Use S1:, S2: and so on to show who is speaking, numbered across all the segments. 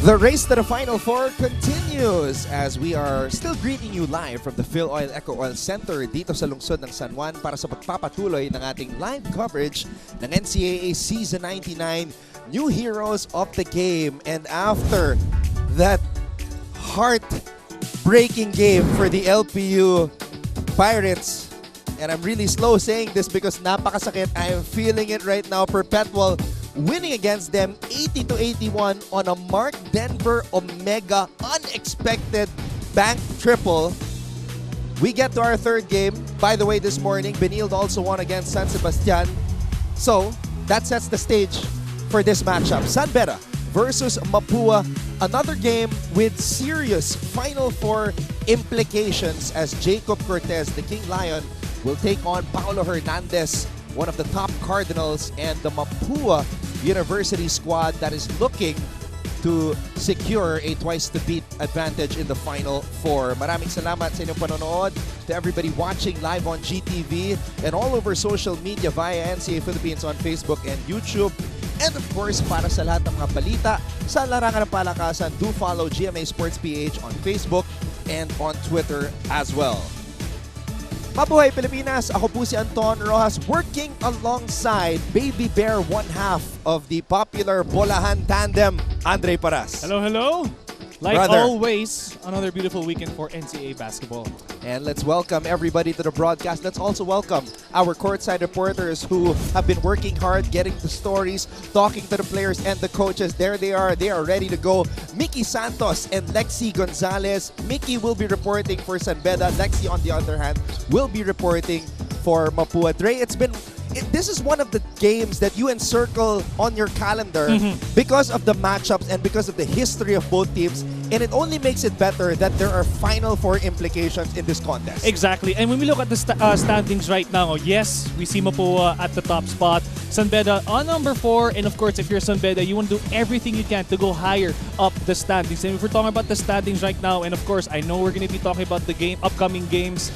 S1: The race to the Final Four continues as we are still greeting you live from the Phil Oil Eco Oil Center dito sa lungsod ng San Juan para sa pagpapatuloy ng ating live coverage ng NCAA Season 99 New Heroes of the Game. And after that heart-breaking game for the LPU Pirates, and I'm really slow saying this because napakasakit, I am feeling it right now, Perpetual winning against them 80-81 on a Mark Denver Omega unexpected bank triple. We get to our third game. By the way, this morning, Benilde also won against San Sebastian. So, that sets the stage for this matchup. San Beda versus Mapua. Another game with serious Final Four implications as Jacob Cortez, the King Lion, will take on Paulo Hernandez, one of the top Cardinals, and the Mapua University squad that is looking to secure a twice-to-beat advantage in the Final Four. Maraming salamat sa inyong panonood, to everybody watching live on GTV and all over social media via NCAA Philippines on Facebook and YouTube. And of course, para sa lahat ng mga balita sa larangan ng palakasan, do follow GMA Sports PH on Facebook and on Twitter as well. Mabuhay Pilipinas! Ako po si Anton Rojas, working alongside Baby Bear, one half of the popular Bolahan tandem, Andre Paras.
S2: Hello, hello! Like
S1: Brother.
S2: always, another beautiful weekend for NCAA basketball.
S1: And let's welcome everybody to the broadcast. Let's also welcome our courtside reporters who have been working hard, getting the stories, talking to the players and the coaches. There they are ready to go. Mickey Santos and Lexi Gonzalez. Mickey will be reporting for San Beda. Lexi, on the other hand, will be reporting for Mapua. Dre, this is one of the games that you encircle on your calendar because of the matchups and because of the history of both teams, and it only makes it better that there are Final Four implications in this contest.
S2: Exactly. And when we look at the standings right now, yes, we see Mapua at the top spot, San Beda on number 4, and of course, if you're San Beda, you want to do everything you can to go higher up the standings. And if we're talking about the standings right now, and of course, I know we're going to be talking about the upcoming games.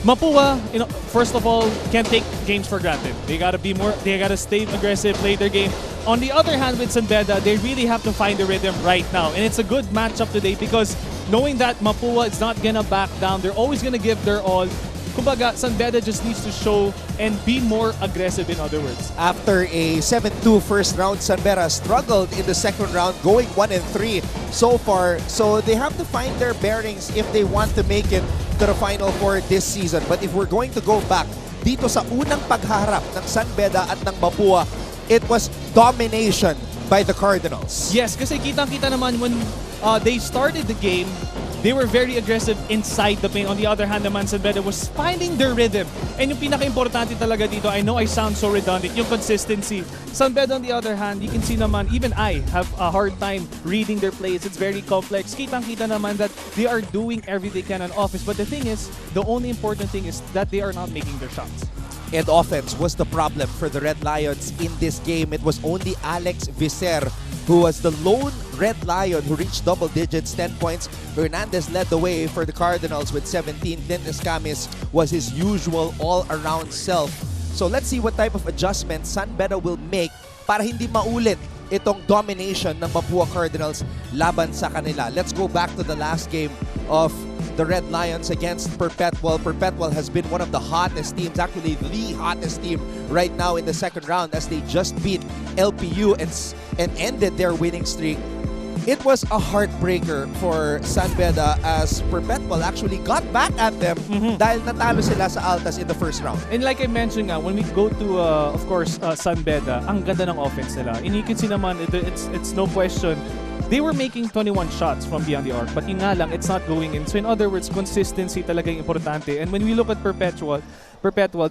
S2: Mapua, first of all, can't take games for granted. They gotta be more. They gotta stay aggressive, play their game. On the other hand, with San Beda, they really have to find the rhythm right now, and it's a good matchup today because knowing that Mapua is not gonna back down, they're always gonna give their all. Kumbaga, San Beda just needs to show and be more aggressive, in other words.
S1: After a 7-2 first round, San Beda struggled in the second round, going 1-3 so far. So they have to find their bearings if they want to make it to the Final Four this season. But if we're going to go back dito sa unang pagharap ng San Beda at ng Mapua, it was domination by the Cardinals.
S2: Yes, kasi kitang-kita naman when they started the game, they were very aggressive inside the paint. On the other hand naman, San Beda was finding their rhythm. And yung pinaka-importante talaga dito, I know I sound so redundant, yung consistency. San Beda, on the other hand, you can see naman, even I have a hard time reading their plays. It's very complex. Kitang-kita naman that they are doing everything they can on offense. But the thing is, the only important thing is that they are not making their shots.
S1: And offense was the problem for the Red Lions in this game. It was only Alex Vicer who was the lone Red Lion who reached double digits, 10 points. Hernandez led the way for the Cardinals with 17. Clint Escamis was his usual all-around self. So let's see what type of adjustments San Beda will make para hindi maulit itong domination ng Mapua Cardinals laban sa kanila. Let's go back to the last game of the Red Lions against Perpetual. Perpetual has been one of the hottest teams, actually the hottest team right now in the second round as they just beat LPU and ended their winning streak. It was a heartbreaker for San Beda as Perpetual actually got back at them dahil natalo sila sa Altas in the first round.
S2: And like I mentioned nga, when we go to, of course, San Beda, ang ganda ng offense nila. And you can see naman, it's no question, they were making 21 shots from beyond the arc, but yun nga lang, it's not going in. So in other words, consistency talaga yung importante. And when we look at Perpetual,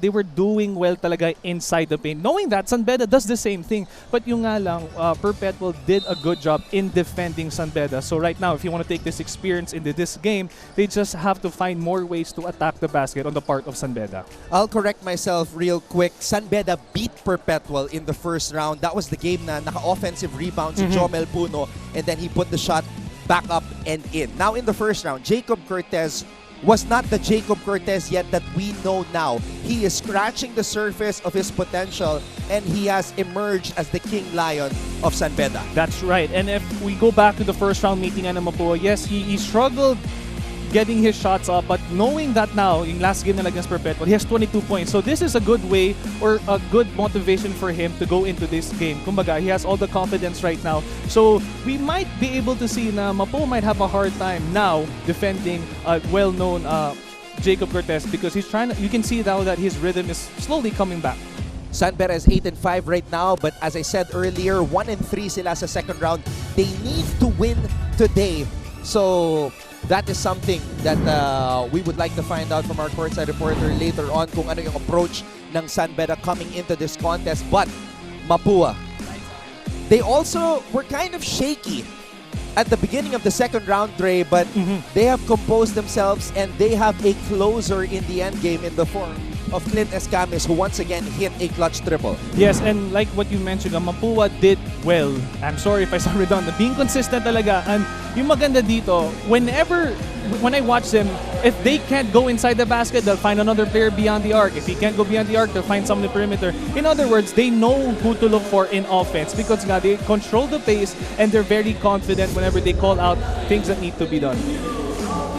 S2: they were doing well talaga inside the paint. Knowing that, San Beda does the same thing. But yung nga lang, Perpetual did a good job in defending San Beda. So right now, if you want to take this experience into this game, they just have to find more ways to attack the basket on the part of San Beda.
S1: I'll correct myself real quick. San Beda beat Perpetual in the first round. That was the game na naka-offensive rebound si Jomel Puno, and then he put the shot back up and in. Now in the first round, Jacob Cortez was not the Jacob Cortez yet that we know now. He is scratching the surface of his potential, and he has emerged as the King Lion of San Beda.
S2: That's right. And if we go back to the first round meeting in Mapua, yes, he struggled getting his shots up, but knowing that now, in last game nila against Perpetual, he has 22 points. So this is a good way or a good motivation for him to go into this game. Kumbaga, he has all the confidence right now. So we might be able to see na Mapua might have a hard time now defending a well-known Jacob Cortez, because he's trying to, you can see now that his rhythm is slowly coming back.
S1: San Beda is 8-5 right now, but as I said earlier, 1-3 sila sa second round. They need to win today. So that is something that we would like to find out from our courtside reporter later on, kung ano yung approach ng San Beda coming into this contest. But Mapua, they also were kind of shaky at the beginning of the second round, Dre, but they have composed themselves and they have a closer in the end game in the form of Clint Escamis, who once again hit a clutch triple.
S2: Yes, and like what you mentioned, Mapua did well. I'm sorry if I sound redundant. Being consistent talaga. And yung maganda dito, when I watch them, if they can't go inside the basket, they'll find another player beyond the arc. If he can't go beyond the arc, they'll find someone in the perimeter. In other words, they know who to look for in offense, because nga, they control the pace and they're very confident whenever they call out things that need to be done.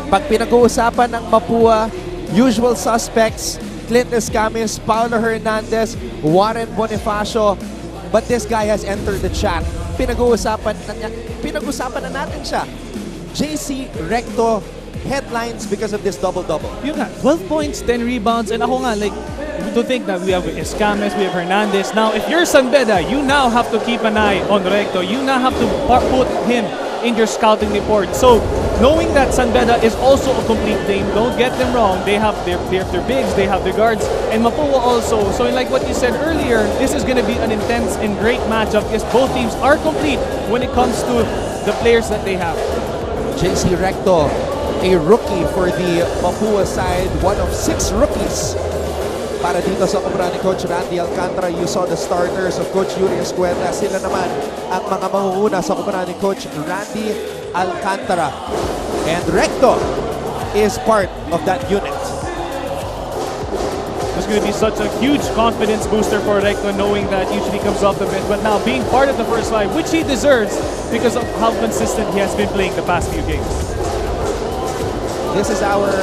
S1: Pag pinag-uusapan ng Mapua, usual suspects, Clint Escamis, Paulo Hernandez, Warren Bonifacio, but this guy has entered the chat. Pinag-uusapan na natin siya. JC Recto headlines because of this double-double.
S2: Yun nga, 12 points, 10 rebounds, and ako nga, like, to think that we have Escames, we have Hernandez. Now, if you're San Beda, you now have to keep an eye on Recto. You now have to put him in your scouting report. So, knowing that San Beda is also a complete team, don't get them wrong. They have their bigs, they have their guards, and Mapua also. So, like what you said earlier, this is going to be an intense and great matchup, because both teams are complete when it comes to the players that they have.
S1: JC Recto, a rookie for the Mapua side, one of 6 rookies para dito sa kumpara ni Coach Randy Alcantara. You saw the starters of Coach Yuri Escueta. Sila naman ang mga mangunguna sa kumpara ni Coach Randy Alcantara. And Recto is part of that unit.
S2: It's going to be such a huge confidence booster for Recto, knowing that usually comes off the bench, but now being part of the first five, which he deserves because of how consistent he has been playing the past few games.
S1: This is our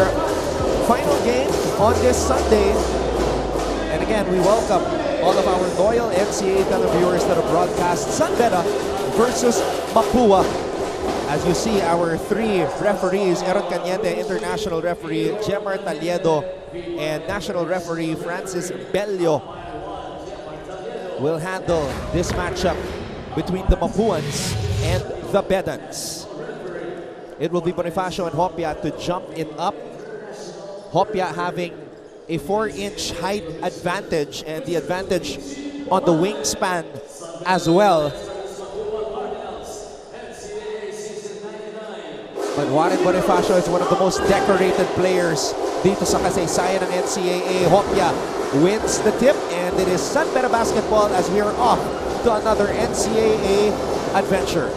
S1: final game on this Sunday. And again, we welcome all of our loyal NCAA televiewers that have broadcast San Beda versus Mapua. As you see, our 3 referees, Aaron Cañete, international referee, Jemar Taliedo, and national referee Francis Bello, will handle this matchup between the Mapuans and the Bedans. It will be Bonifacio and Hopia to jump it up. Hopia having a 4-inch height advantage, and the advantage on the wingspan as well. But Warren Bonifacio is one of the most decorated players dito sa kasaysayan ng NCAA. Hopia wins the tip, and it is San Beda basketball as we are off to another NCAA adventure.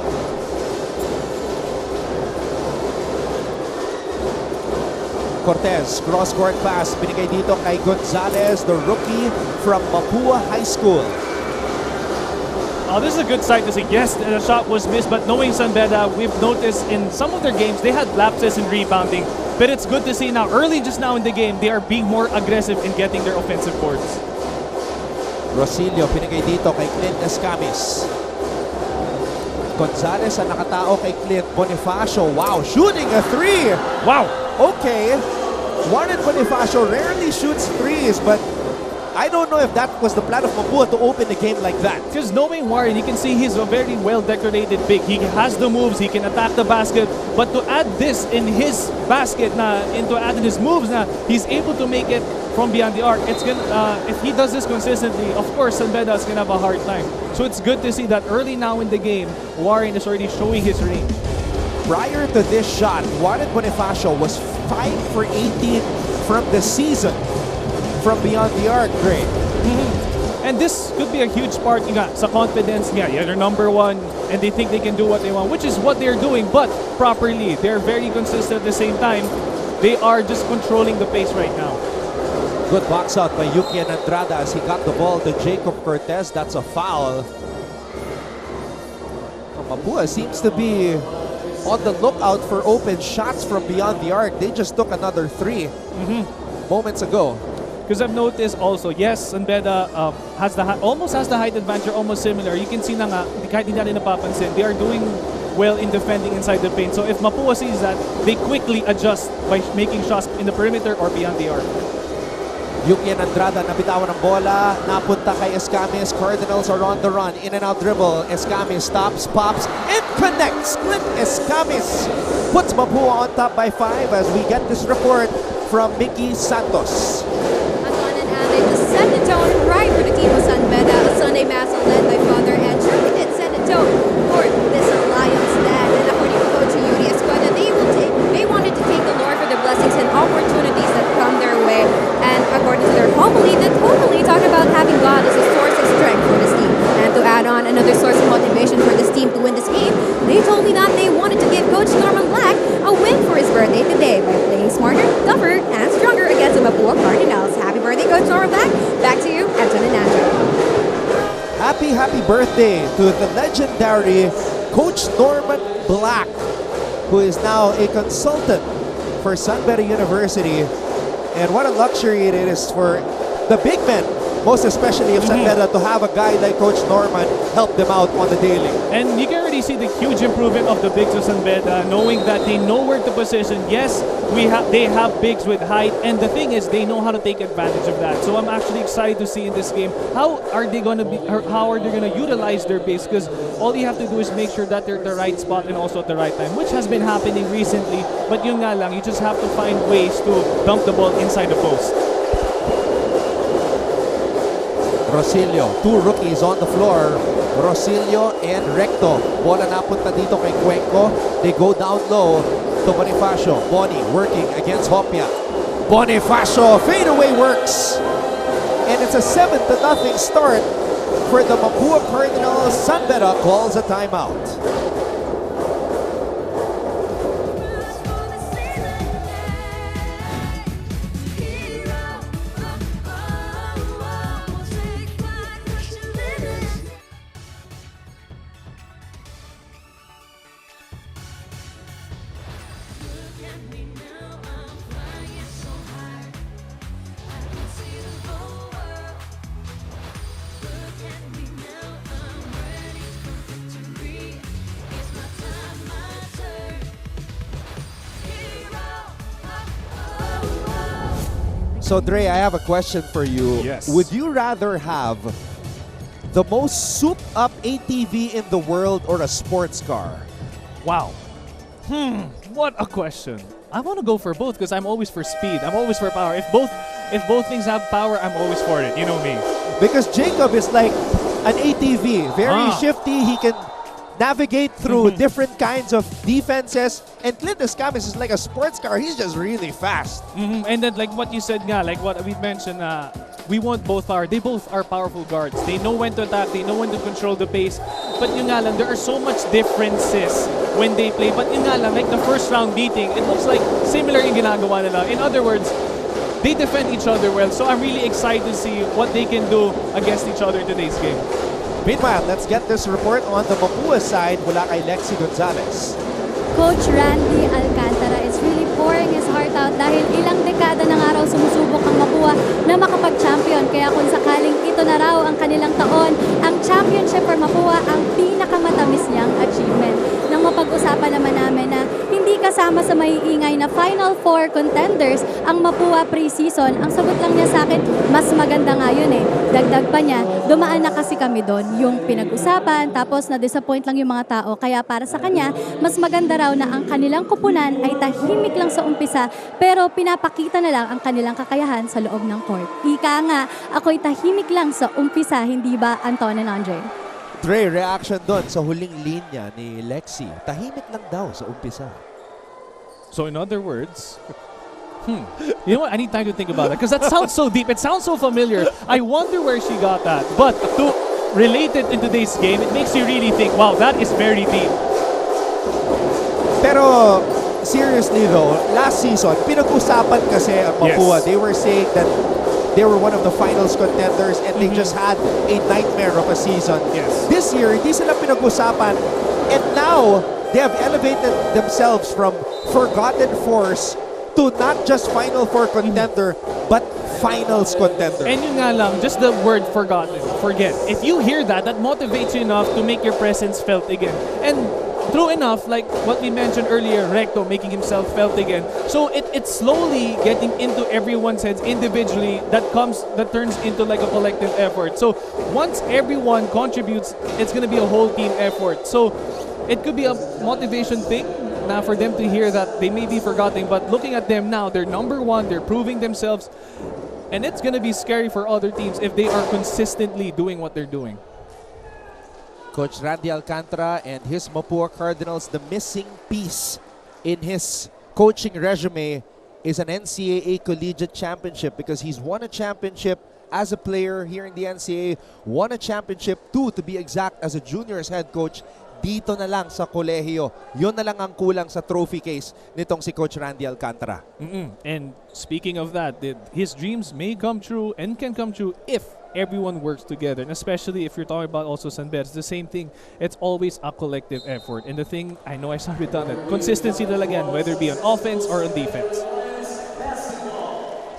S1: Cortez, cross-court pass, binigay dito kay Gonzalez, the rookie from Mapua High School.
S2: This is a good sight to see. Yes, the shot was missed, but knowing San Beda, we've noticed in some of their games, they had lapses in rebounding. But it's good to see now, early just now in the game, they are being more aggressive in getting their offensive boards.
S1: Rosilio, pinigay dito kay Clint Escamis. Gonzalez ang nakatao kay Clint. Bonifacio, wow, shooting a 3!
S2: Wow!
S1: Okay, Warren Bonifacio rarely shoots 3s, but I don't know if that was the plan of Mapua to open the game like that.
S2: Because knowing Warren, you can see he's a very well-decorated big. He has the moves, he can attack the basket, but to add this in his basket to add in his moves he's able to make it from beyond the arc. It's gonna if he does this consistently, of course San Beda is gonna have a hard time. So it's good to see that early now in the game, Warren is already showing his range.
S1: Prior to this shot, Warren Bonifacio was 5 for 18 from the season from beyond the arc, Greg.
S2: And this could be a huge part sa confidence. Yeah, they're number 1 and they think they can do what they want, which is what they're doing, but properly. They're very consistent at the same time. They are just controlling the pace right now.
S1: Good box out by Yuki and Andrada as he got the ball to Jacob Cortez. That's a foul. Mapua seems to be on the lookout for open shots from beyond the arc. They just took another 3 moments ago.
S2: Because I've noticed also, yes, San Beda almost has the height advantage, almost similar. You can see na nga, kahit hindi natin napapansin, they are doing well in defending inside the paint. So if Mapua sees that, they quickly adjust by making shots in the perimeter or beyond the arc.
S1: Yuki and Andrada nabitawan ng bola, napunta kay Escamis. Cardinals are on the run, in and out dribble. Escamis stops, pops, and connects. Clint Escamis puts Mapua on top by 5 as we get this report from Mickey Santos.
S3: To set the tone right for the team of San Beda, a Sunday Mass led by Father and surely did set the tone for this Lions stand. And according to Coach Yuri Escuela, they wanted to thank the Lord for the blessings and opportunities that come their way. And according to their homily, they totally talk about having God as a source of strength for this team. And to add on another source of motivation for this team to win this game, they told me that they wanted to give Coach Norman Black a win for his birthday today by playing smarter, tougher, and stronger against the Mapua Cardinals. Happy birthday, Coach Norman Black. Back to you, Anton and Andrew.
S1: Happy birthday to the legendary Coach Norman Black, who is now a consultant for San Beda University. And what a luxury it is for the big men, most especially of San Beda, to have a guy like Coach Norman help them out on the daily.
S2: And you can already see the huge improvement of the bigs of San Beda, knowing that they know where to position. Yes, they have bigs with height, and the thing is, they know how to take advantage of that. So I'm actually excited to see in this game how are they going to utilize their bigs, because all you have to do is make sure that they're at the right spot and also at the right time, which has been happening recently. But yun nga lang, you just have to find ways to dump the ball inside the post.
S1: Rosilio, 2 rookies on the floor. Rosilio and Recto. Bola napunta dito kay Cuenco. They go down low to Bonifacio. Boni working against Hopia. Bonifacio, fadeaway works. And it's a 7-0 start for the Mapua Cardinals. San Beda calls a timeout. So Dre, I have a question for you.
S2: Yes.
S1: Would you rather have the most souped-up ATV in the world or a sports car?
S2: Wow. What a question. I want to go for both because I'm always for speed. I'm always for power. If both things have power, I'm always for it. You know me.
S1: Because Jacob is like an ATV, very shifty. He can navigate through different kinds of defenses. And Clint Escamis is like a sports car. He's just really fast.
S2: And then like what you said nga, like what we mentioned, we want both power. They both are powerful guards. They know when to attack. They know when to control the pace. But yun nga lang, there are so much differences when they play. But yun nga lang, like the first round beating, it looks like similar yung ginagawa nila. In other words, they defend each other well. So I'm really excited to see what they can do against each other in today's game.
S1: Meanwhile, let's get this report on the Mapua side mula kay Lexi Gonzalez.
S3: Coach Randy Alcantara is really pouring his heart out dahil ilang dekada na nga raw sumusubok ang Mapua na makapag-champion. Kaya kung sakaling ito na raw ang kanilang taon, ang championship for Mapua ang pinakamatamis niyang achievement. Nang mapag-usapan naman namin na hindi kasama sa maiingay na Final Four contenders ang Mapua pre-season, ang sagot lang niya sa akin, mas maganda nga yun eh. Dagdag pa niya, dumaan na kasi kami doon yung pinag-usapan, tapos na-disappoint lang yung mga tao. Kaya para sa kanya, mas maganda raw na ang kanilang kupunan ay tahimik lang sa umpisa, pero pinapakita na lang ang kanilang kakayahan sa loob ng court. Ika nga, ako'y tahimik lang sa umpisa, hindi ba, Anton and Andre?
S1: Dre, reaction doon sa huling linya ni Lexi. Tahimik lang daw sa umpisa.
S2: So in other words, you know what? I need time to think about that because that sounds so deep. It sounds so familiar. I wonder where she got that. But to relate it in today's game, it makes you really think, wow, that is very deep.
S1: Pero seriously though, last season, pinag-usapan kasi ang Mapua.
S2: Yes.
S1: They were saying that they were one of the finals contenders and they just had a nightmare of a season.
S2: Yes.
S1: This year, hindi sila pinag-usapan. And now, they have elevated themselves from forgotten force to not just Final Four contender, but finals contender.
S2: And yun nga lang, just the word forgotten, forget. If you hear that, that motivates you enough to make your presence felt again. And true enough, like what we mentioned earlier, Recto making himself felt again. So it's slowly getting into everyone's heads individually that turns into like a collective effort. So once everyone contributes, it's gonna be a whole team effort. So it could be a motivation thing now for them to hear that they may be forgotten, but looking at them now, they're number one, they're proving themselves, and it's gonna be scary for other teams if they are consistently doing what they're doing.
S1: Coach Randy Alcantara and his Mapua Cardinals, the missing piece in his coaching resume is an NCAA Collegiate Championship because he's won a championship as a player here in the NCAA, won a championship, 2 to be exact, as a juniors head coach dito na lang sa kolehiyo. Yun na lang ang kulang sa trophy case nitong si Coach Randy Alcantara.
S2: And speaking of that, his dreams may come true and can come true if everyone works together. And especially if you're talking about also San Beda, it's the same thing. It's always a collective effort. And the thing, I know I sound redundant, consistency talaga yan, whether it be on offense or on defense.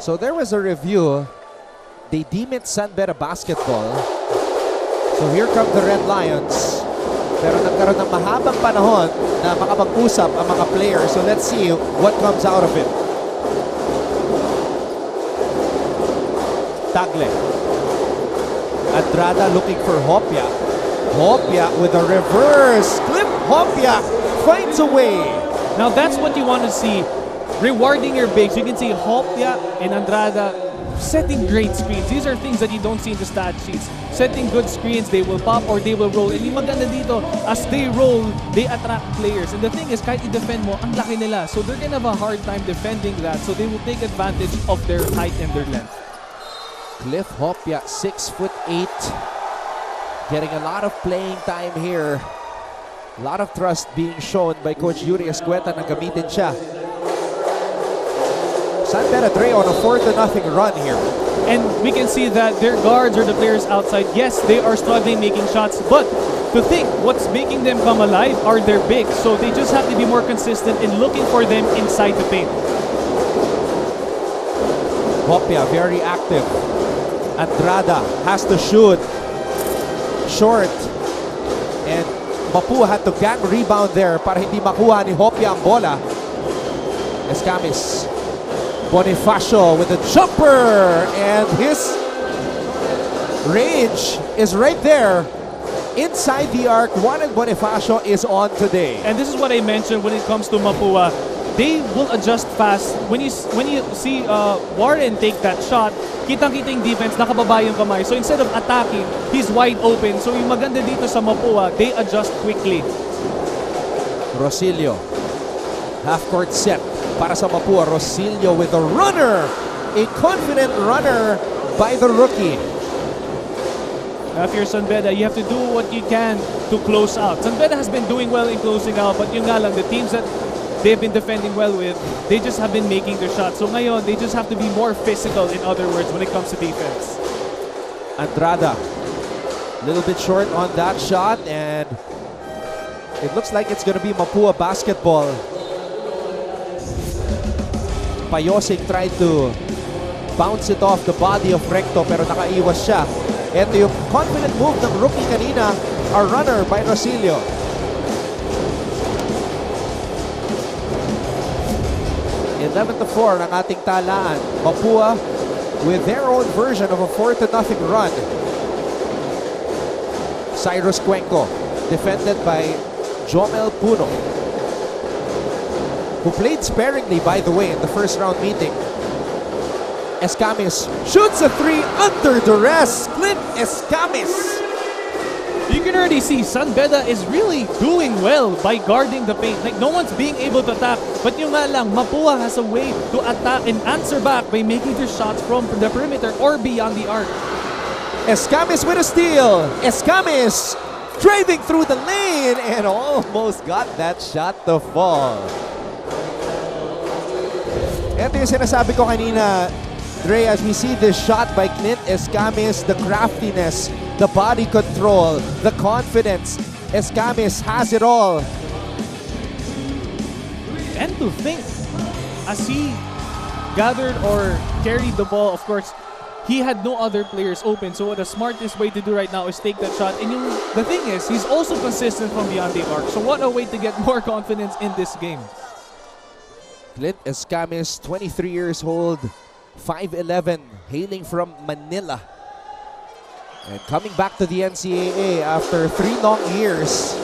S1: So there was a review. They deem it San Beda basketball. So here come the Red Lions. Pero nagkaroon ng mahabang panahon na makapag-usap ang mga players. So let's see what comes out of it. Tagle. Andrada looking for Hopia. Hopia with a reverse clip. Hopia finds a way.
S2: Now that's what you want to see. Rewarding your bigs. You can see Hopia and Andrada setting great screens. These are things that you don't see in the stat sheets. Setting good screens, they will pop or they will roll. And yung maganda dito, as they roll, they attract players. And the thing is, kahit i-defend mo, ang laki nila. So they're gonna have a hard time defending that. So they will take advantage of their height and their length.
S1: Cliff Hopia, 6'8", getting a lot of playing time here. A lot of trust being shown by Coach Yuri Escueta na gamitin siya. San Beda Red on a 4-0 run here.
S2: And we can see that their guards or the players outside, yes, they are struggling making shots, but to think what's making them come alive are their bigs. So they just have to be more consistent in looking for them inside the paint.
S1: Hopia very active. Andrada has to shoot. Short. And Mapua had to gang rebound there para hindi makuha ni Hopia ang bola. Escamis. Bonifacio with a jumper, and his range is right there inside the arc. Juan Bonifacio is on today.
S2: And this is what I mentioned when it comes to Mapua. They will adjust fast. When you see Warren take that shot, kitang-kita yung defense, nakababa yung kamay. So instead of attacking, he's wide open. So yung maganda dito sa Mapua, they adjust quickly.
S1: Rosilio, half-court set para sa Mapua. Rosilio with a runner. A confident runner by the rookie.
S2: Now if you're San Beda, you have to do what you can to close out. San Beda has been doing well in closing out, but yung nga lang, the teams that they've been defending well with, they just have been making their shots. So ngayon, they just have to be more physical, in other words, when it comes to defense.
S1: Andrada, a little bit short on that shot, and it looks like it's going to be Mapua basketball. Payosing tried to bounce it off the body of Recto pero nakaiwas siya. Ito yung confident move ng rookie kanina, a runner by Rosilio. In 11-4 ang ating talaan. Mapua with their own version of a 4-0 run. Cyrus Cuenco, defended by Jomel Puno, who played sparingly, by the way, in the first round meeting. Escamis shoots a 3 under duress. Clint Escamis.
S2: You can already see San Beda is really doing well by guarding the paint. Like, no one's being able to attack. But yung nga lang, Mapua has a way to attack and answer back by making their shots from the perimeter or beyond the arc.
S1: Escamis with a steal. Escamis driving through the lane and almost got that shot to fall. Ito yung sinasabi ko kanina, Dre, as we see this shot by Clint Escamis, the craftiness, the body control, the confidence. Escamis has it all.
S2: And to think, as he gathered or carried the ball, of course, he had no other players open. So what the smartest way to do right now is take that shot. And the thing is, he's also consistent from beyond the arc. So what a way to get more confidence in this game.
S1: Clint Escamis, 23 years old, 5'11", hailing from Manila. And coming back to the NCAA after 3 long years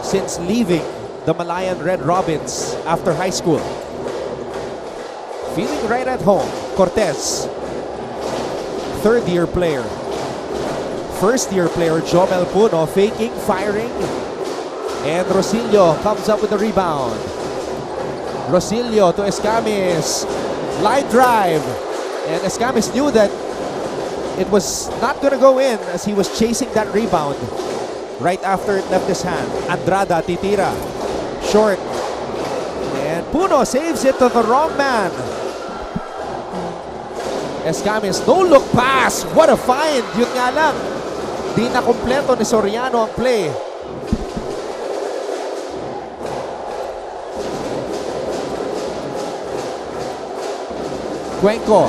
S1: since leaving the Malayan Red Robins after high school. Feeling right at home, Cortez, third-year player. First-year player, Jomel Puno, faking, firing. And Rosillo comes up with the rebound. Rosillo to Escamis. Line drive. And Escamis knew that it was not going to go in as he was chasing that rebound right after it left his hand. Andrada titira. Short. And Puno saves it to the wrong man. Escamis, no-look pass. What a find. Yun nga lang. Di na kompleto ni Soriano ang play. Cuenco.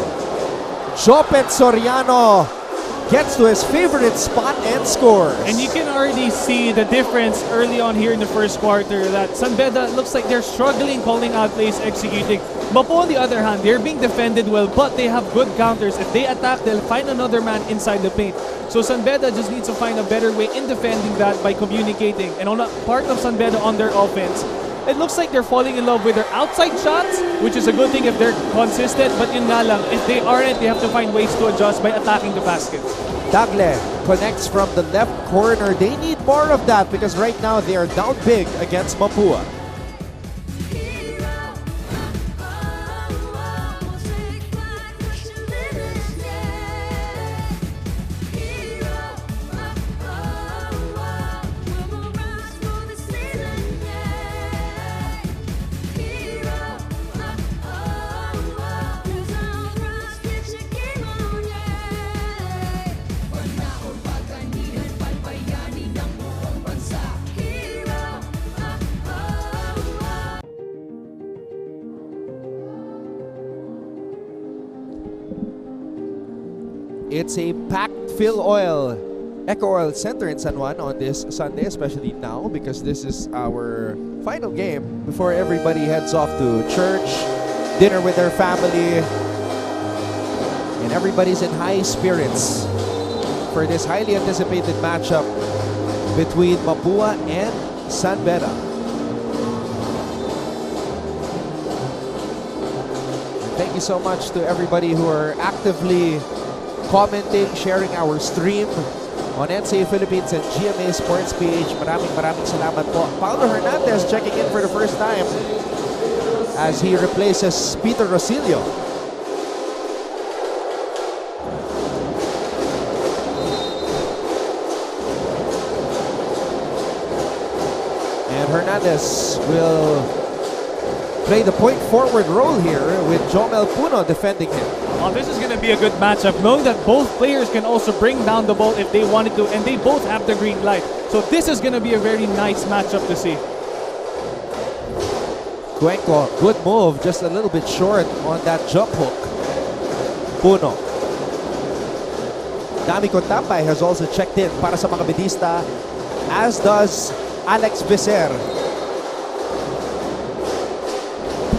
S1: Jopet Soriano gets to his favorite spot and scores.
S2: And you can already see the difference early on here in the first quarter that San Beda looks like they're struggling calling out plays, executing. Mapua on the other hand, they're being defended well, but they have good counters. If they attack, they'll find another man inside the paint. So San Beda just needs to find a better way in defending that by communicating. And on a part of San Beda on their offense, it looks like they're falling in love with their outside shots, which is a good thing if they're consistent. But yun nga lang, if they aren't, they have to find ways to adjust by attacking the baskets.
S1: Tagle connects from the left corner. They need more of that because right now they are down big against Mapua. It's a packed Phil Oil, Eco Oil Center in San Juan on this Sunday, especially now because this is our final game before everybody heads off to church, dinner with their family, and everybody's in high spirits for this highly anticipated matchup between Mapua and San Beda. And thank you so much to everybody who are actively commenting, sharing our stream on NCAA Philippines and GMA Sports PH. Maraming salamat po. Paulo Hernandez checking in for the first time as he replaces Peter Rosillo. And Hernandez will play the point forward role here with Jomel Puno defending him.
S2: This is going to be a good matchup, knowing that both players can also bring down the ball if they wanted to, and they both have the green light. So this is going to be a very nice matchup to see.
S1: Cuenco, good move, just a little bit short on that jump hook. Puno. Dami Contapay has also checked in para sa mga bedista, as does Alex Becer.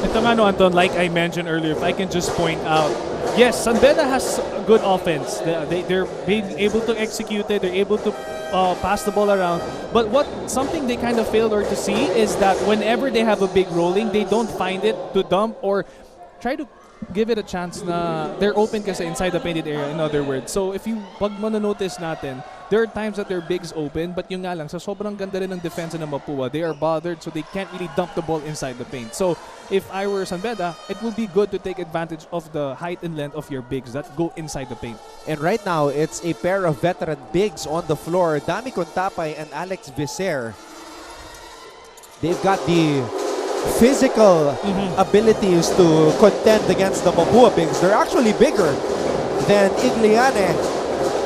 S2: Ito nga no, Anton, like I mentioned earlier, if I can just point out, yes, San Beda has a good offense. They're being able to execute it. They're able to pass the ball around. But something they kind of fail to see is that whenever they have a big rolling, they don't find it to dump or try to give it a chance na they're open kasi inside the painted area, in other words. So if you pag manonotice natin, there are times that their bigs open, but yung nga lang, sa sobrang ganda rin ng defense ng Mapua, they are bothered so they can't really dump the ball inside the paint. So if I were San Beda, it would be good to take advantage of the height and length of your bigs that go inside the paint.
S1: And right now, it's a pair of veteran bigs on the floor, Dami Contapay and Alex Becer. They've got the physical abilities to contend against the Mapua bigs. They're actually bigger than Igliane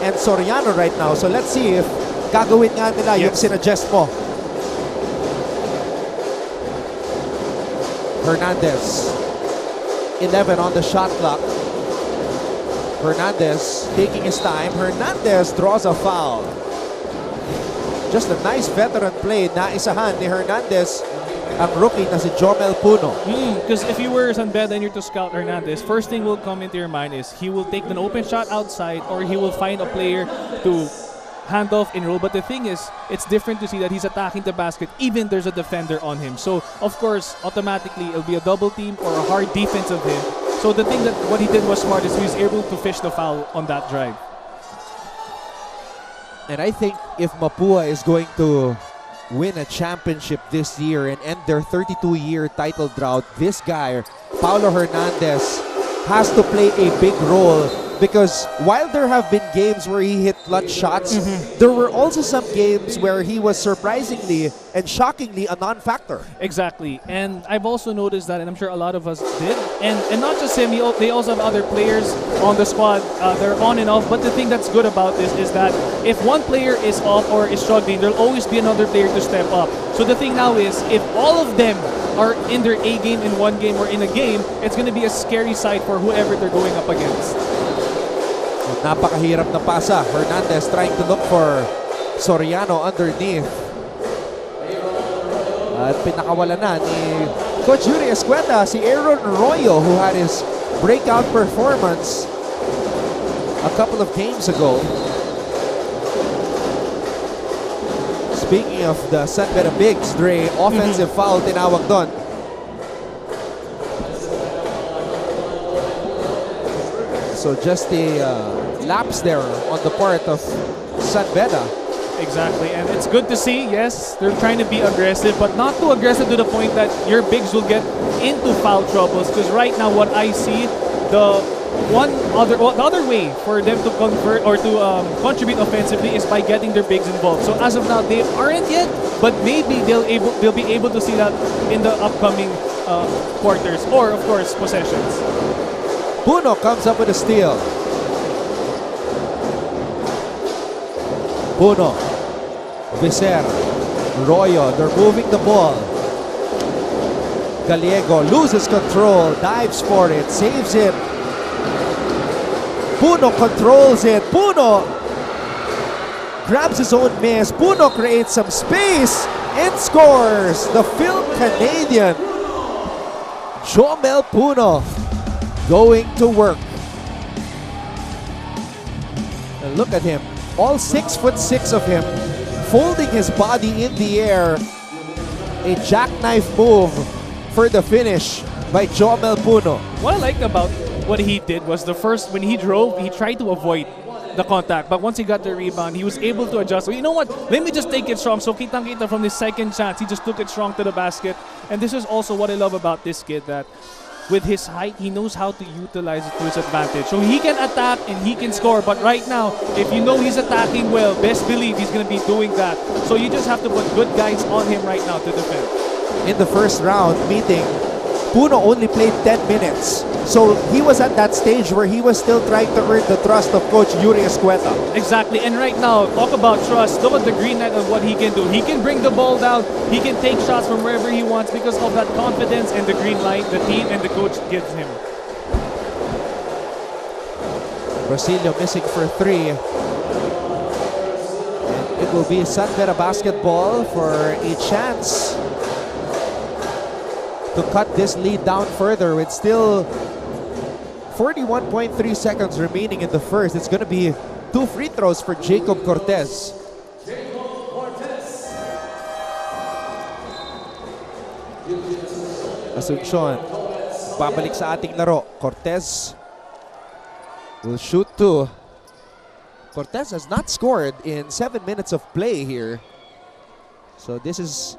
S1: and Soriano right now. So let's see if gagawin nga nila yung sinuggest mo. Hernandez, 11 on the shot clock. Hernandez taking his time. Hernandez draws a foul. Just a nice veteran play. Naisahan ni Hernandez ang rookie na si Jomel Puno.
S2: Because if you were San Beda and you're to scout Hernandez, first thing will come into your mind is he will take an open shot outside or he will find a player to hand off in roll. But the thing is, it's different to see that he's attacking the basket even there's a defender on him. So, of course, automatically it'll be a double team or a hard defense of him. So the thing that what he did was smart is he was able to fish the foul on that drive.
S1: And I think if Mapua is going to win a championship this year and end their 32-year title drought, this guy, Paulo Hernandez, has to play a big role. Because while there have been games where he hit clutch shots, there were also some games where he was surprisingly and shockingly a non-factor.
S2: Exactly. And I've also noticed that, and I'm sure a lot of us did. And not just him, they also have other players on the squad. They're on and off. But the thing that's good about this is that if one player is off or is struggling, there'll always be another player to step up. So the thing now is, if all of them are in their A game in one game or in a game, it's going to be a scary sight for whoever they're going up against.
S1: Napakahirap na pasa. Hernandez trying to look for Soriano underneath. At pinakawala na ni Coach Yuri Escueta si Aaron Arroyo, who had his breakout performance a couple of games ago. Speaking of the San Beda bigs, Dre, offensive foul tinawag doon. So just a lapse there on the part of San Beda.
S2: Exactly, and it's good to see, yes, they're trying to be aggressive, but not too aggressive to the point that your bigs will get into foul troubles. Because right now, what I see, the other way for them to convert or to contribute offensively is by getting their bigs involved. So as of now, they aren't yet, but maybe they'll be able to see that in the upcoming quarters or, of course, possessions.
S1: Puno comes up with a steal. Puno, Vicer, Royo, they're moving the ball. Gallego loses control, dives for it, saves it. Puno controls it. Puno grabs his own miss. Puno creates some space and scores. The film Canadian, Jomel Puno, going to work. And look at him, all 6'6" of him, folding his body in the air. A jackknife move for the finish by Jomel Puno.
S2: What I liked about what he did was when he drove, he tried to avoid the contact. But once he got the rebound, he was able to adjust. So you know what? Let me just take it strong. So kitang-kita from the second chance, he just took it strong to the basket. And this is also what I love about this kid, that with his height, he knows how to utilize it to his advantage. So he can attack and he can score. But right now, if you know he's attacking well, best believe he's going to be doing that. So you just have to put good guys on him right now to defend.
S1: In the first round meeting, Puno only played 10 minutes. So he was at that stage where he was still trying to earn the trust of Coach Yuri Escueta.
S2: Exactly, and right now, talk about trust. Look at the green light of what he can do. He can bring the ball down. He can take shots from wherever he wants because of that confidence and the green light the team and the coach gives him.
S1: Rosilio missing for 3. And it will be San Beda basketball for a chance to cut this lead down further with still 41.3 seconds remaining in the first. It's going to be 2 free throws for Jacob Cortez. Asuncion, babalik sa ating laro. Cortez will shoot 2. Cortez has not scored in 7 minutes of play here. So this is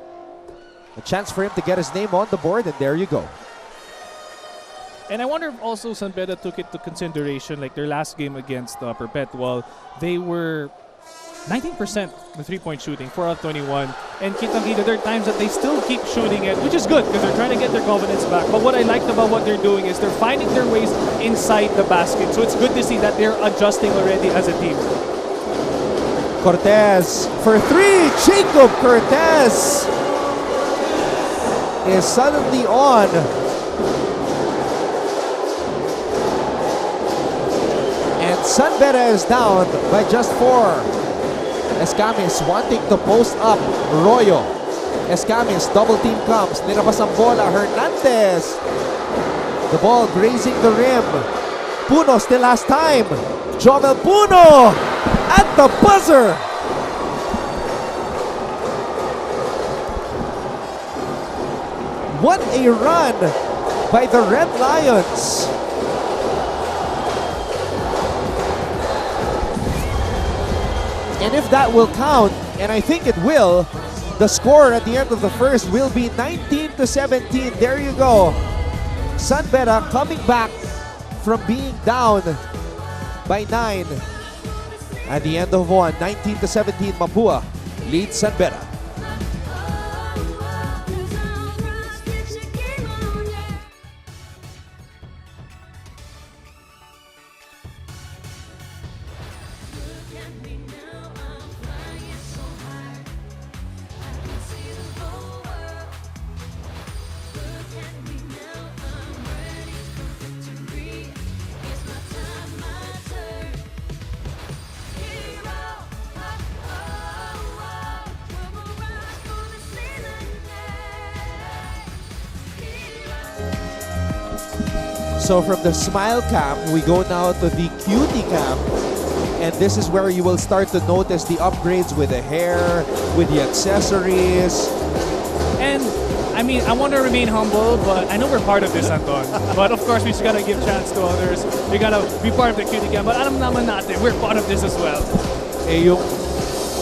S1: a chance for him to get his name on the board, and there you go.
S2: And I wonder if also San Beda took it to consideration, like their last game against Perpetual, they were 19% the three-point shooting, 4 out of 21. And kitang-kita, there are times that they still keep shooting it, which is good because they're trying to get their confidence back. But what I liked about what they're doing is they're finding their ways inside the basket. So it's good to see that they're adjusting already as a team.
S1: Cortez for three. Jacob Cortez is suddenly on. And San Beda is down by just 4. Escamis wanting to post up Royo. Escamis, double team comes. Nilabas ang bola. Hernandez. The ball grazing the rim. Puno still has time. Jomel Puno at the buzzer. What a run by the Red Lions. And if that will count, and I think it will, the score at the end of the first will be 19-17. There you go. San Beda coming back from being down by 9 at the end of one. 19-17, Mapua leads San Beda. So from the smile cam, we go now to the cutie cam. And this is where you will start to notice the upgrades with the hair, with the accessories.
S2: And I mean, I want to remain humble, but I know we're part of this, Anton. But of course, we just gotta give chance to others. We gotta be part of the cutie cam. But alam naman natin, we're part of this as well.
S1: Eh, yung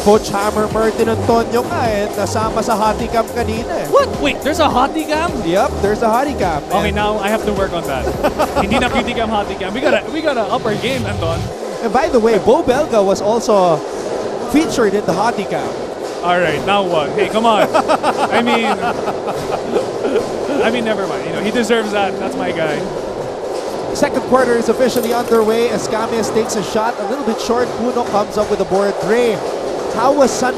S1: Coach Hammer Martin Antonio nga nasama sa hottie cam kanina eh.
S2: What? Wait, there's a hottie cam?
S1: Yep, there's a hottie cam.
S2: Okay, now I have to work on that. Hindi na cutie cam, hottie cam. We gotta up our game, Anton.
S1: And by the way, Bo Belga was also featured in the hottie cam.
S2: All right, now what? Hey, come on. I mean, never mind. You know, he deserves that. That's my guy.
S1: Second quarter is officially underway. Escamis takes a shot, a little bit short. Puno comes up with the board. Dre, how was San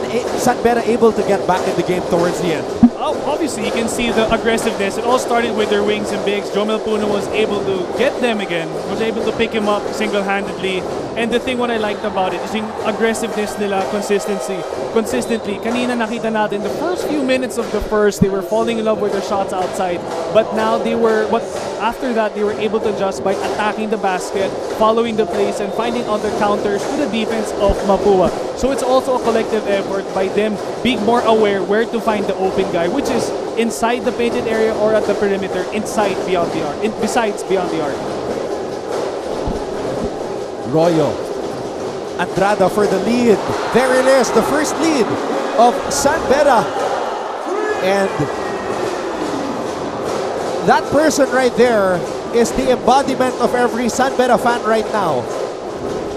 S1: Beda able to get back in the game towards the end?
S2: Oh, obviously, you can see the aggressiveness. It all started with their wings and bigs. Jomel Puno was able to get them again, was able to pick him up single-handedly. And the thing what I liked about it is yung aggressiveness nila, consistency. Consistently, kanina nakita natin, the first few minutes of the first, they were falling in love with their shots outside. But now after that, they were able to adjust by attacking the basket, following the plays, and finding other counters to the defense of Mapua. So it's also a collective effort by them being more aware where to find the open guy, which is inside the painted area or at the perimeter, besides beyond the arc.
S1: Royo. Andrada for the lead. There it is, the first lead of San Beda. And that person right there is the embodiment of every San Beda fan right now.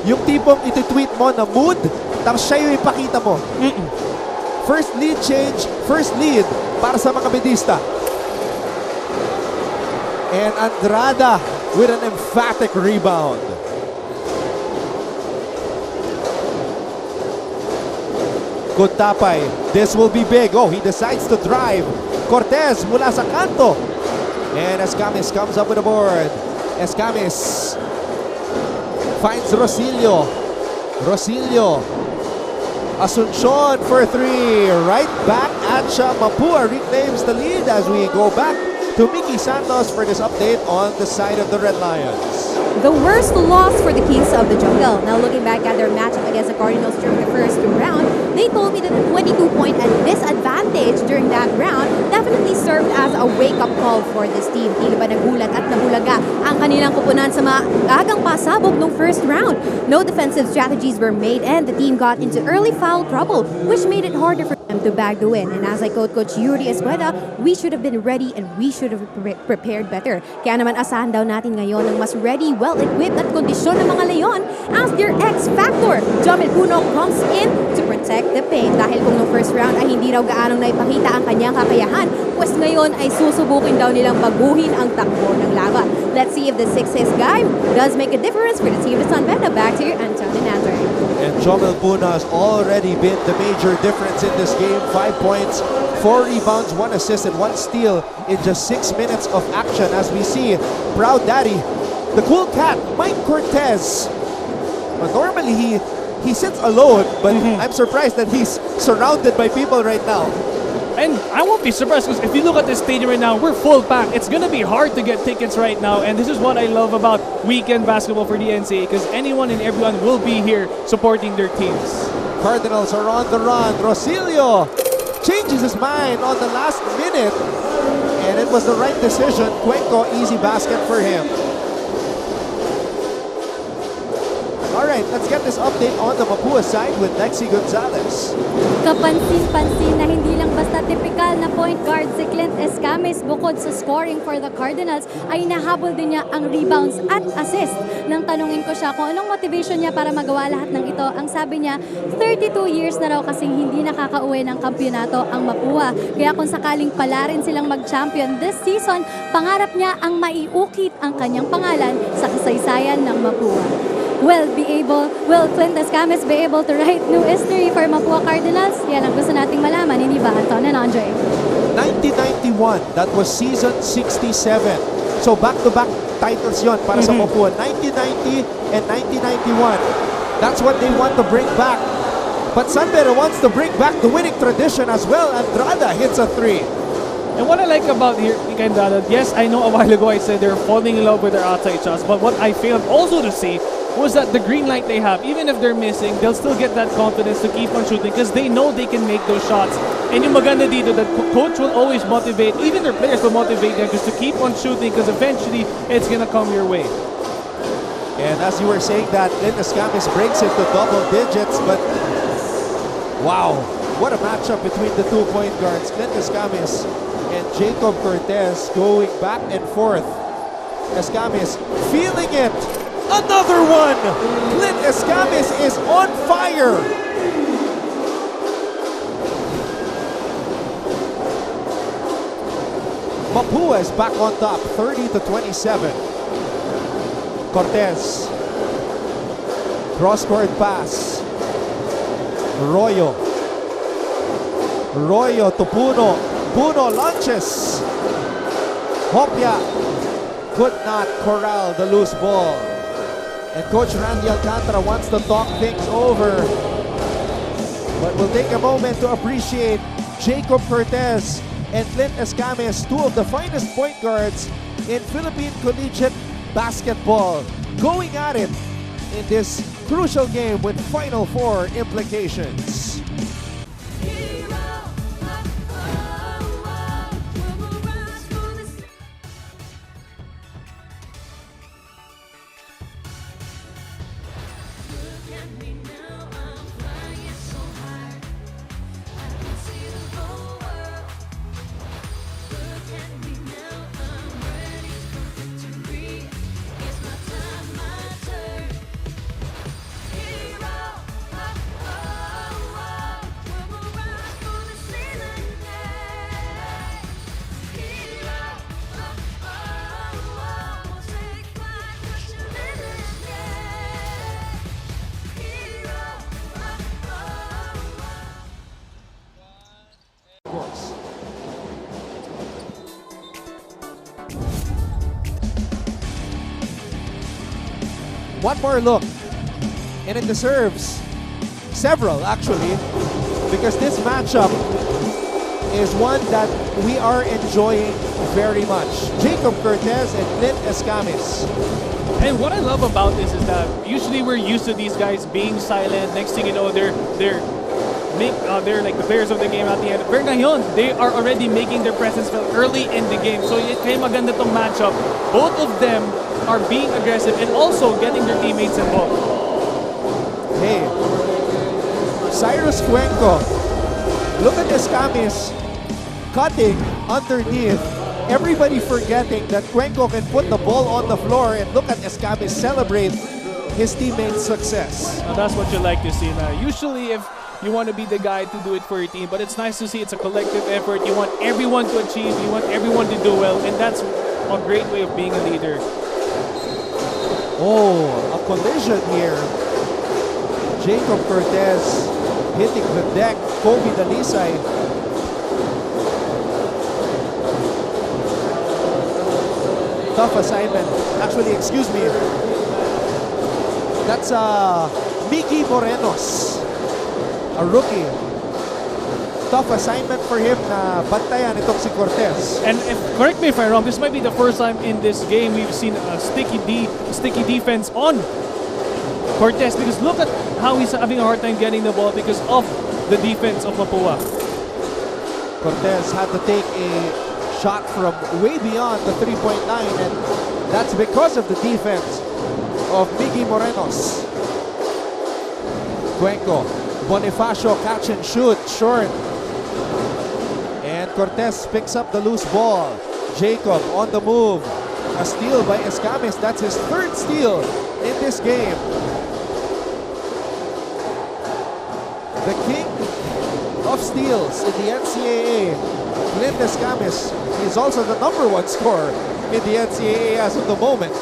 S1: Yung tipong iti-tweet mo na mood, tapos siya yung ipakita mo. First lead change, first lead para sa mga Bedista. And Andrada with an emphatic rebound. Good tapay. This will be big. Oh, he decides to drive. Cortez mula sa kanto. And Escamis comes up with a board. Escamis finds Rosilio. Rosilio. Asuncion for three. Right back at siya. Mapua reclaims the lead as we go back to Mickey Santos for this update on the side of the Red Lions.
S3: The worst loss for the Kings of the Jungle. Now looking back at their matchup against the Cardinals during the first round, they told me that the 22-point disadvantage during that round definitely served as a wake-up call for this team. Tila ba nagulat at nabulaga ang kanilang kupunan sa maagang pasabog ng first round. No defensive strategies were made and the team got into early foul trouble, which made it harder for
S4: to bag the win. And as I quote Coach Yuri Escueda, we should have been ready and we should have prepared better. Kaya naman asahan daw natin ngayon ng mas ready, well-equipped at kondisyon ng mga Leon as their X-Factor. Jomel Puno comes in to protect the paint. Dahil kung nung first round ay hindi raw gaanong naipakita ang kanyang kakayahan, pues ngayon ay susubukin daw nilang baguhin ang takbo ng laban. Let's see if the 6'6" guy does make a difference for the team of San Beda. Back to you, Anton and Andre.
S1: And Jomel Puno has already been the major difference in this game. 5 points, 4 rebounds, 1 assist, and 1 steal in just 6 minutes of action. As we see, Proud Daddy, the cool cat, Mike Cortez. But normally he sits alone, but I'm surprised that he's surrounded by people right now.
S2: And I won't be surprised because if you look at this stadium right now, we're full packed. It's going to be hard to get tickets right now. And this is what I love about weekend basketball for the NCAA because anyone and everyone will be here supporting their teams.
S1: Cardinals are on the run. Rosilio changes his mind on the last minute. And it was the right decision. Cuenco, easy basket for him. Alright, let's get this update on the Mapua side with Lexi Gonzalez.
S3: Kapansin-pansin na hindi lang basta typical na point guard si Clint Escames. Bukod sa scoring for the Cardinals ay nahabol din niya ang rebounds at assist. Nang tanungin ko siya kung anong motivation niya para magawa lahat ng ito, ang sabi niya 32 years na raw kasing hindi nakakauwi ng kampyonato ang Mapua. Kaya kung sakaling pala rin silang mag-champion this season, pangarap niya ang maiukit ang kanyang pangalan sa kasaysayan ng Mapua. Will Clint Escames be able to write new history for Mapua Cardinals? Yan ang gusto nating malaman, hindi ba, Anton and Andre?
S1: 1991, that was season 67. So back-to-back titles yon para sa Mapua. 1990 and 1991. That's what they want to bring back. But San Beda wants to bring back the winning tradition as well. Andrada hits a 3.
S2: And what I like about here, Andrada, yes, I know a while ago I said they're falling in love with their outside shots, but what I failed also to see was that the green light they have, even if they're missing, they'll still get that confidence to keep on shooting because they know they can make those shots. And yung maganda dito, that coach will always motivate, even their players will motivate them just to keep on shooting because eventually it's gonna come your way.
S1: And as you were saying that, Clint Escames breaks it to double digits, but wow, what a matchup between the 2 point guards. Clint Escames and Jacob Cortez going back and forth. Escames feeling it. Another one! Clint Escames is on fire! Mapua is back on top, 30-27. Cortez. Cross-court pass. Royo. Royo to Puno. Puno launches. Hopia could not corral the loose ball. And Coach Randy Alcantara wants to talk things over. But we'll take a moment to appreciate Jacob Cortez and Clint Escames, 2 of the finest point guards in Philippine collegiate basketball, going at it in this crucial game with Final Four implications. One more look, and it deserves several actually, because this matchup is one that we are enjoying very much. Jacob Cortez and Clint Escames.
S2: And what I love about this is that usually we're used to these guys being silent. Next thing you know, they're like the players of the game at the end. Pero ngayon, they are already making their presence felt early in the game. So kaya maganda tong matchup. Both of them are being aggressive and also getting their teammates involved.
S1: Hey, Cyrus Cuenco Look at Escamis cutting underneath. Everybody forgetting that Cuenco can put the ball on the floor, and look at Escamis celebrate his teammate's success.
S2: Now, that's what you like to see. Now, usually if you want to be the guy to do it for your team, but it's nice to see it's a collective effort. You want everyone to achieve, you want everyone to do well, and that's a great way of being a leader.
S1: Oh, a collision here. Jacob Cortez hitting the deck. Kobe Dalisay. Tough assignment. Actually, excuse me. That's Mickey Morenos, a rookie. Tough assignment for him na bantayan itong si Cortez.
S2: And correct me if I'm wrong, this might be the first time in this game we've seen a sticky defense on Cortez, because look at how he's having a hard time getting the ball because of the defense of Mapua.
S1: Cortez had to take a shot from way beyond the three-point line, and that's because of the defense of Miggy Morenos. Cuenco, Bonifacio catch and shoot, short. And Cortez picks up the loose ball. Jacob on the move. A steal by Escamis. That's his third steal in this game. The king of steals in the NCAA, Clint Escamis, is also the #1 scorer in the NCAA as of the moment.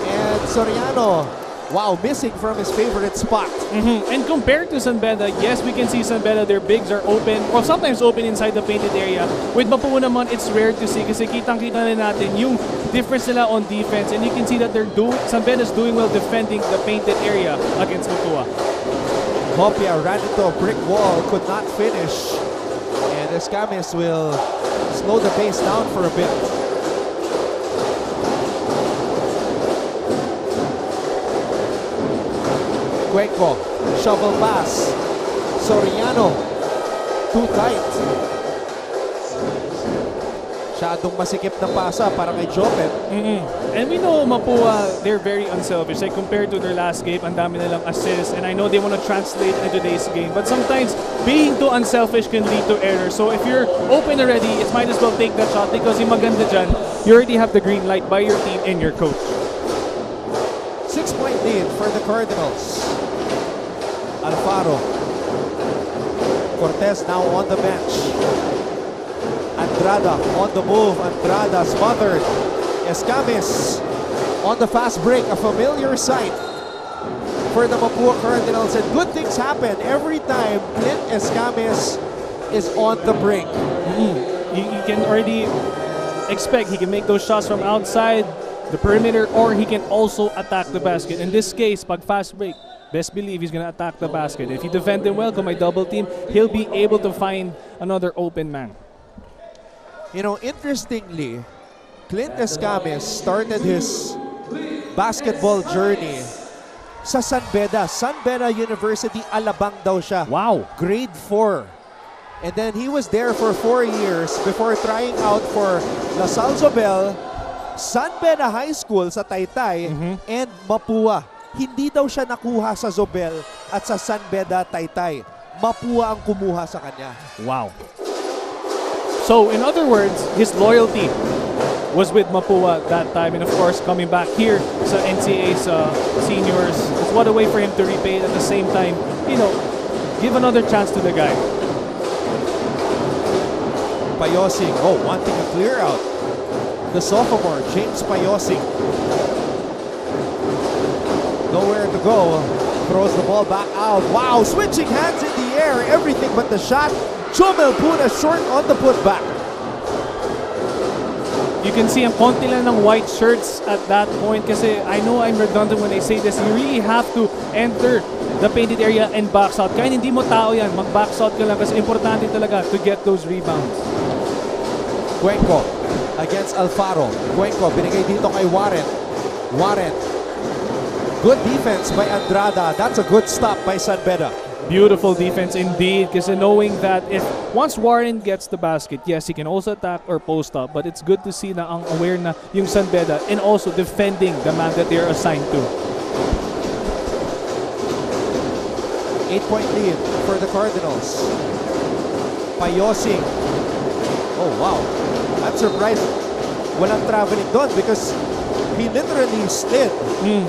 S1: And Soriano, wow, missing from his favorite spot.
S2: And compared to San Beda, yes, we can see San Beda, their bigs are open, or sometimes open inside the painted area. With Mapua naman, it's rare to see kasi kitang-kita na natin yung difference nila on defense, and you can see that San Beda is doing well defending the painted area against Mapua.
S1: Hopia ran into a brick wall, could not finish. And Escamis will slow the pace down for a bit. Cuenco, shovel pass. Soriano, too tight. Masyadong masikip na pasa para kay Jopet.
S2: And we know Mapua, they're very unselfish. Like compared to their last game, ang dami nilang assists. And I know they want to translate in today's game. But sometimes, being too unselfish can lead to error. So if you're open already, it might as well take that shot because yung maganda dyan, you already have the green light by your team and your coach.
S1: 6-point lead for the Cardinals. Alfaro. Cortez now on the bench. Andrada on the move. Andrada smothered. Escamis on the fast break. A familiar sight for the Mapua Cardinals. And good things happen every time Clint Escamis is on the brink.
S2: You can already expect he can make those shots from outside the perimeter, or he can also attack the basket. In this case, pag fast break, best believe he's gonna attack the basket. If you defend him well, kung may double team, he'll be able to find another open man.
S1: You know, interestingly, Clint Escamis started his basketball journey sa San Beda. San Beda University, Alabang daw siya.
S2: Wow.
S1: Grade 4. And then he was there for 4 years before trying out for La Salle Zobel, San Beda High School sa Taytay, and Mapua. Hindi daw siya nakuha sa Zobel at sa San Beda Taytay. Mapua ang kumuha sa kanya.
S2: Wow. So, in other words, his loyalty was with Mapua that time. And of course, coming back here sa NCAA's seniors, it's what a way for him to repay it at the same time, you know, give another chance to the guy.
S1: Payosing, wanting a clear out. The sophomore, James Payosing. Nowhere to go. Throws the ball back out. Wow, switching hands in the air. Everything but the shot. Chumel Puna short on the putback.
S2: You can see ang konti lang ng white shirts at that point kasi I know I'm redundant when I say this. You really have to enter the painted area and box out. Kaya hindi mo tao yan, mag-box out ka lang kasi importante talaga to get those rebounds.
S1: Cuenco against Alfaro. Cuenco binigay dito kay Warren. Warren. Good defense by Andrada. That's a good stop by San Beda.
S2: Beautiful defense indeed kasi knowing that if once Warren gets the basket, yes, he can also attack or post up, but it's good to see na ang aware na yung San Beda and also defending the man that they're assigned to.
S1: 8-point lead for the Cardinals. Payosing. Oh, wow. I'm surprised walang traveling doon because he literally slid.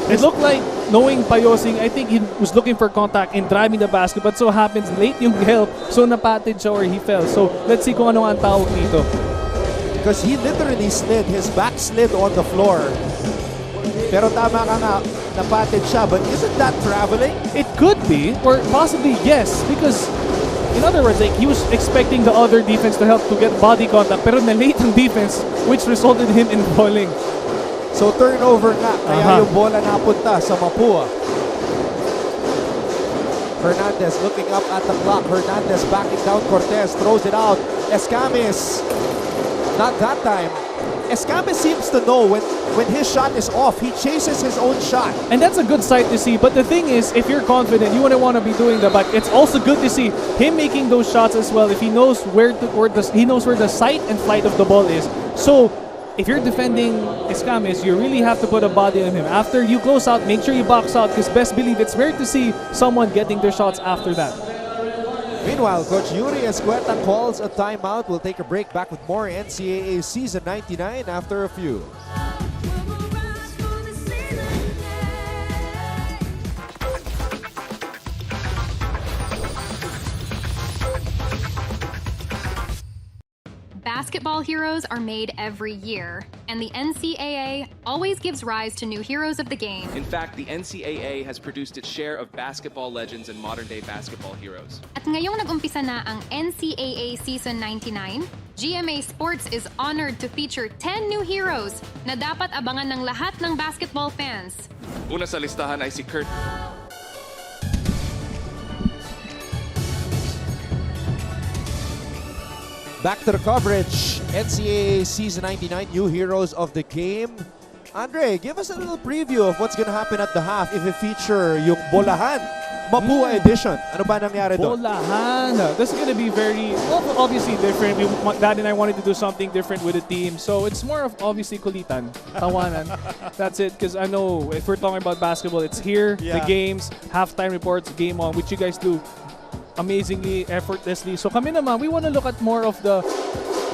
S2: It looked like, knowing Payosing, I think he was looking for contact and driving the basket, but so happens late yung help, so napatid siya or he fell. So let's see kung ano ang tawag dito.
S1: Because he literally slid. His back slid on the floor. Pero tama ka nga, napatid siya. But isn't that traveling?
S2: It could be, or possibly yes, because in other words, like he was expecting the other defense to help to get body contact, pero na-late ang defense, which resulted him in falling.
S1: So turnover nga, kaya yung bola napunta sa Mapua. Hernandez looking up at the clock. Hernandez backing down Cortez, throws it out. Escamis, not that time. Escamis seems to know when his shot is off, he chases his own shot.
S2: And that's a good sight to see. But the thing is, if you're confident, you wouldn't want to be doing that. But it's also good to see him making those shots as well. If he knows where the sight and flight of the ball is. So if you're defending Escamis, you really have to put a body on him. After you close out, make sure you box out, because best believe it's rare to see someone getting their shots after that.
S1: Meanwhile, Coach Yuri Escueta calls a timeout. We'll take a break. Back with more NCAA Season 99 after a few.
S5: Basketball heroes are made every year, and the NCAA always gives rise to new heroes of the game.
S6: In fact, the NCAA has produced its share of basketball legends and modern-day basketball heroes.
S5: At ngayong nag-umpisa na ang NCAA Season 99, GMA Sports is honored to feature 10 new heroes na dapat abangan ng lahat ng basketball fans.
S6: Una sa listahan ay si Kurt.
S1: Back to the coverage. NCAA Season 99, new heroes of the game. Andre, give us a little preview of what's gonna happen at the half if we feature yung Bolahan Mapua edition. Ano ba nangyari doon?
S2: Bolahan. This is gonna be very, obviously different. Dad and I wanted to do something different with the team. So it's more of obviously kulitan, tawanan. That's it. Because I know if we're talking about basketball, it's here, the games, halftime reports, game on, which you guys do amazingly, effortlessly. So kami naman, we want to look at more of the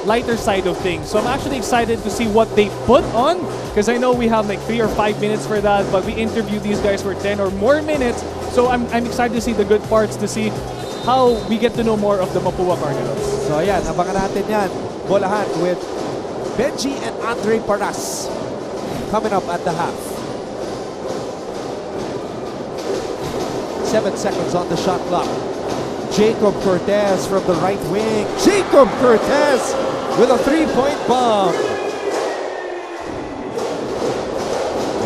S2: lighter side of things. So I'm actually excited to see what they put on, because I know we have like 3 or 5 minutes for that, but we interview these guys for 10 or more minutes. So I'm excited to see the good parts, to see how we get to know more of the Mapua Cardinals.
S1: So ayan, abangan natin yan. Bolahan with Benji and Andre Paras coming up at the half. 7 seconds on the shot clock. Jacob Cortez from the right wing. Jacob Cortez with a 3-point bomb.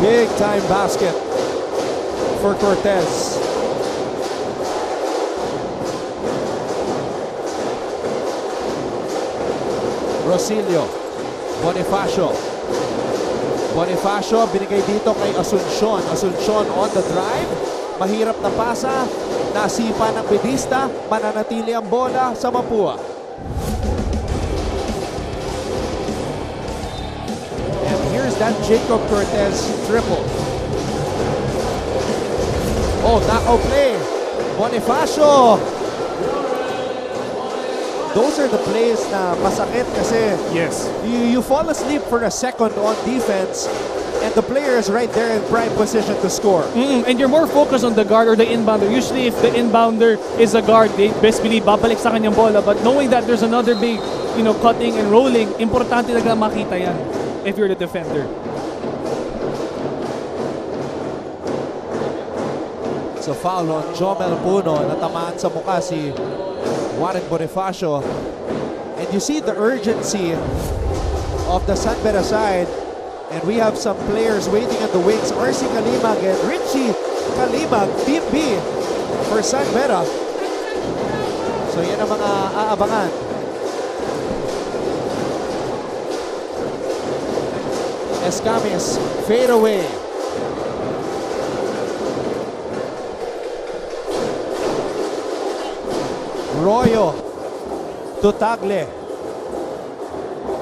S1: Big time basket for Cortez. Rosilio. Bonifacio. Bonifacio binigay dito kay Asuncion. Asuncion on the drive. Mahirap na pasa. Nasipa ng Bedista, mananatili ang bola sa Mapua. And here's that Jacob Cortez triple. Oh, knockout play. Bonifacio. Those are the plays na masakit kasi
S2: Yes.
S1: you fall asleep for a second on defense and the player is right there in prime position to score.
S2: And you're more focused on the guard or the inbounder. Usually, if the inbounder is a guard, they best believe babalik sa kanyang bola. But knowing that there's another big, cutting and rolling, importante talaga makita yan if you're the defender.
S1: It's a foul on Jomel Puno. Natamaan sa mukha si Warren Bonifacio. And you see the urgency of the San Beda side. And we have some players waiting at the wings. RC Kalimag and Richie Kalimag, Team B for San Beda. So yan ang mga aabangan. Escamis, fade away. Royo to Tagle.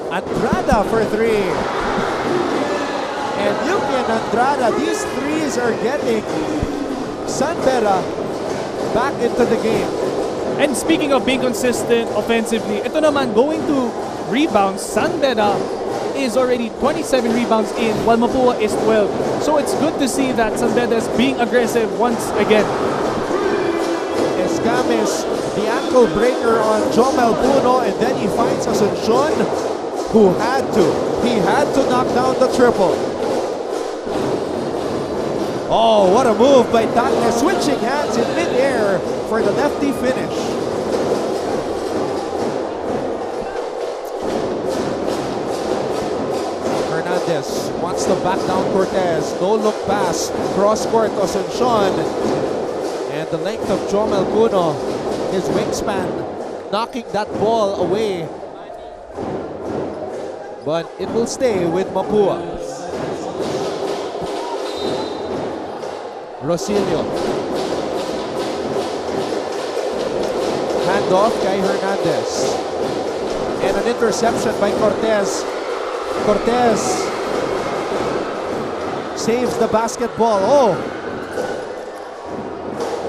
S1: Andrada for 3. And Yuki and Andrada, these threes are getting San Beda back into the game.
S2: And speaking of being consistent offensively, ito naman, going to rebounds, San Beda is already 27 rebounds in, while Mapua is 12. So it's good to see that San Beda is being aggressive once again.
S1: Escames, the ankle breaker on Jomel Puno, and then he finds Asuncion, who had to. He had to knock down the triple. Oh, what a move by Tagle, switching hands in mid-air for the lefty finish. Hernandez wants to back down Cortez. No look pass. Cross court Asuncion. And the length of Jomel Puno, his wingspan, knocking that ball away. But it will stay with Mapua. Rosilio. Handoff kay Hernandez. And an interception by Cortez. Cortez saves the basketball. Oh!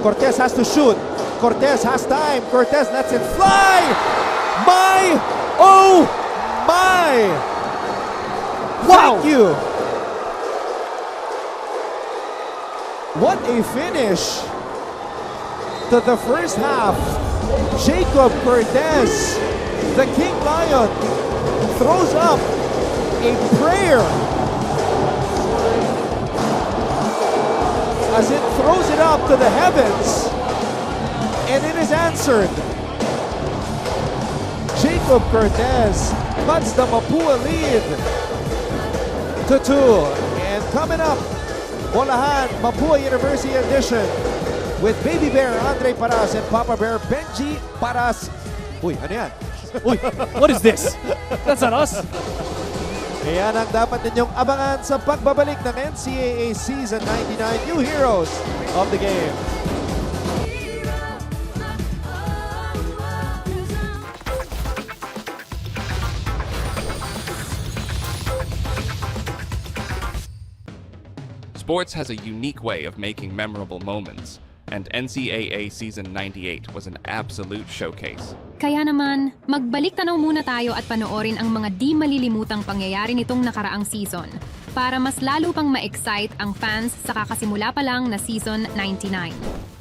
S1: Cortez has to shoot. Cortez has time. Cortez lets it fly! My! Oh! My!
S2: Wow!
S1: Thank you! What a finish to the first half. Jacob Cortez, the King Lion, throws up a prayer as it throws it up to the heavens, and it is answered. Jacob Cortez cuts the Mapua lead to 2. And coming up, Bolahan, Mapua University edition with Baby Bear Andre Paras and Papa Bear Benji Paras. Uy, ano yan?
S2: Uy, what is this? That's not us.
S1: Ayan ang dapat ninyong abangan sa pagbabalik ng NCAA Season 99 New Heroes of the Game.
S6: Sports has a unique way of making memorable moments, and NCAA Season 98 was an absolute showcase.
S5: Kaya naman, magbalik tanaw muna tayo at panoorin ang mga di malilimutang pangyayari nitong nakaraang season para mas lalo pang ma-excite ang fans sa kakasimula pa lang na Season 99.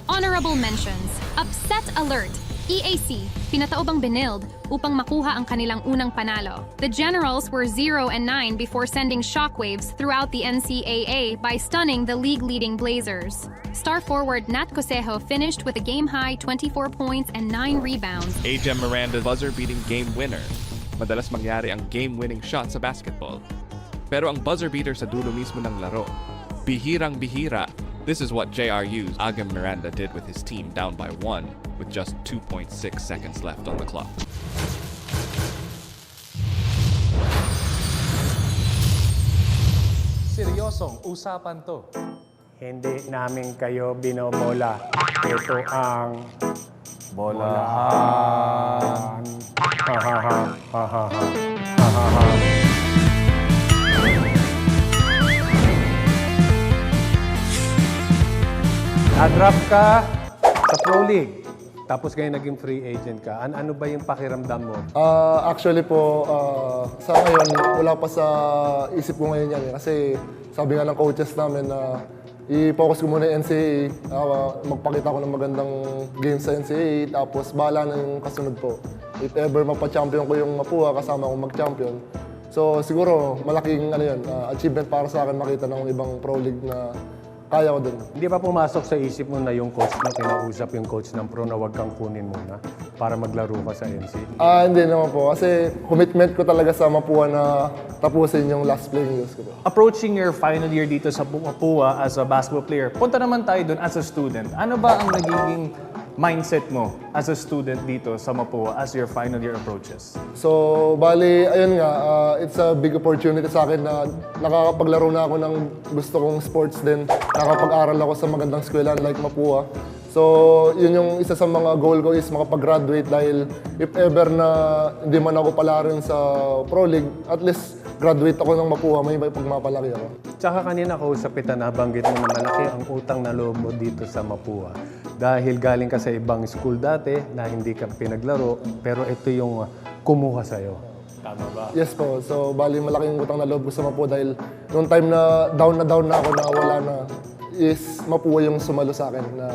S5: Honorable mentions, Upset Alert, EAC, pinataobang binild upang makuha ang kanilang unang panalo. The Generals were 0-9 before sending shockwaves throughout the NCAA by stunning the league-leading Blazers. Star forward Nat Cosejo finished with a game-high 24 points and 9 rebounds.
S6: AJ Miranda's buzzer-beating game winner. Madalas mangyari ang game-winning shot sa basketball. Pero ang buzzer beater sa dulo mismo ng laro, bihirang-bihira. This is what JRU's Agam Miranda did with his team down by 1 with just 2.6 seconds left on the clock.
S7: Seryosong usapan to. Hindi namin kayo binobola. Ito ang bolahan. Ha ha ha ha ha ha ha ha. Na-drop ka sa Pro League, tapos ngayon naging free agent ka. Ano ba yung pakiramdam mo?
S8: Actually po, sa ngayon, wala pa sa isip ko ngayon yan. Kasi sabi nga ng coaches namin na i-focus ko muna yung NCAA, magpakita ko ng magandang game sa NCAA, tapos bahala na yung kasunod po. If ever mapa-champion ko yung Mapua, kasama akong mag-champion. So siguro, malaking achievement para sa akin makita ng ibang Pro League na kaya ko din.
S7: Hindi ba pumasok sa isip mo na yung coach mo, kinausap yung coach ng pro na huwag kang kunin muna para maglaro ka sa NC?
S8: Hindi naman po. Kasi commitment ko talaga sa Mapua na tapusin yung last playing years ko.
S2: Approaching your final year dito sa Mapua as a basketball player, punta naman tayo dun as a student. Ano ba ang nagiging mindset mo as a student dito sa Mapua as your final year approaches?
S8: So, bali, ayun nga, it's a big opportunity sa akin na nakakapaglaro na ako ng gusto kong sports din. Nakapag-aral ako sa magandang eskwelahan like Mapua. So, yun yung isa sa mga goal ko is makapag-graduate dahil if ever na hindi man ako pala rin sa Pro League, at least graduate ako ng Mapua, may pagmapalaki ako.
S7: Tsaka kanina kausap kita, nabanggit mo na malaki ang utang na loob mo dito sa Mapua. Dahil galing ka sa ibang school dati na hindi ka pinaglaro, pero ito yung kumuha sa'yo. Tama ba?
S8: Yes po. So, bali malaking utang na loob ko sa Mapua dahil noong time na down na ako na wala na, is Mapua yung sumalo sa akin na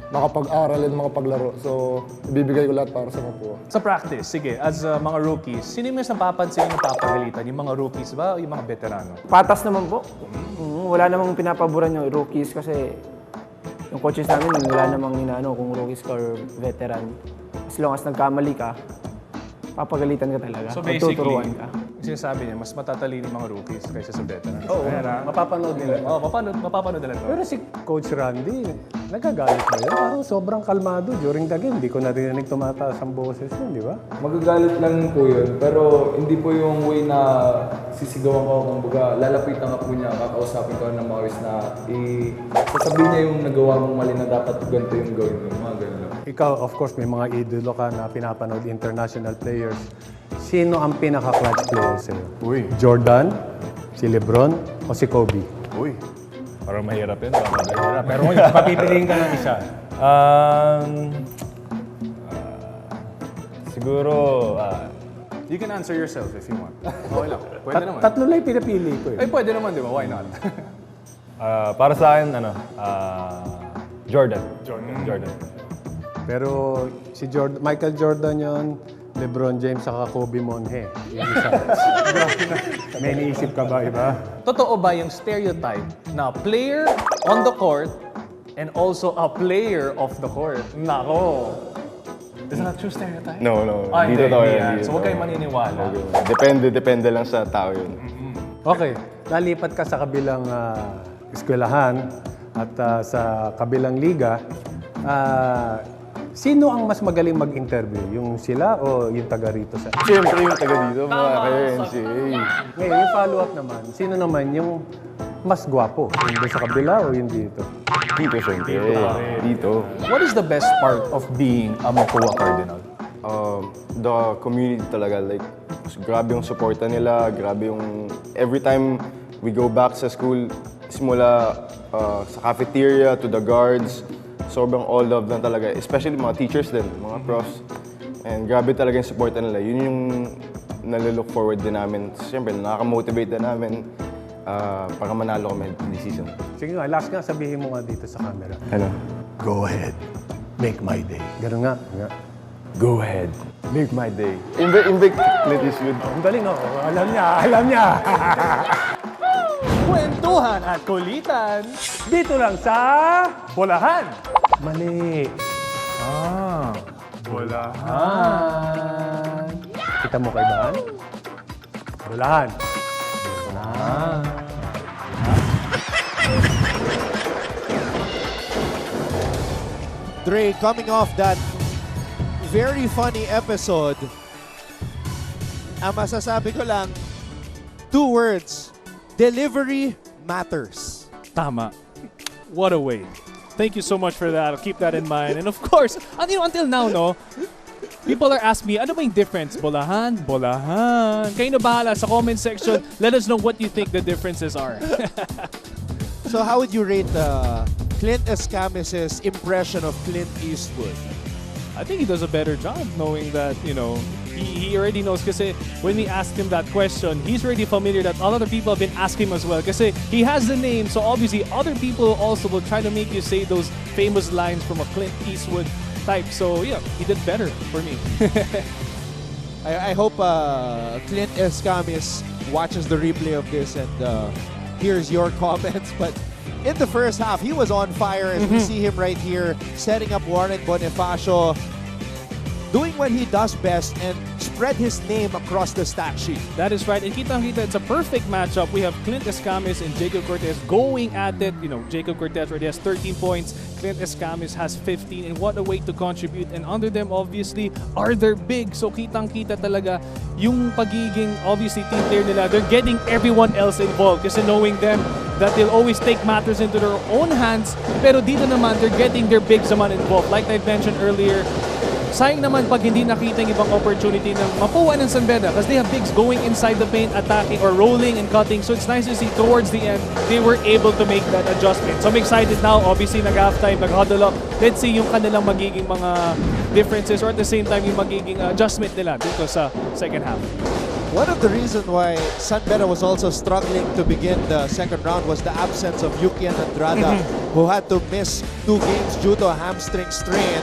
S8: makapag-aral and makapaglaro. So, ibibigay ko lahat para sa Mapua.
S2: Sa practice, sige, as mga rookies, sino yung mas napapansin yung napapagalitan? Yung mga rookies ba o yung mga veterano?
S9: Patas naman po. Wala namang pinapaboran yung rookies kasi yung coaches namin wala namang inaano kung rookies ka or veteran. As long as nagkamali ka, papagalitan ka talaga.
S2: So
S9: Tuturuan
S2: basically,
S9: ka.
S2: sinasabi niya, mas matatalino yung mga rookies kaysa sa veterans.
S7: Oo, mapapanood nila.
S2: Oo, mapapanood nila to.
S7: Pero si Coach Randy, nagagalit ba yun? Parang sobrang kalmado during the game. Hindi ko narinig tumataas ang boses yun, di ba?
S10: Magagalit lang po yun, pero hindi po yung way na sisigawan ko, kumbaga lalapitan ka po niya, kakausapin ko ng maayos na sasabihin niya yung nagawa mong mali na dapat ganito yung gawin mo, mga ganun.
S7: Ikaw, of course, may mga idolo ka na pinapanood, international players. Sino ang pinaka-clutch player sa'yo?
S11: Uy.
S7: Jordan, si LeBron, o si Kobe?
S11: Uy. Parang mahirap yun. Parang mahirap. Pero ngayon, papipiliin ka ng isa. Siguro,
S2: You can answer yourself if you want. Okay lang. Pwede naman.
S7: Tatlo lang yung pinapili ko eh.
S2: Ay, pwede naman, di ba? Why not?
S11: para sa akin, Jordan. Jordan.
S7: Pero si Michael Jordan yon, LeBron James, saka Kobe Monhe. Yung isa. May iniisip ka ba, iba?
S2: Totoo ba yung stereotype na player on the court and also a player off the court? Nako! Is that a true stereotype?
S11: No.
S2: Hindi
S11: Dito tayo.
S2: yan. So huwag kayong maniniwala.
S11: Depende lang sa tao yun.
S7: Okay, nalipat ka sa kabilang eskwelahan at sa kabilang liga. Sino ang mas magaling mag-interview? Yung sila o yung taga rito?
S11: Siyempre yung taga dito, mga kayo NCAA.
S7: Ngayon, yung follow-up naman, sino naman yung mas gwapo? Yung doon sa kabila o yung dito?
S11: Dito, siyempre. Dito.
S2: What is the best part of being a Mapua Cardinal?
S11: The community talaga, like, grabe yung supporta nila, grabe yung, every time we go back sa school, simula sa cafeteria to the guards, sobrang all love lang talaga, especially mga teachers din, mga profs. And grabe talaga yung supporta nila, yun yung nalilook forward din namin. Siyempre, nakaka-motivate din namin para manalo kami this season.
S7: Sige nga, last nga, sabihin mo nga dito sa camera.
S11: Ano?
S7: Go ahead, make my day. Ganun nga.
S11: Go ahead. Make my day. Invite Clint Eastwood.
S7: Ang galing, oh. Alam niya.
S2: Kwentuhan at kulitan.
S7: Dito lang sa Bolahan. Mali. Bolahan. Kita mo kaibahan? Bolahan.
S1: Dre, coming off that very funny episode, ang masasabi ko lang, 2 words, delivery matters.
S2: Tama. What a way. Thank you so much for that. I'll keep that in mind. And of course, until now, no, people are asking me, ano ba yung difference? Bolahan? Kayo na bahala sa comment section. Let us know what you think the differences are.
S1: So how would you rate Clint Escamis's impression of Clint Eastwood?
S2: I think he does a better job knowing that, he already knows kasi when we asked him that question, he's already familiar that a lot of people have been asking him as well kasi he has the name, so obviously other people also will try to make you say those famous lines from a Clint Eastwood type. So yeah, he did better for me.
S1: I hope Clint Escamis watches the replay of this and hears your comments, but in the first half, he was on fire as we see him right here, setting up Warren Bonifacio, doing what he does best and spread his name across the stat sheet.
S2: That is right. And kitang-kita, it's a perfect matchup. We have Clint Escamis and Jacob Cortez going at it. Jacob Cortez already has 13 points. Clint Escamis has 15. And what a way to contribute. And under them, obviously, are their big. So kitang-kita talaga yung pagiging, obviously, team player nila. They're getting everyone else involved kasi knowing them that they'll always take matters into their own hands. Pero dito naman, they're getting their bigs naman involved. Like I mentioned earlier, sayang naman pag hindi nakita yung ibang opportunity ng Mapua ng San Beda because they have bigs going inside the paint, attacking or rolling and cutting. So it's nice to see towards the end, they were able to make that adjustment. So I'm excited now. Obviously, nag-halftime, nag-huddle up. Let's see yung kanilang magiging mga differences or at the same time yung magiging adjustment nila dito sa second half.
S1: One of the reasons why San Beda was also struggling to begin the second round was the absence of Yuki and Andrada, who had to miss 2 games due to a hamstring strain.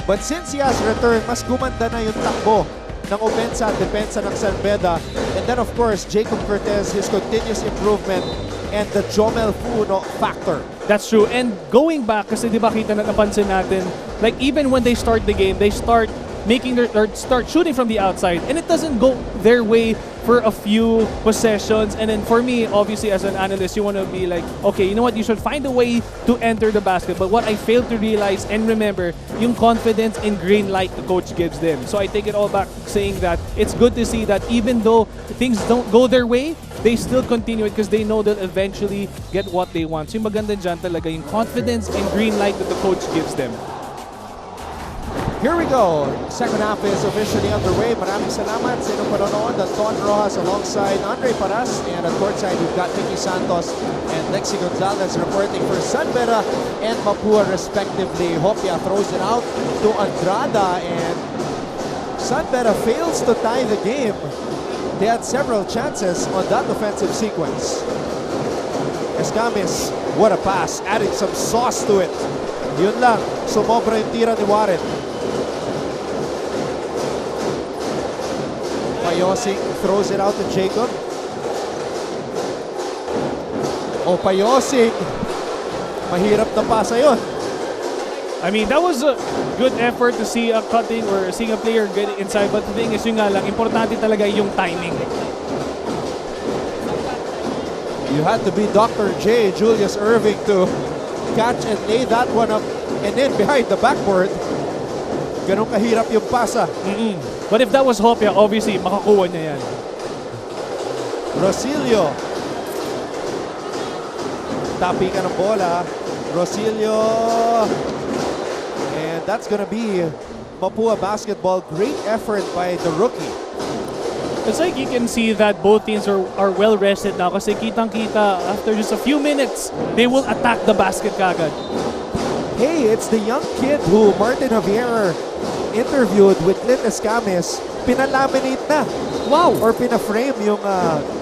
S1: But since he has returned, mas gumanda na yung takbo ng opensa at depensa ng San Beda. And then of course, Jacob Cortez, his continuous improvement, and the Jomel Funo factor.
S2: That's true. And going back, kasi di ba kita na napansin natin, like even when they start the game, they start making their or start shooting from the outside and it doesn't go their way for a few possessions. And then for me, obviously as an analyst, you want to be like, okay, you know what, you should find a way to enter the basket. But what I failed to realize and remember, yung confidence and green light the coach gives them. So I take it all back saying that it's good to see that even though things don't go their way, they still continue it because they know they'll eventually get what they want. So yung maganda dyan talaga yung confidence and green light that the coach gives them.
S1: Here we go. Second half is officially underway. Maraming salamat sa inyong panonood. Don Rojas alongside Andre Paras. And at courtside, we've got Vicky Santos and Lexi Gonzalez reporting for San Beda and Mapua respectively. Hopia throws it out to Andrada and San Beda fails to tie the game. They had several chances on that offensive sequence. Escamis, what a pass. Adding some sauce to it. Yun lang, sumobra yung tira ni Warren. Payosing throws it out to Jacob. Oh, Payosing. Mahirap na pasa yun.
S2: I mean, that was a good effort to see a cutting or seeing a player getting inside. But the thing is, yun nga lang, importante talaga yung timing.
S1: You had to be Dr. J, Julius Irving, to catch and lay that one up and then behind the backboard. Ganun kahirap yung pasa.
S2: But if that was Hopia, obviously, makakuha niya yan.
S1: Rosilio. Tapi ka ng bola. Rosilio. And that's gonna be Mapua basketball. Great effort by the rookie.
S2: It's like you can see that both teams are well rested now kasi kitang-kita after just a few minutes, they will attack the basket kagad.
S1: Hey, it's the young kid who Martin Javier interviewed with Clint Escamis. Pinalaminate na.
S2: Wow!
S1: Or pinaframe yung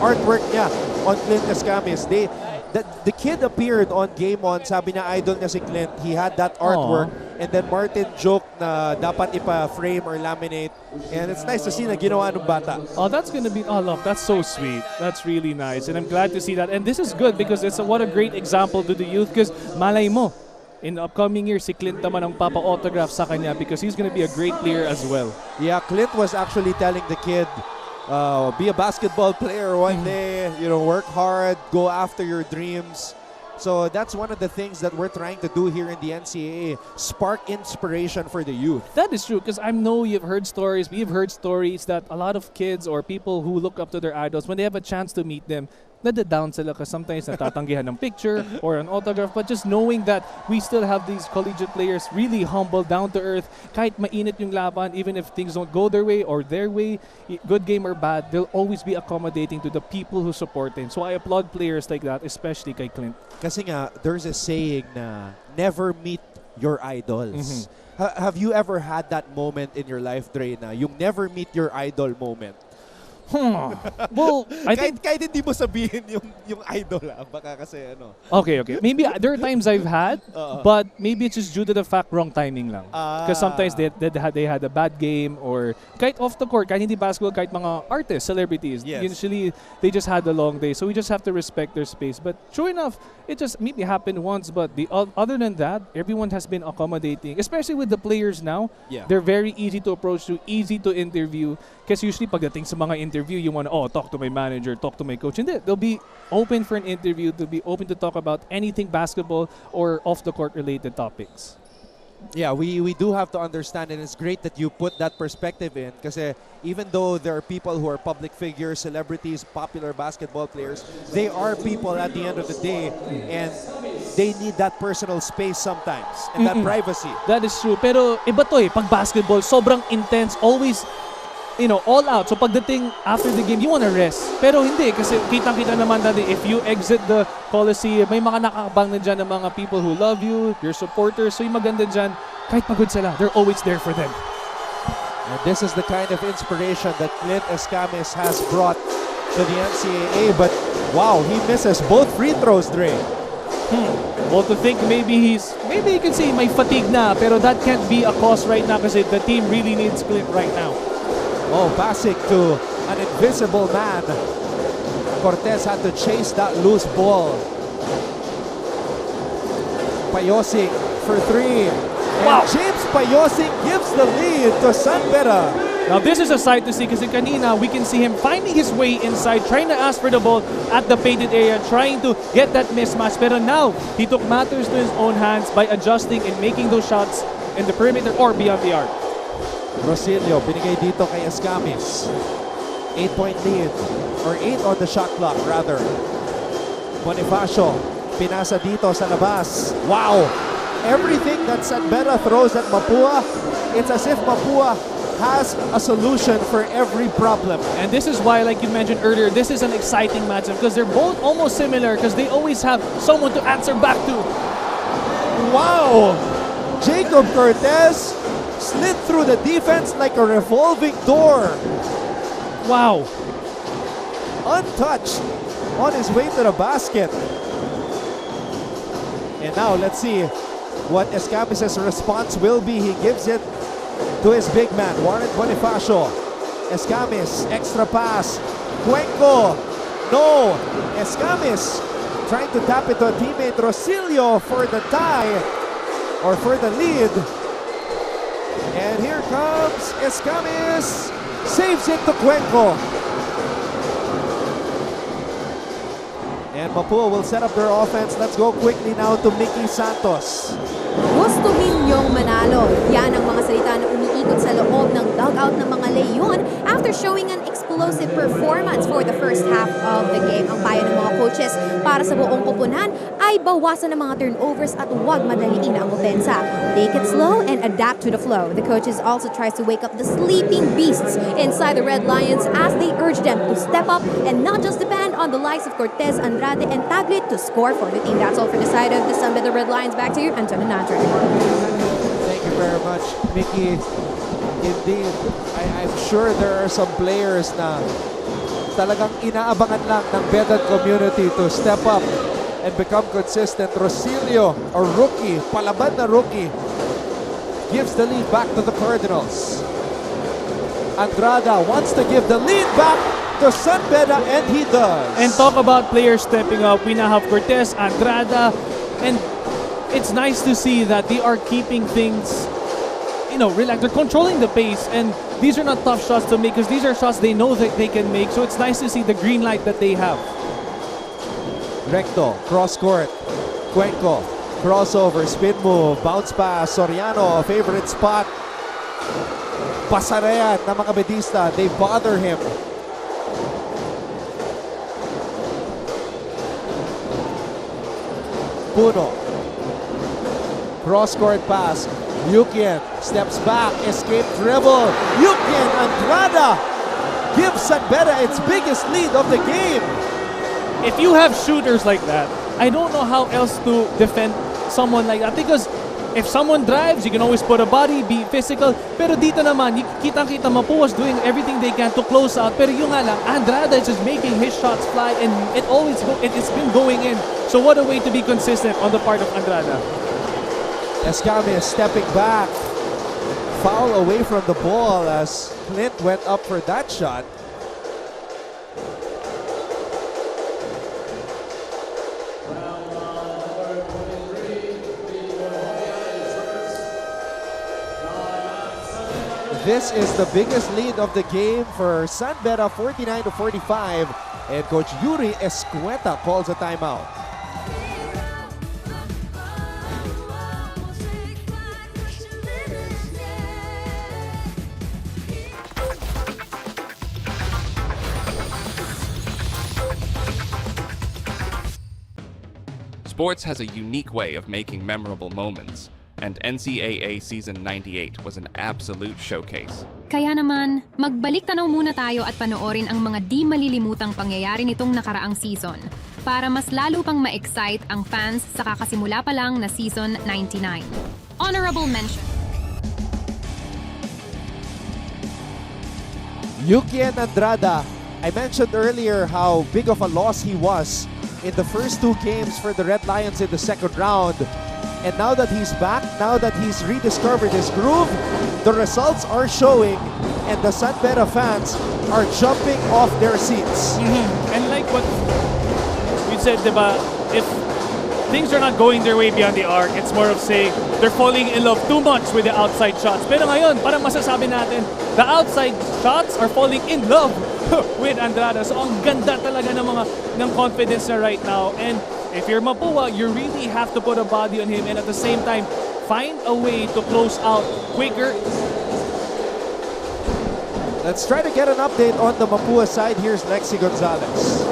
S1: artwork niya on Clint Escamis. The kid appeared on Game On. Sabi niya idol niya si Clint. He had that artwork. And then Martin joked na dapat ipa-frame or laminate. And it's nice to see na ginawa ng bata.
S2: Oh, that's gonna be, oh look, that's so sweet. That's really nice. And I'm glad to see that. And this is good because what a great example to the youth because malay mo, in the upcoming year, si Clint naman ang papa-autograph sa kanya because he's gonna be a great player as well.
S1: Yeah, Clint was actually telling the kid, be a basketball player one day, work hard, go after your dreams. So that's one of the things that we're trying to do here in the NCAA, spark inspiration for the youth.
S2: That is true because I know we've heard stories that a lot of kids or people who look up to their idols, when they have a chance to meet them, nada-down sila kasi sometimes natatanggihan ng picture or an autograph. But just knowing that we still have these collegiate players really humble, down to earth, kahit mainit yung laban, even if things don't go their way or their way, good game or bad, they'll always be accommodating to the people who support them. So I applaud players like that, especially kay Clint.
S1: Kasi nga, there's a saying na never meet your idols. Have you ever had that moment in your life, Dre, na yung never meet your idol moment?
S2: Well, I think
S1: kahit hindi mo sabihin yung idol, baka kasi ano.
S2: Okay. Maybe there are times I've had, but maybe it's just due to the fact wrong timing lang. Because sometimes they had a bad game or kahit off the court, kahit hindi basketball, kahit mga artists, celebrities, usually they just had a long day. So we just have to respect their space. But true enough, it just maybe happened once, but other than that, everyone has been accommodating, especially with the players now.
S1: Yeah.
S2: They're very easy to approach to, easy to interview. Kasi usually pagdating sa mga interview, you want to, talk to my manager, talk to my coach. Hindi, they'll be open for an interview. They'll be open to talk about anything basketball or off-the-court related topics.
S1: Yeah, we do have to understand, and it's great that you put that perspective in, kasi even though there are people who are public figures, celebrities, popular basketball players, they are people at the end of the day, and they need that personal space sometimes and that privacy.
S2: That is true. Pero iba to pag basketball, sobrang intense, always, all out. So pagdating after the game, you wanna rest. Pero hindi, kasi kitang-kita naman natin, if you exit the Coliseum, may mga nakakabang na dyan ng mga people who love you, your supporters. So yung maganda dyan, kahit pagod sila, they're always there for them.
S1: And this is the kind of inspiration that Clint Escamis has brought to the NCAA. But wow, he misses both free throws, Dre.
S2: Well, to think maybe you can say may fatigue na, pero that can't be a cause right now kasi the team really needs Clint right now.
S1: Oh, passing to an invisible man. Cortez had to chase that loose ball. Payosik for three.
S2: Wow.
S1: And James Payosik gives the lead to San Beda.
S2: Now this is a sight to see kasi kanina we can see him finding his way inside, trying to ask for the ball at the painted area, trying to get that mismatch. Pero now, he took matters to his own hands by adjusting and making those shots in the perimeter or beyond the arc.
S1: Rosilio, binigay dito kay Escamis. 8-point lead, or 8 on the shot clock rather. Bonifacio, pinasa dito sa labas. Wow! Everything that San Beda throws at Mapua, it's as if Mapua has a solution for every problem.
S2: And this is why, like you mentioned earlier, this is an exciting matchup because they're both almost similar because they always have someone to answer back to.
S1: Wow! Jacob Cortez slid through the defense like a revolving door.
S2: Wow.
S1: Untouched on his way to the basket. And now let's see what Escamis' response will be. He gives it to his big man, Warren Bonifacio. Escamis, extra pass. Cuenco, no. Escamis trying to tap it to a teammate, Rosilio, for the tie or for the lead. And here comes Escamis, saves it to Cuenco. And Mapua will set up their offense. Let's go quickly now to Mickey Santos.
S4: Gusto ninyong manalo. Yan ang mga salita na umiikot sa loob ng dugout ng mga Leon after showing an explosive performance for the first half of the game. Ang payo ng mga coaches para sa buong koponan ay bawasan ng mga turnovers at huwag madaliin ang opensa. Take it slow and adapt to the flow. The coaches also tries to wake up the sleeping beasts inside the Red Lions as they urge them to step up and not just depend on the likes of Cortez, Andrade, and Tablet to score for the team. That's all for the side of the San Beda Red Lions. Back to you, Antonio Nadre.
S1: Thank you very much, Mickey. Indeed, I'm sure there are some players na talagang inaabangan lang ng Bedad community to step up and become consistent. Rosilio, a rookie, palaban na rookie, gives the lead back to the Cardinals. Andrada wants to give the lead back to San Beda, and he does.
S2: And talk about players stepping up. We now have Cortez, Andrada, and it's nice to see that they are keeping things, relaxed. They're controlling the pace, and these are not tough shots to make because these are shots they know that they can make. So it's nice to see the green light that they have.
S1: Recto, cross court, Cuenco, crossover, spin move, bounce pass, Soriano, favorite spot. Pasarayan ng mga Bedista, they bother him. Puno, cross court pass, Yukian steps back, escape dribble, Yukian, Andrada gives San Beda its biggest lead of the game.
S2: If you have shooters like that, I don't know how else to defend someone like that because if someone drives, you can always put a body, be physical. Pero dito naman, kitang-kita Mapua's doing everything they can to close out. Pero yung nga lang, Andrada is just making his shots fly and it's been going in. So what a way to be consistent on the part of Andrada.
S1: Escamis stepping back. Foul away from the ball as Clint went up for that shot. This is the biggest lead of the game for San Beda, 49-45, and Coach Yuri Escueta calls a timeout.
S6: Sports has a unique way of making memorable moments, and NCAA Season 98 was an absolute showcase.
S5: Kaya naman, magbalik tanaw muna tayo at panoorin ang mga di malilimutang pangyayari nitong nakaraang season para mas lalo pang ma-excite ang fans sa kakasimula pa lang na Season 99. Honorable mention.
S1: Yukien Andrada, I mentioned earlier how big of a loss he was in the first 2 games for the Red Lions in the second round. And now that he's back, now that he's rediscovered his groove, the results are showing and the San Beda fans are jumping off their seats.
S2: And like what we said, diba, if things are not going their way beyond the arc, it's more of saying they're falling in love too much with the outside shots. Pero ngayon, parang masasabi natin, the outside shots are falling in love with Andrada. So ang ganda talaga ng confidence na right now. And if you're Mapua, you really have to put a body on him and at the same time, find a way to close out quicker.
S1: Let's try to get an update on the Mapua side. Here's Lexi Gonzalez.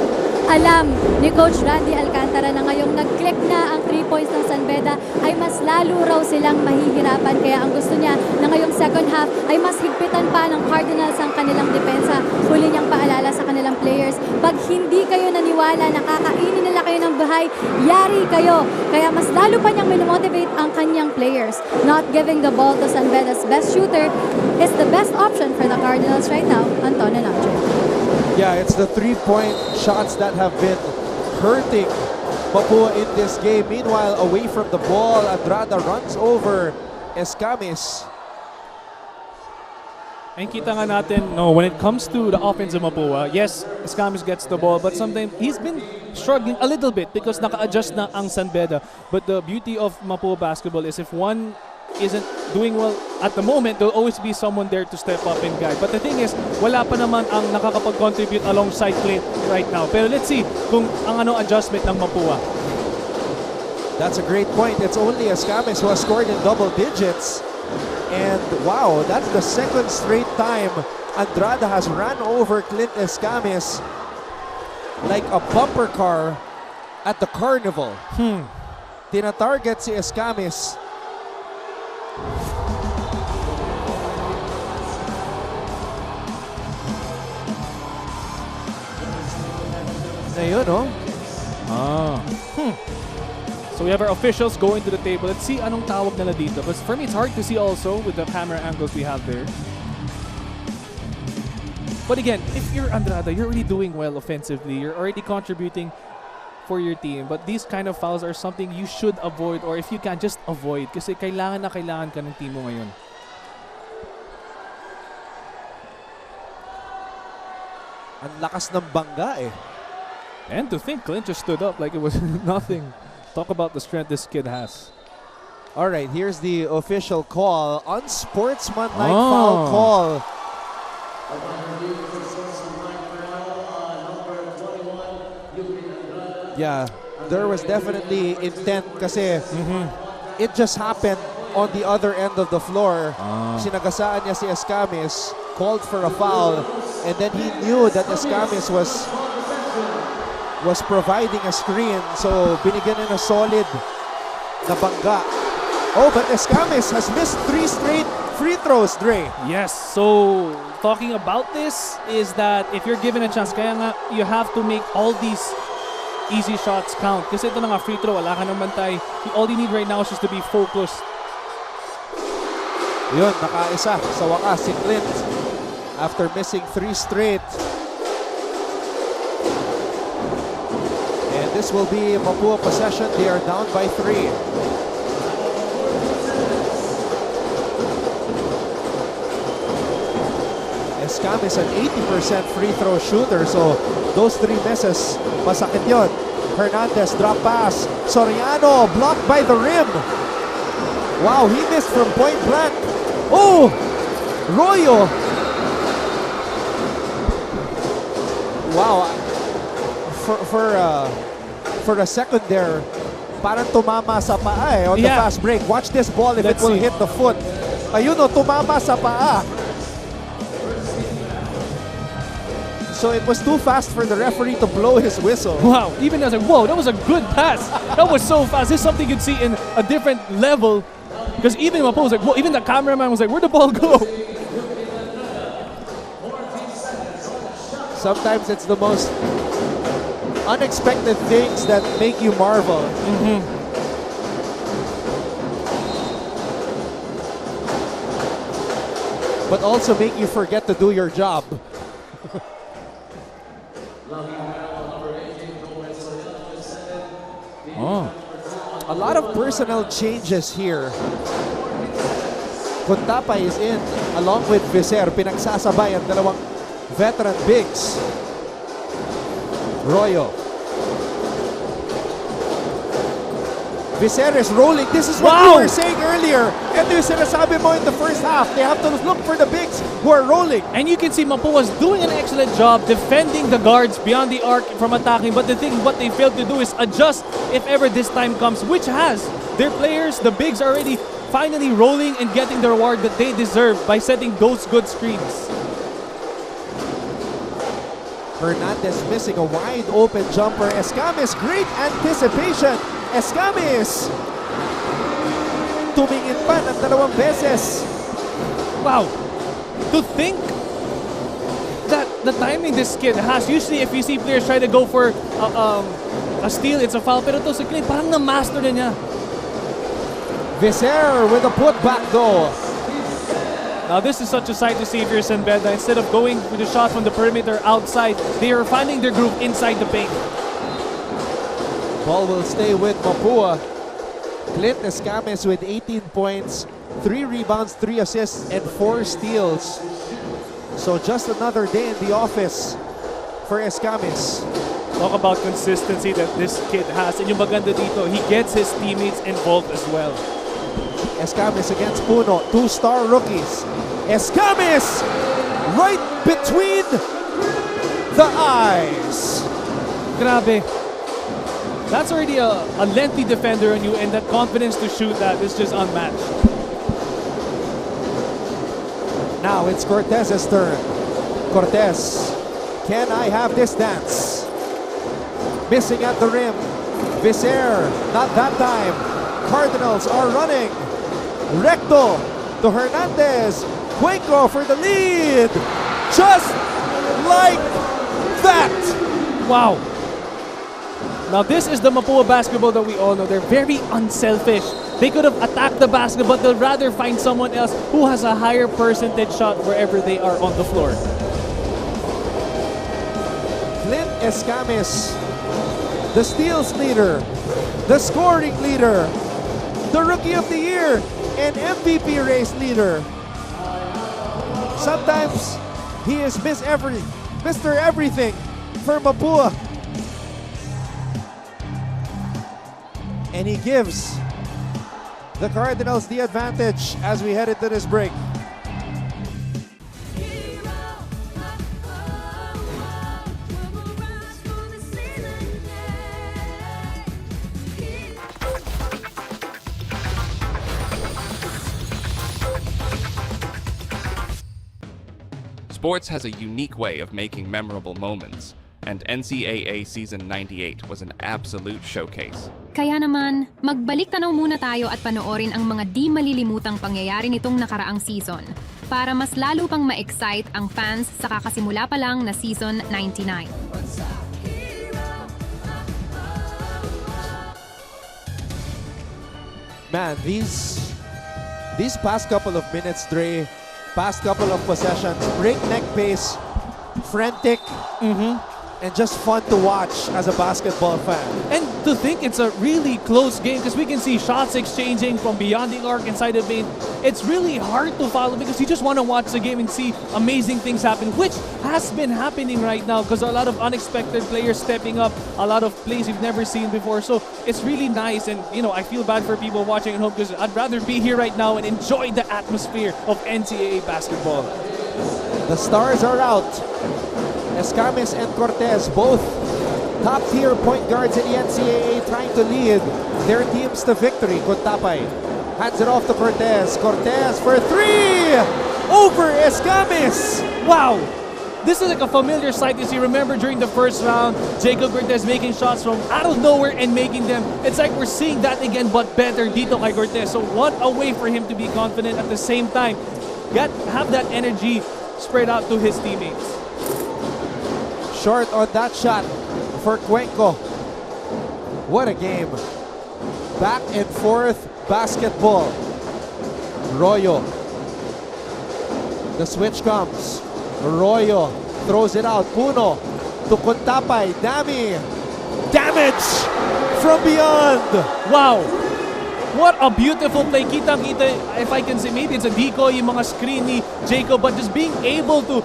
S3: Alam ni Coach Randy Alcantara na ngayong nag-click na ang 3 points ng San Beda ay mas lalo raw silang mahihirapan. Kaya ang gusto niya na ngayong second half ay mas higpitan pa ng Cardinals ang kanilang depensa. Huli niyang paalala sa kanilang players, pag hindi kayo naniwala na kakainin nila kayo ng bahay, yari kayo. Kaya mas lalo pa niyang minomotivate ang kanyang players. Not giving the ball to San Beda's best shooter is the best option for the Cardinals right now, Antonio Nacho.
S1: Yeah, it's the 3-point shots that have been hurting Mapua in this game. Meanwhile, away from the ball, Andrada runs over Escamis.
S2: And kita nga natin, no, when it comes to the offense of Mapua, yes, Escamis gets the ball, but sometimes he's been struggling a little bit because naka-adjust na ang San Beda. But the beauty of Mapua basketball is if one isn't doing well at the moment, there'll always be someone there to step up and guide. But the thing is, wala pa naman ang nakakapag-contribute alongside Clint right now. Pero let's see kung ang adjustment ng Mapua.
S1: That's a great point. It's only Escamis who has scored in double digits. And wow, that's the second straight time Andrada has ran over Clint Escamis like a bumper car at the carnival. Tina-target si Escamis. Ayun, oh.
S2: So we have our officials going to the table. Let's see anong tawag nila dito. Because for me, it's hard to see also with the camera angles we have there. But again, if you're Andrada, you're already doing well offensively. You're already contributing for your team. But these kind of fouls are something you should avoid, or if you can, just avoid. Kasi kailangan na kailangan ka ng team mo ngayon.
S1: Ang lakas ng bangga eh.
S2: And to think, Clint just stood up like it was nothing. Talk about the strength this kid has.
S1: All right, here's the official call. Unsportsmanlike foul call. Yeah, there was definitely intent kasi it just happened on the other end of the floor. Sinagasaan niya si Escamis, called for a foul, and then he knew that Escamis was providing a screen, so binigyan niya na solid na bangga. Oh, but Escamis has missed 3 straight free throws, Dre.
S2: Yes, so talking about this is that if you're given a chance, kaya nga you have to make all these easy shots count. Kasi ito na nga, free throw, wala ka nang bantay. All you need right now is just to be focused.
S1: Yun, nakaisa sa wakas si Clint after missing 3 straight. And this will be Mapua possession. They are down by 3. Escamis an 80% free throw shooter, so those 3 misses, masakit yun. Hernandez drop pass. Soriano blocked by the rim. Wow, he missed from point blank. Oh, Royo. Wow, for a second there, parang tumama sa paa on the fast break. Watch this ball if it will hit the foot. Ayun o, tumama sa paa. So it was too fast for the referee to blow his whistle.
S2: Wow, even as like, whoa, that was a good pass. That was so fast. This is something you'd see in a different level. Because even Mapua was like, whoa, even the cameraman was like, where'd the ball go?
S1: Sometimes it's the most unexpected things that make you marvel. But also make you forget to do your job. A lot of personnel changes here. Kuntapay is in along with Viser. Pinagsasabay ang dalawang veteran bigs. Royo. Viser is rolling. This is what we were saying earlier. Ito yung sinasabi mo in the first half. They have to look for the bigs who are rolling.
S2: And you can see Mapua's doing an excellent job defending the guards beyond the arc from attacking. But the thing, what they failed to do is adjust if ever this time comes, which has their players, the bigs, already finally rolling and getting the reward that they deserve by setting those good screens.
S1: Hernandez missing a wide open jumper. Escamis, great anticipation. Escamis tumingin pa ng dalawang beses.
S2: Wow. To think that the timing this kid has, usually if you see players try to go for a steal, it's a foul. Pero to si Clint, parang na-master na niya.
S1: Viser with a putback though.
S2: Now this is such a sight to see if you're San Beda. Instead of going with the shot from the perimeter outside, they are finding their groove inside the paint.
S1: Ball will stay with Mapua. Clint Escamis with 18 points, 3 rebounds, 3 assists, and 4 steals. So just another day in the office for Escamis.
S2: Talk about consistency that this kid has. And yung maganda dito, he gets his teammates involved as well.
S1: Escamis against Puno, 2-star rookies. Escamis right between the eyes.
S2: Grabe. That's already a lengthy defender on you, and that confidence to shoot that is just unmatched.
S1: Now it's Cortez's turn. Cortez, can I have this dance? Missing at the rim. Viser, not that time. Cardinals are running. Recto to Hernandez. Cuenco for the lead. Just like that.
S2: Wow. Now this is the Mapua basketball that we all know. They're very unselfish. They could have attacked the basket, but they'll rather find someone else who has a higher percentage shot wherever they are on the floor.
S1: Clint Escamis, the steals leader, the scoring leader, the Rookie of the Year, and MVP race leader. Sometimes he is Mr. Everything for Mapua. And he gives the Cardinals the advantage as we head into this break.
S6: Sports has a unique way of making memorable moments, and NCAA Season 98 was an absolute showcase.
S5: Kaya naman, magbalik tanaw muna tayo at panoorin ang mga di malilimutang pangyayari nitong nakaraang season para mas lalo pang ma-excite ang fans sa kakasimula pa lang na Season 99.
S1: Man, these past couple of minutes, Dre, past couple of possessions, breakneck pace, frantic, and just fun to watch as a basketball fan.
S2: And to think it's a really close game because we can see shots exchanging from beyond the arc inside the paint. It's really hard to follow because you just want to watch the game and see amazing things happen, which has been happening right now because a lot of unexpected players stepping up, a lot of plays you've never seen before. So it's really nice, and you know, I feel bad for people watching at home because I'd rather be here right now and enjoy the atmosphere of NCAA basketball.
S1: The stars are out. Escamis and Cortez, both top-tier point guards in the NCAA, trying to lead their teams to victory. Kuntapay hands it off to Cortez. Cortez for 3! Over Escamis!
S2: Wow! This is like a familiar sight you see. Remember during the first round, Jacob Cortez making shots from out of nowhere and making them. It's like we're seeing that again, but better dito kay Cortez. So what a way for him to be confident at the same time. Have that energy spread out to his teammates.
S1: Short on that shot for Cuenco. What a game. Back and forth basketball. Royo. The switch comes. Royo throws it out. Puno to Contapay. Dami. Damage from beyond.
S2: Wow. What a beautiful play. Kita-kita, if I can say, maybe it's a decoy, yung mga screen ni Jacob, but just being able to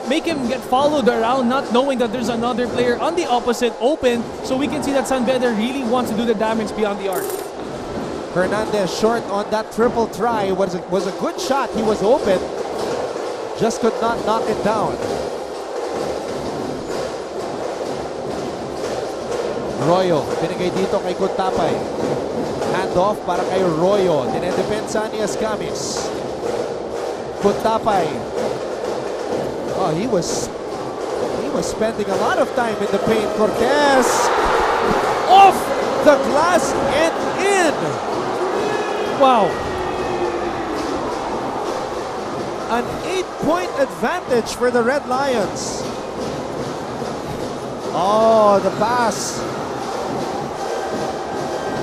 S2: make him get followed around, not knowing that there's another player on the opposite open, so we can see that San Beda really wants to do the damage beyond the arc.
S1: Hernandez short on that triple try. Was a good shot. He was open. Just could not knock it down. Royo, binigay dito kay Contapay. Hand off para kay Royo. Dinedepensa ni Escamis. Contapay. Oh, he was spending a lot of time in the paint. Cortez off the glass and in.
S2: Wow.
S1: An 8-point advantage for the Red Lions. Oh, the pass.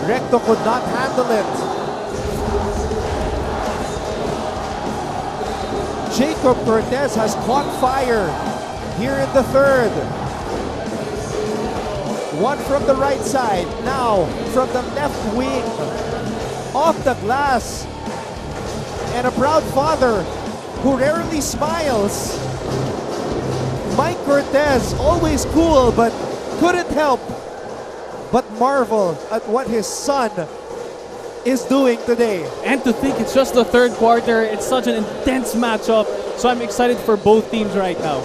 S1: Recto could not handle it. Jacob Cortez has caught fire here in the third. One from the right side, now from the left wing. Off the glass. And a proud father who rarely smiles. Mike Cortez, always cool, but couldn't help but marvel at what his son is doing today.
S2: And to think it's just the third quarter, it's such an intense matchup, so I'm excited for both teams right now.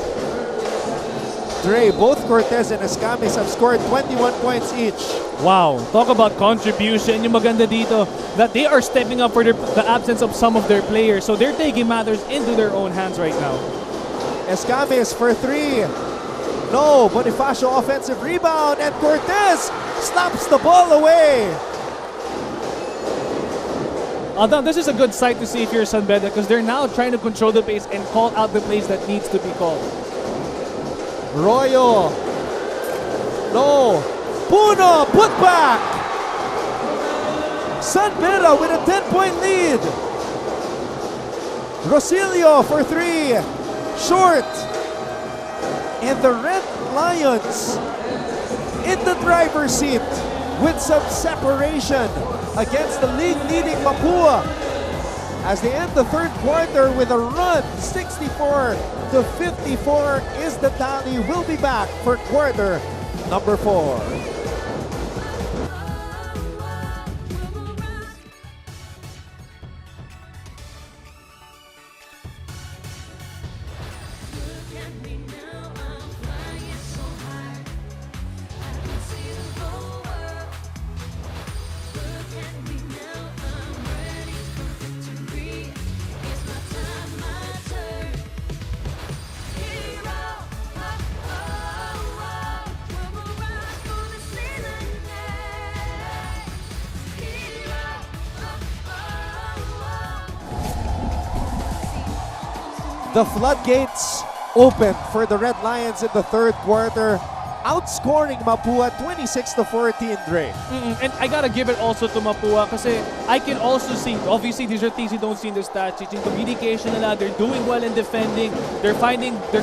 S1: Dre, both Cortez and Escamis have scored 21 points each.
S2: Wow, talk about contribution. Yung maganda dito, that they are stepping up for the absence of some of their players, so they're taking matters into their own hands right now.
S1: Escamis for three. No, Bonifacio offensive rebound, and Cortez slaps the ball away.
S2: Although this is a good sight to see if you're San Beda, because they're now trying to control the pace and call out the plays that needs to be called.
S1: Royo. No. Puno, put back. San Beda with a 10-point lead. Rosilio for three. Short. And the Red Lions in the driver's seat with some separation against the league-leading Mapua as they end the third quarter with a run. 64-54 is the tally. We'll be back for quarter number 4. The floodgates open for the Red Lions in the third quarter, outscoring Mapua 26-14, Dre.
S2: And I gotta give it also to Mapua kasi I can also see, obviously these are things you don't see in the stats. It's in communication nila, they're doing well in defending, they're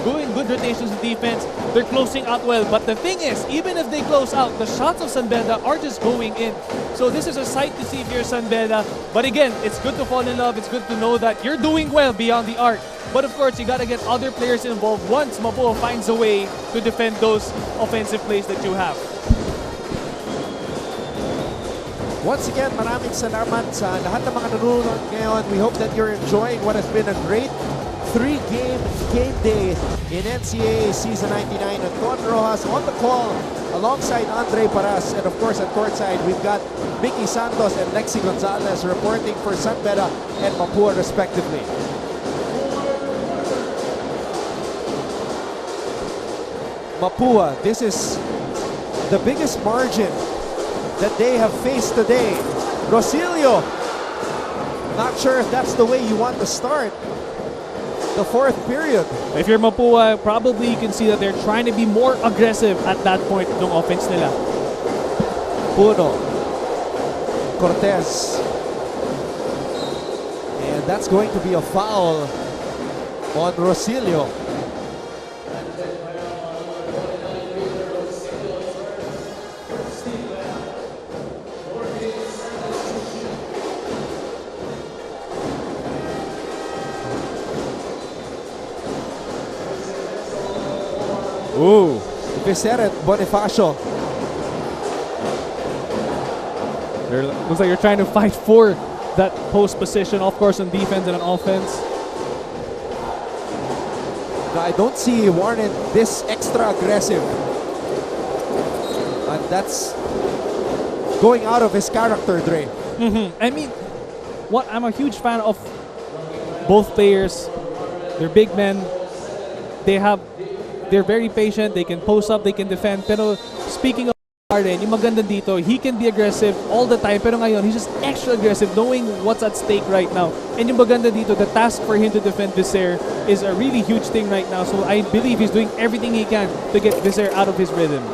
S2: doing good rotations in defense, they're closing out well. But the thing is, even if they close out, the shots of San Beda are just going in. So this is a sight to see if you're San Beda. But again, it's good to fall in love, it's good to know that you're doing well beyond the arc. But of course, you gotta get other players involved once Mapua finds a way to defend those offensive plays that you have.
S1: Once again, maraming salamat sa lahat ng mga nanonood ngayon. We hope that you're enjoying what has been a great 3-game game day in NCAA Season 99. And Don Rojas on the call alongside Andre Paras. And of course, at courtside, we've got Mickey Santos and Lexi Gonzalez reporting for San Beda and Mapua respectively. Mapua. This is the biggest margin that they have faced today. Rosilio, not sure if that's the way you want to start the fourth period.
S2: If you're Mapua, probably you can see that they're trying to be more aggressive at that point ng offense nila.
S1: Puno, Cortez, and that's going to be a foul on Rosilio.
S2: Ooh.
S1: Viceret Bonifacio.
S2: Looks like you're trying to fight for that post position, of course, on defense and on offense.
S1: I don't see Warren this extra aggressive. And that's going out of his character, Dre.
S2: I mean, what I'm a huge fan of both players. They're big men. They're very patient. They can post up, they can defend. Pero speaking of Warren, yung maganda dito, he can be aggressive all the time. Pero ngayon, he's just extra aggressive knowing what's at stake right now. And yung maganda dito, the task for him to defend Viser is a really huge thing right now. So I believe he's doing everything he can to get Viser out of his rhythm.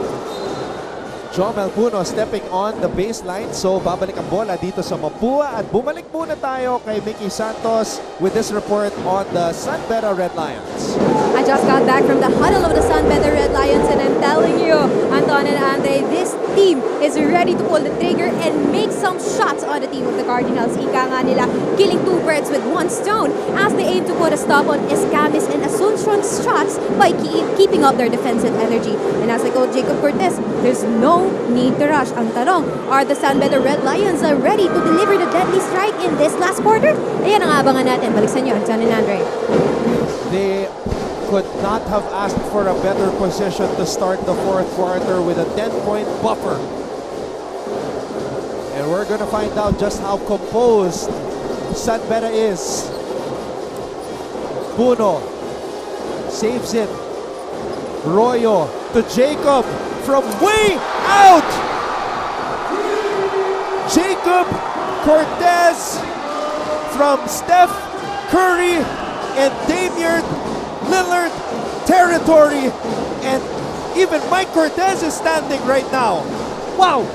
S1: Jomel Puno stepping on the baseline. So babalik ang bola dito sa Mapua. At bumalik muna tayo kay Mickey Santos with this report on the San Beda Red Lions.
S4: I just got back from the huddle of the San Beda Red Lions, and I'm telling you, Anton and Andre, this team is ready to pull the trigger and make some shots on the team of the Cardinals. Ika nga nila, killing two birds with one stone as they aim to put a stop on Escamis and Asuncion's shots by keeping up their defensive energy. And as I told Jacob Cortez, there's no need to rush. Ang tanong, are the San Beda Red Lions ready to deliver the deadly strike in this last quarter? Ayan ang abangan natin. Balik sa inyo, Anton and Andre.
S1: They could not have asked for a better position to start the fourth quarter with a 10-point buffer. And we're going to find out just how composed San Beda is. Puno saves it. Royo to Jacob from way out. Jacob Cortez from Steph Curry and Damian Lillard territory, and even Mike Cortez is standing right now.
S2: Wow!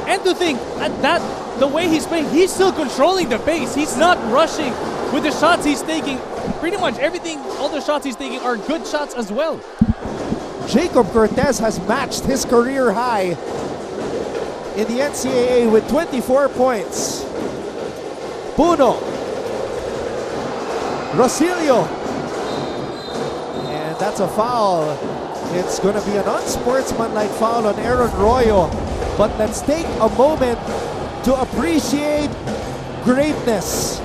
S2: And to think, at that, the way he's playing, he's still controlling the pace. He's not rushing with the shots he's taking. Pretty much everything, all the shots he's taking are good shots as well.
S1: Jacob Cortez has matched his career high in the NCAA with 24 points. Puno, Rosilio, and that's a foul. It's going to be an unsportsmanlike foul on Aaron Royo. But let's take a moment to appreciate greatness,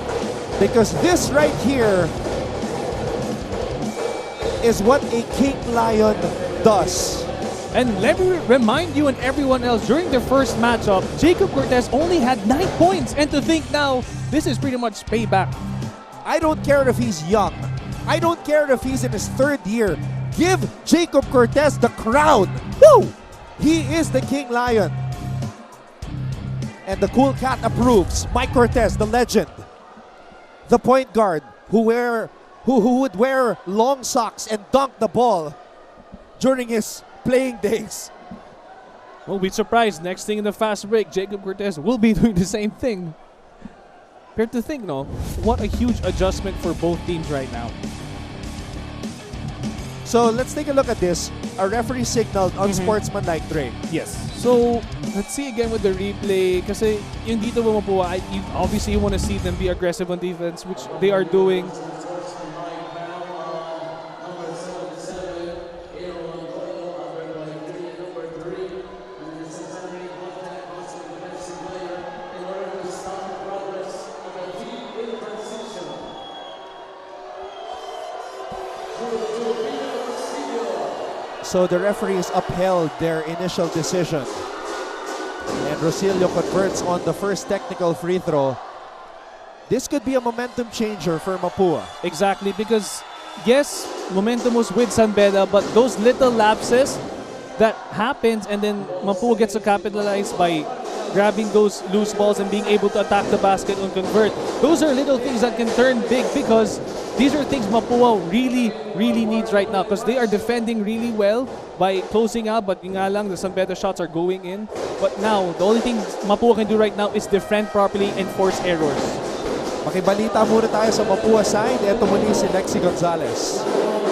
S1: because this right here is what a King Lion does.
S2: And let me remind you and everyone else, during their first matchup, Jacob Cortez only had 9 points. And to think now, this is pretty much payback.
S1: I don't care if he's young. I don't care if he's in his third year. Give Jacob Cortez the crown. Woo! He is the King Lion. And the Cool Cat approves. Mike Cortez, the legend. The point guard who would wear long socks and dunk the ball during his playing days.
S2: We'll be surprised. Next thing in the fast break, Jacob Cortez will be doing the same thing. But to think, no, what a huge adjustment for both teams right now.
S1: So let's take a look at this. A referee signaled unsportsmanlike, Dre.
S2: Yes. So let's see again with the replay. Kasi yung dito Mapua, obviously you want to see them be aggressive on defense, which they are doing.
S1: So the referees upheld their initial decision. And Rosilio converts on the first technical free throw. This could be a momentum changer for Mapua.
S2: Exactly, because yes, momentum was with San Beda, but those little lapses that happens, and then Mapua gets to capitalize by grabbing those loose balls and being able to attack the basket and convert. Those are little things that can turn big, because these are things Mapua really, really needs right now, because they are defending really well by closing out, but yung nga lang, the San Beda shots are going in. But now, the only thing Mapua can do right now is defend properly and force errors.
S1: Makibalita muna tayo sa Mapua side. Ito muli si Lexi Gonzalez.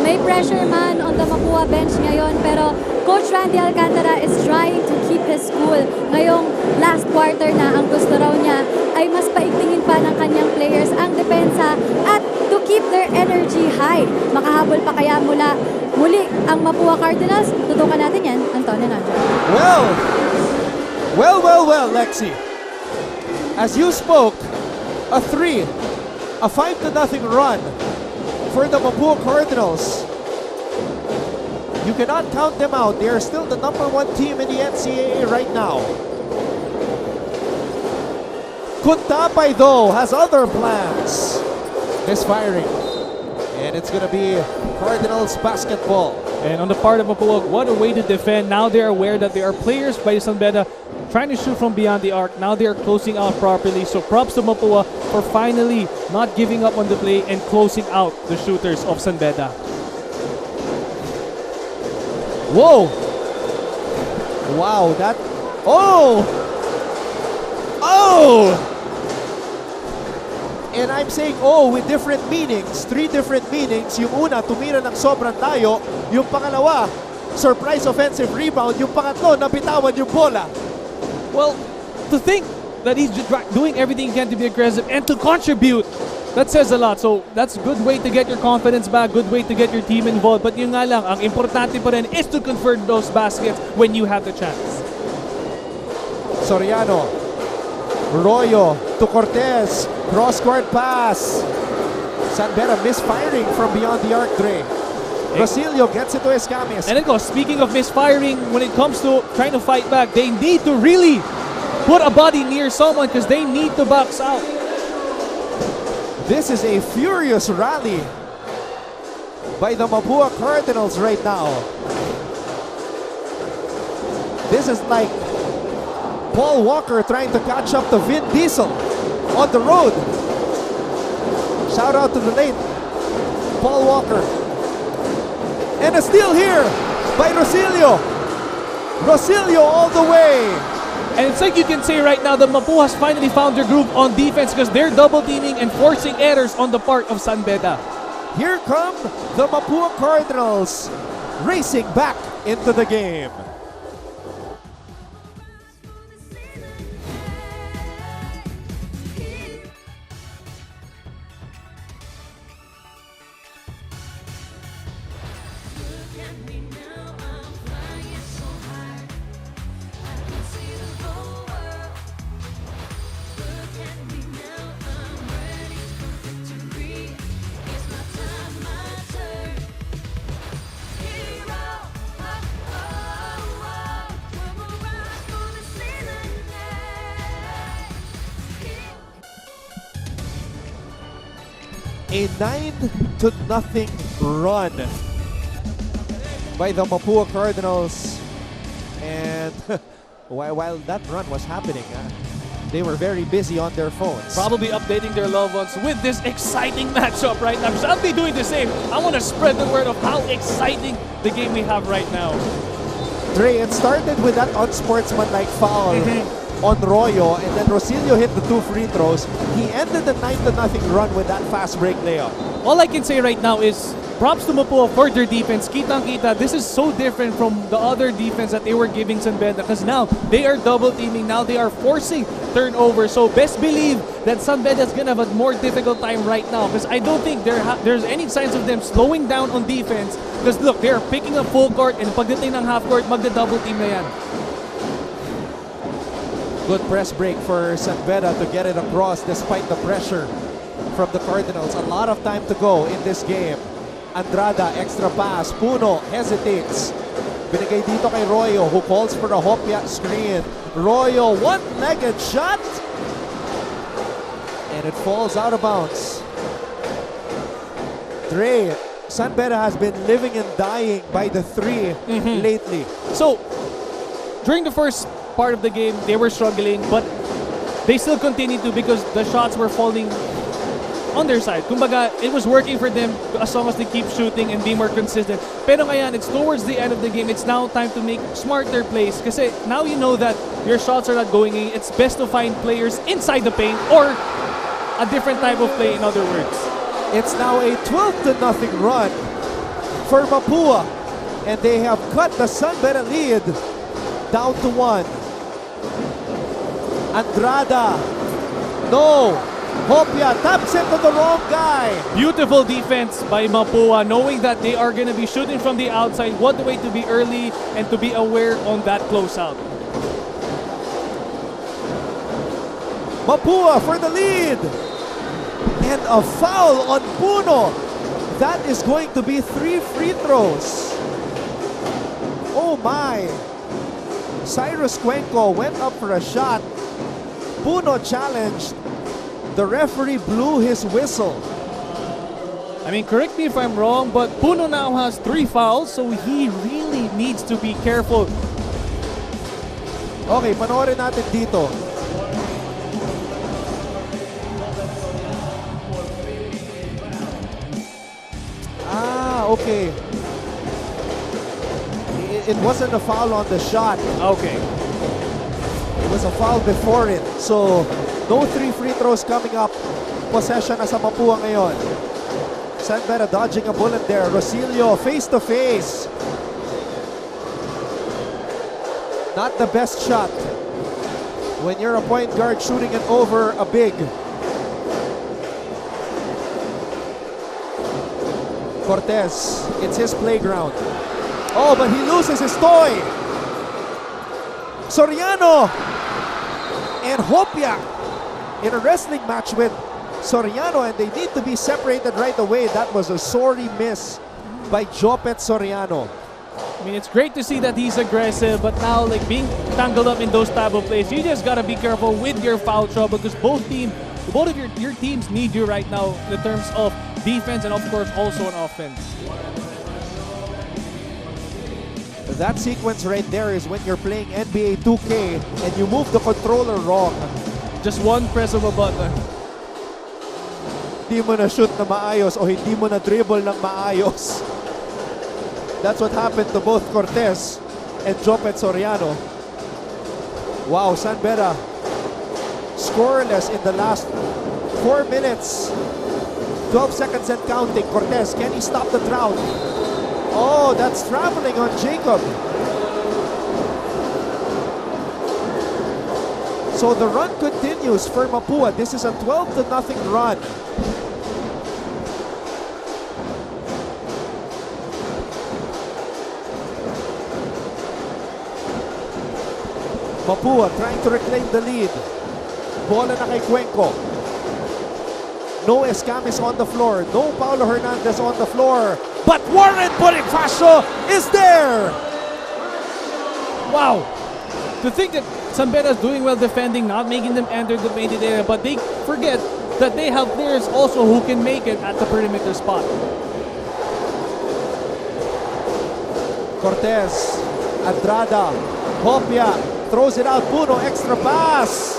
S3: May pressure man on the Mapua bench ngayon, pero Coach Randy Alcantara is trying to keep his cool. Ngayong last quarter na, ang gusto raw niya ay mas paigtingin pa ng kanyang players ang depensa at to keep their energy high. Makahabol pa kaya muli ang Mapua Cardinals? Tutukan natin yan, Antonio Nandro.
S1: Well, Lexi. As you spoke, a 5-0 run for the Mapua Cardinals. You cannot count them out. They are still the #1 team in the NCAA right now. Kuntapay, though, has other plans. Misfiring. And it's going to be Cardinals basketball.
S2: And on the part of Mapua, what a way to defend. Now they're aware that there are players by San Beda trying to shoot from beyond the arc. Now they are closing out properly. So props to Mapua for finally not giving up on the play and closing out the shooters of San Beda.
S1: Whoa! Wow, that... Oh! And I'm saying with different meanings. 3 different meanings. Yung una, tumira ng sobrang layo. Yung pangalawa, surprise offensive rebound. Yung pangatlo, nabitawan yung bola.
S2: Well, to think that he's doing everything he can to be aggressive and to contribute, that says a lot. So that's a good way to get your confidence back, good way to get your team involved. But yun nga lang, ang importante pa rin is to convert those baskets when you have the chance.
S1: Soriano, Royo to Cortez, cross-court pass. San Beda misfiring from beyond the arc, Dre. Rosilio gets it to Escamis.
S2: And then speaking of misfiring, when it comes to trying to fight back, they need to really put a body near someone because they need to box out.
S1: This is a furious rally by the Mapua Cardinals right now. This is like Paul Walker trying to catch up to Vin Diesel on the road. Shout out to the late Paul Walker. And a steal here by Rosilio. Rosilio all the way.
S2: And it's like you can say right now that Mapua has finally found their groove on defense because they're double teaming and forcing errors on the part of San Beda.
S1: Here come the Mapua Cardinals racing back into the game. A 9-0 run by the Mapua Cardinals. And while that run was happening, they were very busy on their phones.
S2: Probably updating their loved ones with this exciting matchup right now. I'll be doing the same. I want to spread the word of how exciting the game we have right now.
S1: Dre, it started with that unsportsmanlike foul on Royo, and then Rosilio hit the 2 free throws. He ended the 9-0 run with that fast break layup.
S2: All I can say right now is props to Mapua for their defense. Kitang-kita, this is so different from the other defense that they were giving San Beda because now they are double teaming. Now they are forcing turnovers. So best believe that San Beda is going to have a more difficult time right now because I don't think there's any signs of them slowing down on defense because look, they are picking up full court and pagdating ng half court, magda-double team na yan.
S1: Good press break for San Beda to get it across despite the pressure from the Cardinals. A lot of time to go in this game. Andrada, extra pass. Puno hesitates. Binigay dito kay Royo who calls for a hopya screen. Royo, one-legged shot. And it falls out of bounds. Dre, San Beda has been living and dying by the 3 lately.
S2: So, during the first part of the game, they were struggling, but they still continued to because the shots were falling on their side. Kumbaga, it was working for them as long as they keep shooting and be more consistent. Pero ngayon, it's towards the end of the game. It's now time to make smarter plays. Kasi now you know that your shots are not going in. It's best to find players inside the paint or a different type of play, in other words.
S1: It's now a 12-0 run for Mapua. And they have cut the San Beda lead down to 1. Andrada. No. Hopia taps it to the wrong guy.
S2: Beautiful defense by Mapua, knowing that they are going to be shooting from the outside. What a way to be early and to be aware on that closeout.
S1: Mapua for the lead. And a foul on Puno. That is going to be 3 free throws. Oh my. Cyrus Cuenco went up for a shot. Puno challenged. The referee blew his whistle.
S2: I mean, correct me if I'm wrong, but Puno now has 3 fouls, so he really needs to be careful.
S1: Okay, panoorin natin dito. Okay. It wasn't a foul on the shot.
S2: Okay.
S1: It was a foul before it. So, no 3 free throws coming up. Possession na sa Mapua ngayon. San Beda dodging a bullet there. Rosilio face to face. Not the best shot when you're a point guard shooting it over a big. Cortez, it's his playground. Oh, but he loses his toy. Soriano and Hopia in a wrestling match with Soriano, and they need to be separated right away. That was a sorry miss by Jopet Soriano.
S2: I mean, it's great to see that he's aggressive, but now, like, being tangled up in those type of plays, you just gotta be careful with your foul trouble because both of your teams need you right now in terms of defense and, of course, also on offense.
S1: That sequence right there is when you're playing NBA 2K and you move the controller wrong.
S2: Just one press of a button.
S1: Hindi mo na shoot na maayos o hindi mo na dribble ng maayos. That's what happened to both Cortez and Jopet Soriano. Wow, San Beda scoreless in the last 4 minutes. 12 seconds and counting. Cortez, can he stop the drought? Oh, that's traveling on Jacob. So the run continues for Mapua. This is a 12-0 run. Mapua trying to reclaim the lead. Bola na kay Cuenco. No Escamis on the floor. No Paulo Hernandez on the floor. But Warren Bonifacio is there!
S2: Wow! To think that San Beda is doing well defending, not making them enter the painted area, but they forget that they have players also who can make it at the perimeter spot.
S1: Cortez, Andrada, Hopia, throws it out. Puno, extra pass.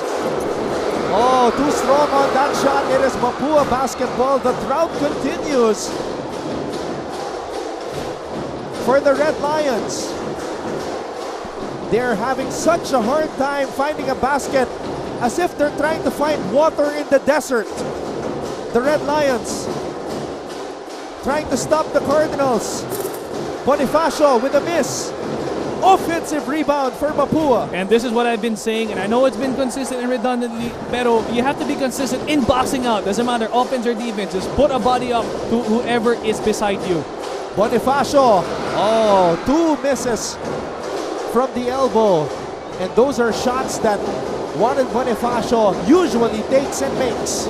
S1: Oh, too strong on that shot. It is Mapua basketball. The drought continues for the Red Lions. They're having such a hard time finding a basket, as if they're trying to find water in the desert. The Red Lions trying to stop the Cardinals. Bonifacio with a miss. Offensive rebound for Mapua.
S2: And this is what I've been saying, and I know it's been consistent and redundantly, pero you have to be consistent in boxing out. Doesn't matter offense or defense. Just put a body up to whoever is beside you.
S1: Bonifacio. Oh, 2 misses from the elbow. And those are shots that Warren Bonifacio usually takes and makes.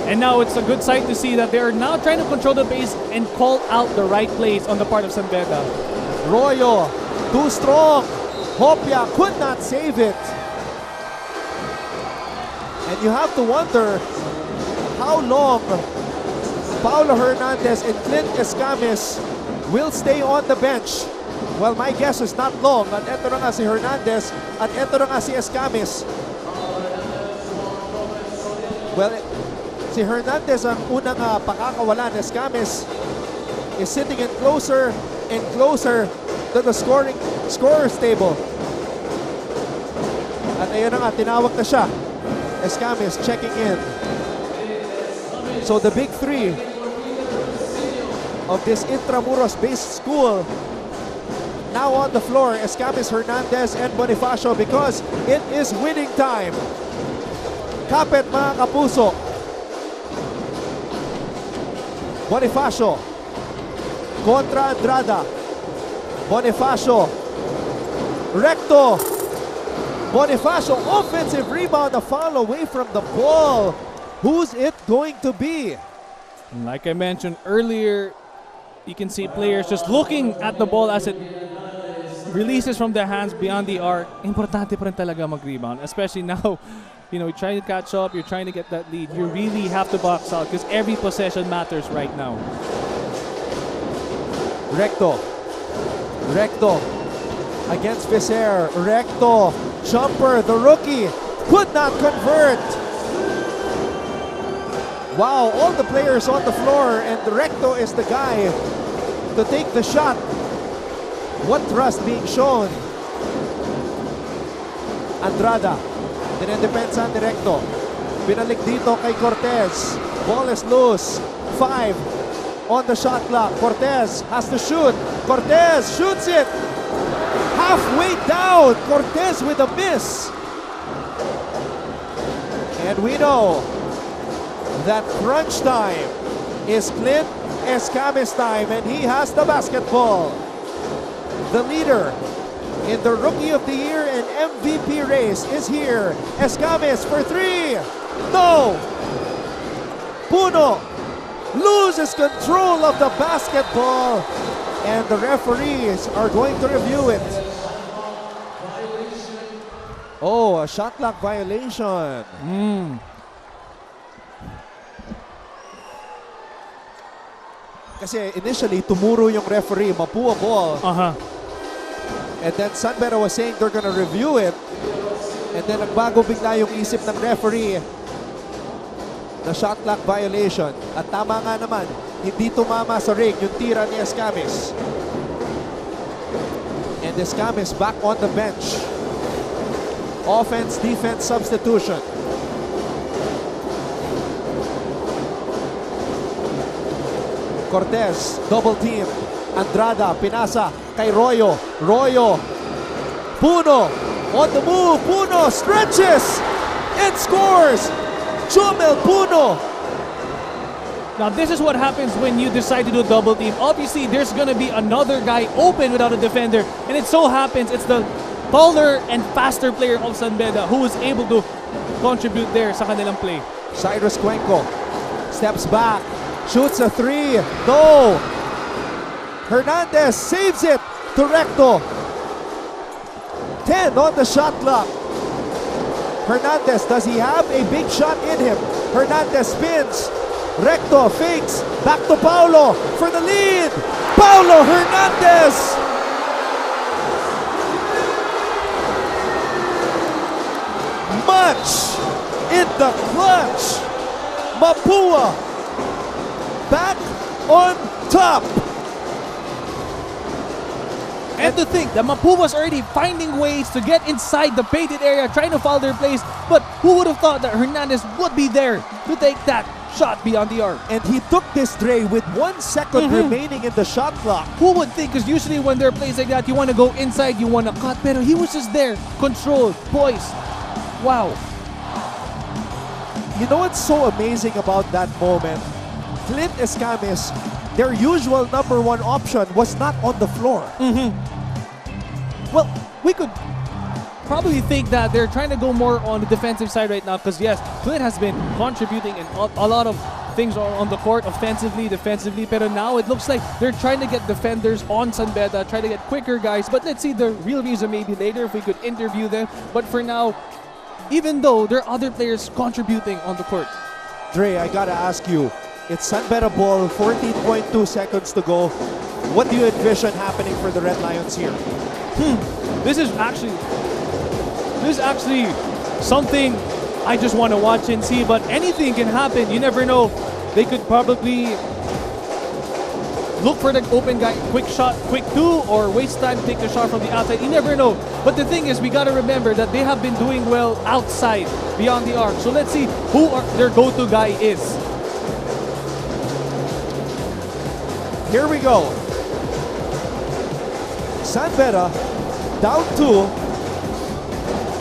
S2: And now it's a good sight to see that they are now trying to control the pace and call out the right plays on the part of San Beda.
S1: Royo, too strong. Hopia could not save it. And you have to wonder how long Paulo Hernandez and Clint Escamis will stay on the bench. Well, my guess is not long. At eto na nga si Hernandez at eto na nga si Escamis. Well, si Hernandez ang unang pakakawalan. Escamis is sitting in closer and closer to the scorer's table. At ayun na nga, tinawag na siya. Escamis checking in. So the big three of this Intramuros-based school now on the floor, Escamis, Hernandez, and Bonifacio, because it is winning time. Kapit mga kapuso. Bonifacio kontra Andrada. Bonifacio. Recto. Bonifacio, offensive rebound, a foul away from the ball. Who's it going to be?
S2: Like I mentioned earlier, you can see players just looking at the ball as it releases from their hands beyond the arc. Importante pa rin talaga mag-rebound, especially now. You know, you're trying to catch up, you're trying to get that lead. You really have to box out because every possession matters right now.
S1: Recto. Recto against Viser. Recto. Jumper, the rookie, could not convert. Wow, all the players on the floor, and Recto is the guy to take the shot. What thrust being shown? Andrada, dinedepensa ni Recto. Binalik dito kay Cortez. Ball is loose. 5 on the shot clock. Cortez has to shoot. Cortez shoots it. Halfway down. Cortez with a miss. And we know that crunch time is Clint Escamis time, and he has the basketball. The leader in the Rookie of the Year and MVP race is here. Escamis for 3. No! Puno loses control of the basketball, and the referees are going to review it. Oh, a shot clock violation. Kasi initially, tumuro yung referee, Mapua ball. And then San Beda was saying they're gonna review it. And then nagbago bigla yung isip ng referee. The shot clock violation. At tama nga naman, hindi tumama sa ring yung tira ni Escamis. And Escamis back on the bench. Offense, defense substitution. Cortez, double team. Andrada, pinasa kay Royo. Royo. Puno, on the move. Puno stretches and scores. Jomel Puno.
S2: Now this is what happens when you decide to do a double team. Obviously, there's gonna be another guy open without a defender. And it so happens it's the taller and faster player of San Beda who is able to contribute there sa kanilang play.
S1: Cyrus Cuenco steps back. Shoots a 3. No! Hernandez saves it to Recto. 10 on the shot clock. Hernandez, does he have a big shot in him? Hernandez spins. Recto fakes. Back to Paulo for the lead. Paulo Hernandez. Much in the clutch. Mapua back on top.
S2: And to think that Mapua was already finding ways to get inside the painted area, trying to foul their plays. But who would have thought that Hernandez would be there to take that shot beyond the arc?
S1: And he took this Dre with 1 second remaining in the shot clock.
S2: Who would think? Because usually when there are plays like that, you want to go inside, you want to cut. Pero he was just there, controlled, poised. Wow.
S1: You know what's so amazing about that moment? Clint Escamis, their usual number 1 option, was not on the floor.
S2: Well, we could probably think that they're trying to go more on the defensive side right now because, yes, Clint has been contributing in a lot of things on the court, offensively, defensively. But now it looks like they're trying to get defenders on San Beda, trying to get quicker guys. But let's see the real reason maybe later if we could interview them. But for now, even though there are other players contributing on the court.
S1: Dre, I gotta ask you, It's San Beda ball, 14.2 seconds to go. What do you envision happening for the Red Lions here?
S2: This is actually something I just want to watch and see, but anything can happen. You never know. They could probably look for the open guy, quick shot, quick two, or waste time, take the shot from the outside. You never know. But the thing is, we got to remember that they have been doing well outside, beyond the arc. So let's see who their go-to guy is.
S1: Here we go. San Beda down 2.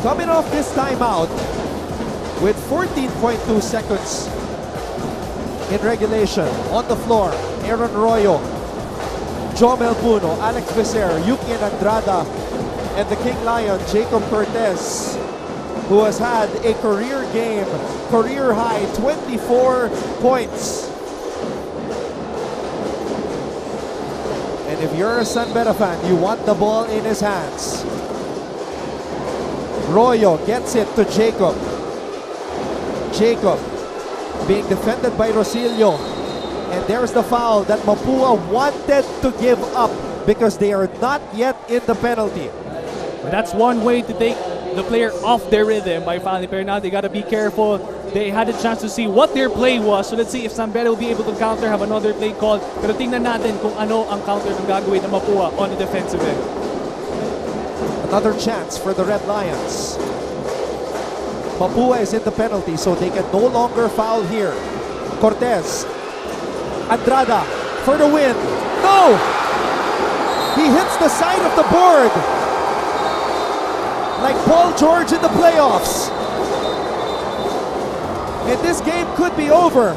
S1: Coming off this timeout with 14.2 seconds in regulation. On the floor, Aaron Royo, Jomel Puno, Alex Becer, Yukian Andrada, and the King Lion, Jacob Cortez, who has had a career game, career high 24 points. And if you're a San Beda fan, you want the ball in his hands. Royo gets it to Jacob. Jacob being defended by Rosilio. And there's the foul that Mapua wanted to give up because they are not yet in the penalty.
S2: That's one way to take the player off their rhythm by fouling. Pero now they got to be careful. They had a chance to see what their play was. So let's see if San Beda will be able to counter, have another play called. Pero tingnan natin kung ano ang counter ng gagawin ng Mapua on the defensive end.
S1: Another chance for the Red Lions. Mapua is in the penalty, so they can no longer foul here. Cortez. Andrada for the win. No! He hits the side of the board. Like Paul George in the playoffs. And this game could be over.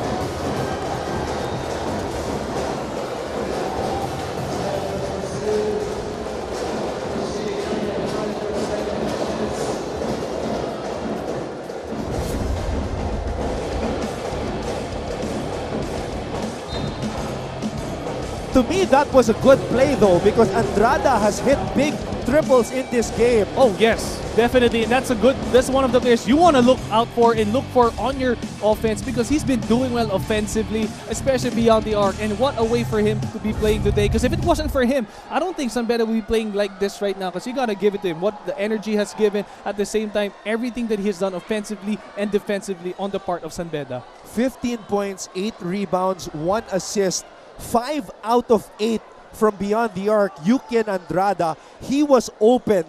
S1: To me, that was a good play though, because Andrada has hit big triples in this game.
S2: Oh yes, definitely. And that's one of the players you want to look out for and look for on your offense, because he's been doing well offensively, especially beyond the arc. And what a way for him to be playing today, because if it wasn't for him, I don't think San Beda would be playing like this right now, because you got to give it to him. What the energy has given, at the same time, everything that he has done offensively and defensively on the part of San Beda.
S1: 15 points, 8 rebounds, 1 assist, 5 out of 8 from beyond the arc. Yukian Andrada, he was open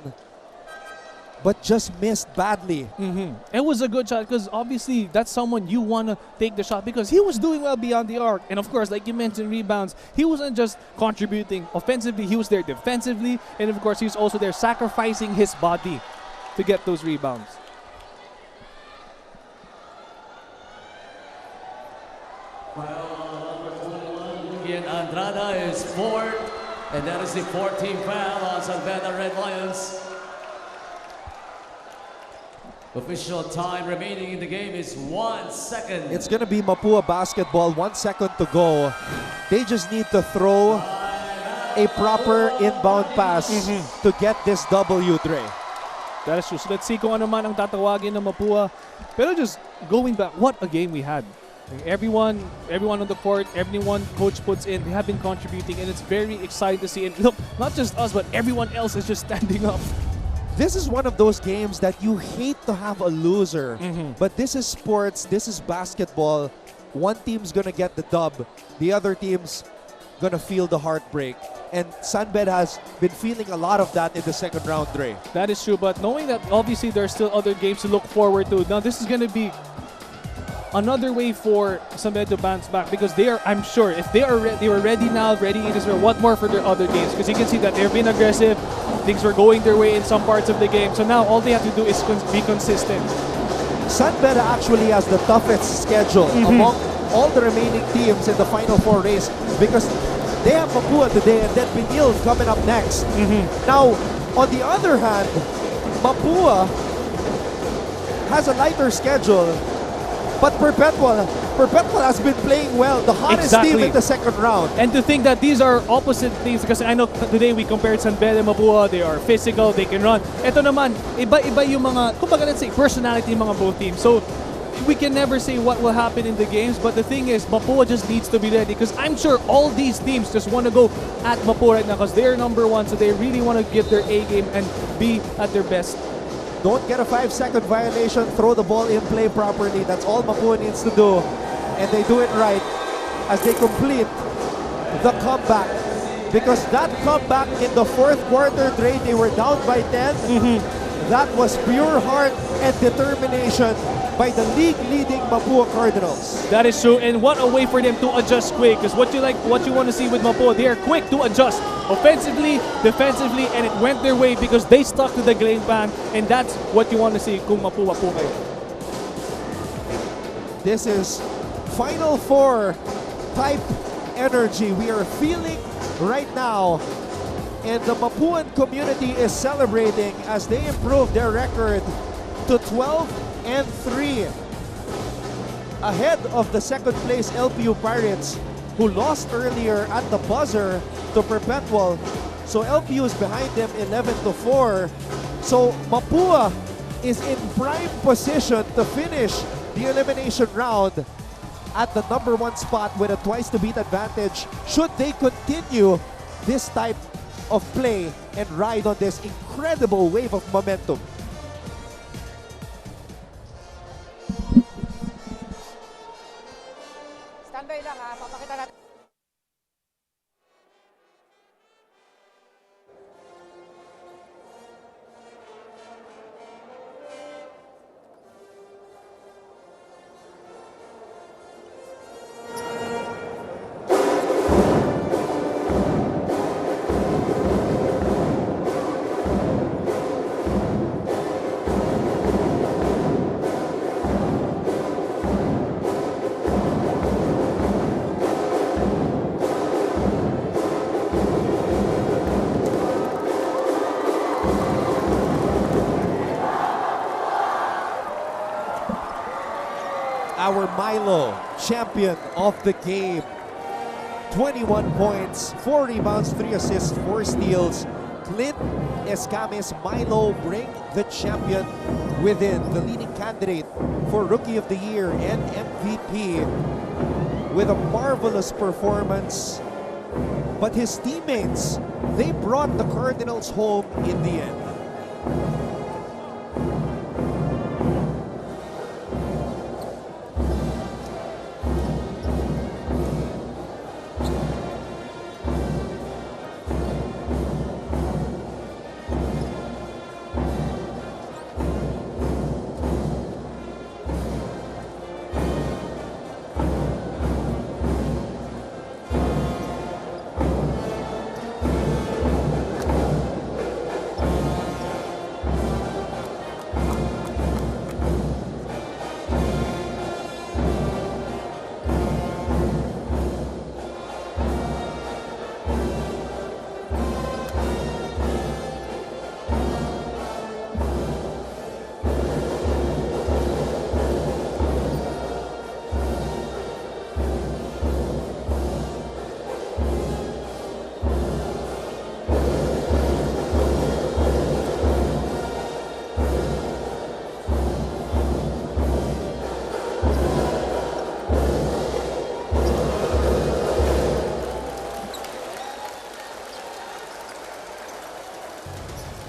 S1: but just missed badly.
S2: It was a good shot, because obviously that's someone you want to take the shot, because he was doing well beyond the arc. And of course, like you mentioned, rebounds, he wasn't just contributing offensively, he was there defensively, and of course he was also there sacrificing his body to get those rebounds.
S12: Andrada is fourth, and that is the 14th foul on San Beda Red Lions. Official time remaining in the game is 1 second.
S1: It's going to be Mapua basketball, 1 second to go. They just need to throw a proper inbound pass to get this W, Dre.
S2: That is true. So let's see kung ano man ang tatawagin ng Mapua. Pero just going back, what a game we had. Everyone on the court, everyone coach puts in, they have been contributing, and it's very exciting to see. And look, not just us, but everyone else is just standing up.
S1: This is one of those games that you hate to have a loser, but this is sports, this is basketball. One team's gonna get the dub, the other team's gonna feel the heartbreak. And San Beda has been feeling a lot of that in the second round, Dre.
S2: That is true, but knowing that obviously there are still other games to look forward to. Now this is gonna be another way for San Beda to bounce back, because they are, I'm sure, if they were ready now, ready in Israel, what more for their other games? Because you can see that they've been aggressive, things were going their way in some parts of the game. So now all they have to do is be consistent.
S1: San Beda actually has the toughest schedule among all the remaining teams in the Final Four race, because they have Mapua today and then Pinil coming up next. Now, on the other hand, Mapua has a lighter schedule, but Perpetual has been playing well, the hottest team in the second round.
S2: And to think that these are opposite things, because I know today we compared San Beda and Mapua, they are physical, they can run. Ito naman, iba-iba yung mga, kumbaga let's say, personality ng mga both teams. So, we can never say what will happen in the games, but the thing is, Mapua just needs to be ready because I'm sure all these teams just want to go at Mapua right now because they're number one, so they really want to give their A game and be at their best.
S1: Don't get a 5-second violation, throw the ball in play properly. That's all Mapua needs to do. And they do it right as they complete the comeback. Because that comeback in the fourth quarter, Dre, they were down by 10. That was pure heart and determination by the league-leading Mapua Cardinals.
S2: That is true, and what a way for them to adjust quick. Because what you want to see with Mapua, they are quick to adjust offensively, defensively, and it went their way because they stuck to the game plan, and that's what you want to see kung Mapua po kayo.
S1: This is Final Four type energy we are feeling right now. And the Mapuan community is celebrating as they improve their record to 12-3. Ahead of the second place LPU Pirates, who lost earlier at the buzzer to Perpetual. So LPU is behind them 11-4. So Mapua is in prime position to finish the elimination round at the number 1 spot with a twice-to-beat advantage should they continue this type of play and ride on this incredible wave of momentum.
S13: Standby lang ha, papakita natin.
S1: Our Milo, champion of the game. 21 points, 4 rebounds, 3 assists, 4 steals. Clint Escames, Milo bring the champion within, the leading candidate for Rookie of the Year and MVP with a marvelous performance. But his teammates, they brought the Cardinals home in the end.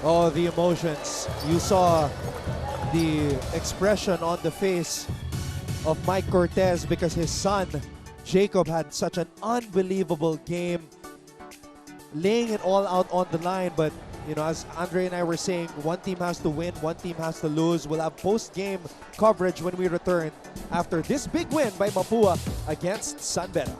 S1: Oh, the emotions. You saw the expression on the face of Mike Cortez because his son, Jacob, had such an unbelievable game, laying it all out on the line. But, you know, as Andre and I were saying, one team has to win, one team has to lose. We'll have post-game coverage when we return after this big win by Mapua against San Beda.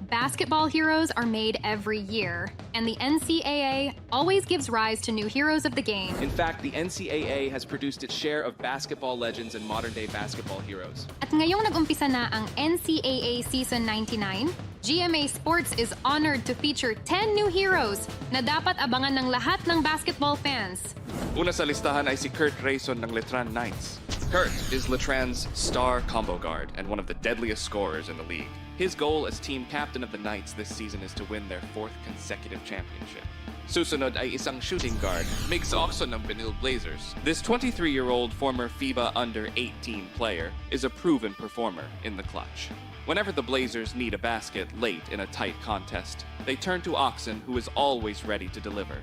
S5: Basketball heroes are made every year, and the NCAA always gives rise to new heroes of the game.
S14: In fact, the NCAA has produced its share of basketball legends and modern-day basketball heroes.
S5: At ngayong nag-umpisa na ang NCAA Season 99, GMA Sports is honored to feature 10 new heroes na dapat abangan ng lahat ng basketball fans.
S6: Una sa listahan ay si Kurt Rayson ng Letran Knights.
S14: Kurt is Letran's star combo guard and one of the deadliest scorers in the league. His goal as team captain of the Knights this season is to win their 4th consecutive championship. Susunod ay isang shooting guard, Migs Oxon ng Benil Blazers. This 23-year-old former FIBA under-18 player is a proven performer in the clutch. Whenever the Blazers need a basket late in a tight contest, they turn to Oxon, who is always ready to deliver.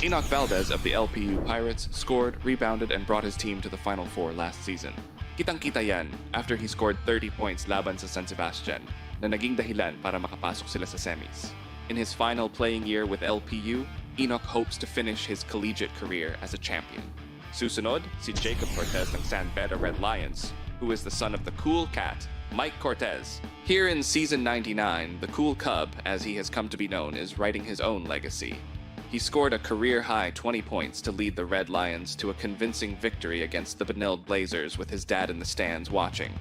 S14: Enoch Valdez of the LPU Pirates scored, rebounded, and brought his team to the Final Four last season. Kitang-kita yan after he scored 30 points laban sa San Sebastian na naging dahilan para makapasok sila sa semis. In his final playing year with LPU, Enoch hopes to finish his collegiate career as a champion. Susunod, si Jacob Cortez ng San Beda Red Lions, who is the son of the cool cat, Mike Cortez. Here in season 99, the cool cub, as he has come to be known, is writing his own legacy. He scored a career-high 20 points to lead the Red Lions to a convincing victory against the Benilde Blazers with his dad in the stands watching.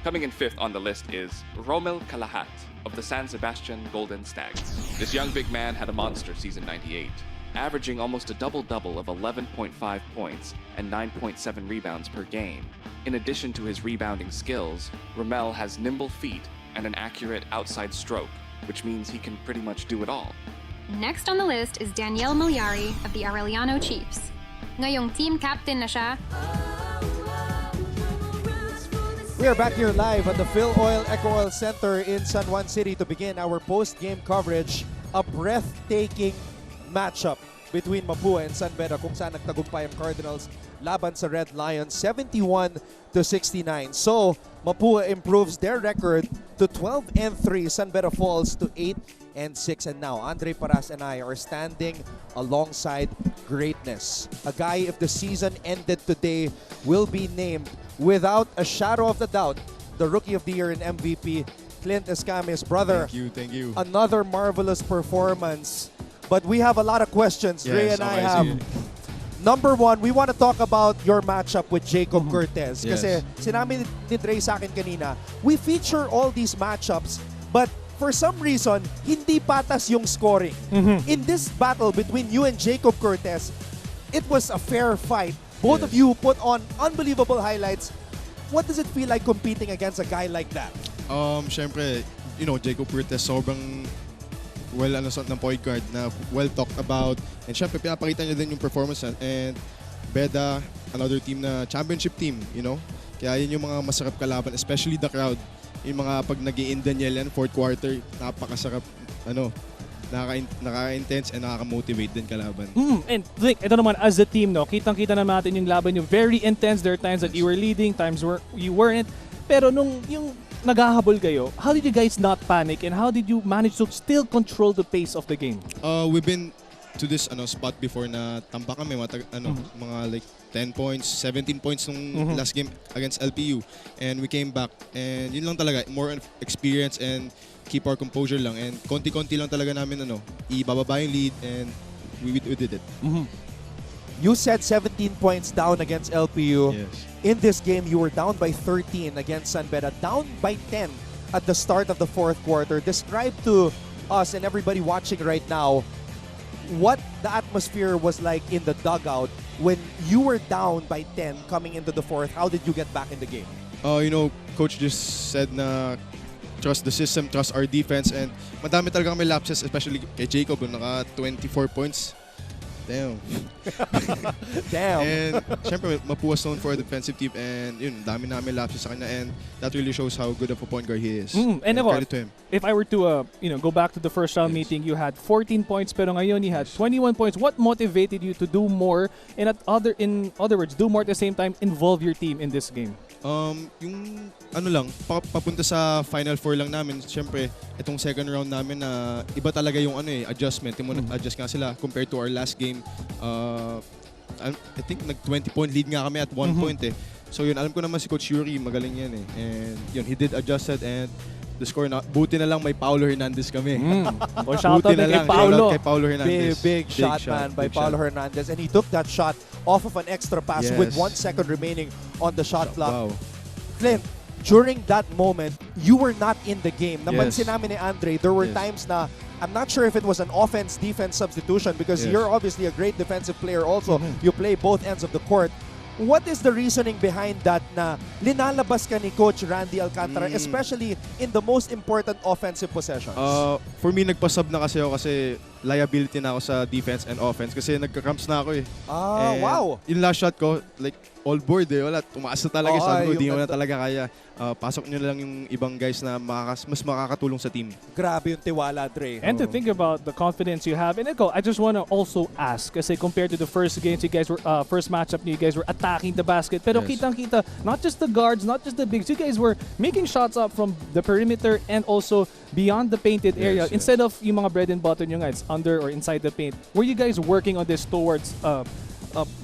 S14: Coming in 5th on the list is Romel Calahat of the San Sebastian Golden Stags. This young big man had a monster season 98, averaging almost a double-double of 11.5 points and 9.7 rebounds per game. In addition to his rebounding skills, Romel has nimble feet and an accurate outside stroke, which means he can pretty much do it all.
S5: Next on the list is Danielle Malyari of the Arellano Chiefs. Ngayong team captain na siya.
S1: We are back here live at the Phil Oil Eco Oil Center in San Juan City to begin our post-game coverage. A breathtaking matchup between Mapua and San Beda kung saan nagtagumpay ang Cardinals laban sa Red Lions 71-69. So, Mapua improves their record to 12-3. San Beda falls to 8-6. And now, Andre Paras and I are standing alongside greatness. A guy, if the season ended today, will be named without a shadow of the doubt the Rookie of the Year and MVP, Clint Escames. Brother,
S15: thank you.
S1: Another marvelous performance. But we have a lot of questions.
S15: Yes,
S1: Ray and I have. Number one, we want to talk about your matchup with Jacob Cortez.
S15: Yes.
S1: Kasi sinabi ni Dre sa akin kanina, we feature all these matchups, but for some reason, hindi patas yung scoring. In this battle between you and Jacob Cortez, it was a fair fight. Both of you put on unbelievable highlights. What does it feel like competing against a guy like that?
S15: Syempre, Jacob Cortez sobrang ng point guard na well talked about. And syempre, pinapakita niya din yung performance and Beda, another team na championship team, Kaya yun yung mga masarap kalaban, especially the crowd. Yung mga pag nag-i-in Daniel yan, fourth quarter, napakasarap, nakaka-intense and nakaka-motivate din kalaban.
S2: And Blake, ito naman as a team, kitang-kita na natin yung laban nyo. Very intense. There are times that you were leading, times where you weren't. Pero nung yung naghahabol kayo, how did you guys not panic and how did you manage to still control the pace of the game?
S15: We've been to this spot before na tampa kami, mga like 10 points, 17 points nung last game against LPU. And we came back and yun lang talaga, more experience and keep our composure lang. And konti-konti lang talaga namin ibababa yung lead and we did it.
S1: You said 17 points down against LPU.
S15: Yes.
S1: In this game, you were down by 13 against San Beda, down by 10 at the start of the fourth quarter. Describe to us and everybody watching right now what the atmosphere was like in the dugout when you were down by 10 coming into the fourth. How did you get back in the game?
S15: Coach just said na trust the system, trust our defense, and madami talaga kami lapses, especially kay Jacob, naka 24 points. Damn.
S1: Damn.
S15: And syempre, Mapua's known for a defensive team and yun, dami namin lapses sa kanya and that really shows how good of a point guard he is.
S2: And
S15: credit to him.
S2: If I were to go back to the first round meeting, you had 14 points pero ngayon you had 21 points. What motivated you to do more and in other words, do more at the same time, involve your team in this game?
S15: Yung papunta sa Final Four lang namin, syempre, itong second round namin na iba talaga yung adjustment. Yung nag-adjust nga sila compared to our last game. I think nag-20 point lead nga kami at one point eh. So yun, alam ko naman si Coach Yuri, magaling yan eh. And yun, he did adjusted and the score na, buti na lang may Paulo Hernandez kami.
S2: Shoutout kay Paulo.
S15: Kay Paulo Hernandez.
S1: Big shot man by Paulo Hernandez. And he took that shot off of an extra pass with 1 second remaining on the shot clock.
S15: Wow.
S1: Clint, during that moment, you were not in the game. Napansin namin ni Andre, there were times na I'm not sure if it was an offense-defense substitution because you're obviously a great defensive player also. You play both ends of the court. what is the reasoning behind that na linalabas ka ni Coach Randy Alcantara, especially in the most important offensive possessions?
S15: For me, nagpasub na kasi ako kasi liability na ako sa defense and offense kasi nagka-cramps na ako eh.
S1: Wow!
S15: Yung last shot ko, like all board eh. Wala, tumaas na talaga. Sabi ko, di mo na talaga kaya. Pasok nyo na lang yung ibang guys na mas makakatulong sa team.
S1: Grabe yung tiwala, Dre.
S2: And to think about the confidence you have. And Eko, I just want to also ask, kasi compared to the first games, you guys were, first matchup, you guys were attacking the basket. Pero kitang-kita, not just the guards, not just the bigs, you guys were making shots up from the perimeter and also beyond the painted area. Instead of yung mga bread and butter nyo nga, it's under or inside the paint. Were you guys working on this towards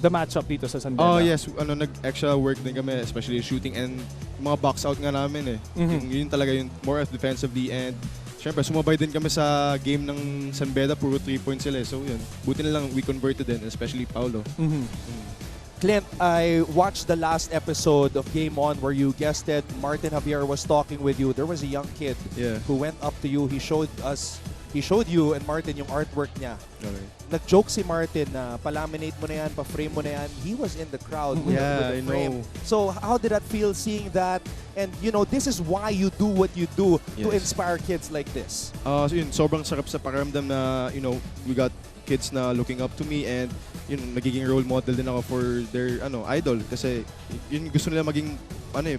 S2: the matchup dito sa San Beda?
S15: Oh yes, nag-extra work din kami, especially shooting and mga box out nga namin eh. Yun talaga yung more of defensively and syempre sumabay din kami sa game ng San Beda, puro 3 points sila eh. So yun, buti na lang we converted din, especially Paulo.
S1: Clint, I watched the last episode of Game On where you guested Martin Javier was talking with you. There was a young kid who went up to you. He showed you and Martin yung artwork niya. Okay. Nag-joke si Martin na palaminate mo na yan, pa-frame mo na yan. He was in the crowd with the frame. So how did that feel seeing that? And you know, this is why you do what you do to inspire kids like this.
S15: So yun, sobrang sarap sa pakiramdam na, you know, we got kids na looking up to me and yun, nagiging role model din ako for their idol kasi yun gusto nila maging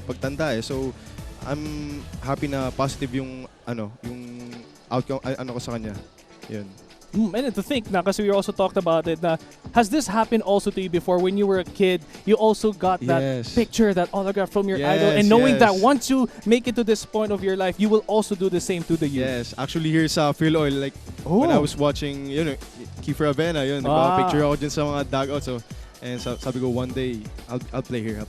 S15: pagtanda eh. So I'm happy na positive yung yung outcome ko sa kanya. Yun.
S2: And to think na, kasi we also talked about it, na has this happened also to you before when you were a kid? You also got that picture, that autograph from your idol, and knowing that once you make it to this point of your life, you will also do the same to the youth.
S15: Yes, actually here sa Phil Oil, like when I was watching, Kiefer Avena, nagpa-picture ako dyan sa mga dugouts. So, and sabi ko, one day, I'll play here.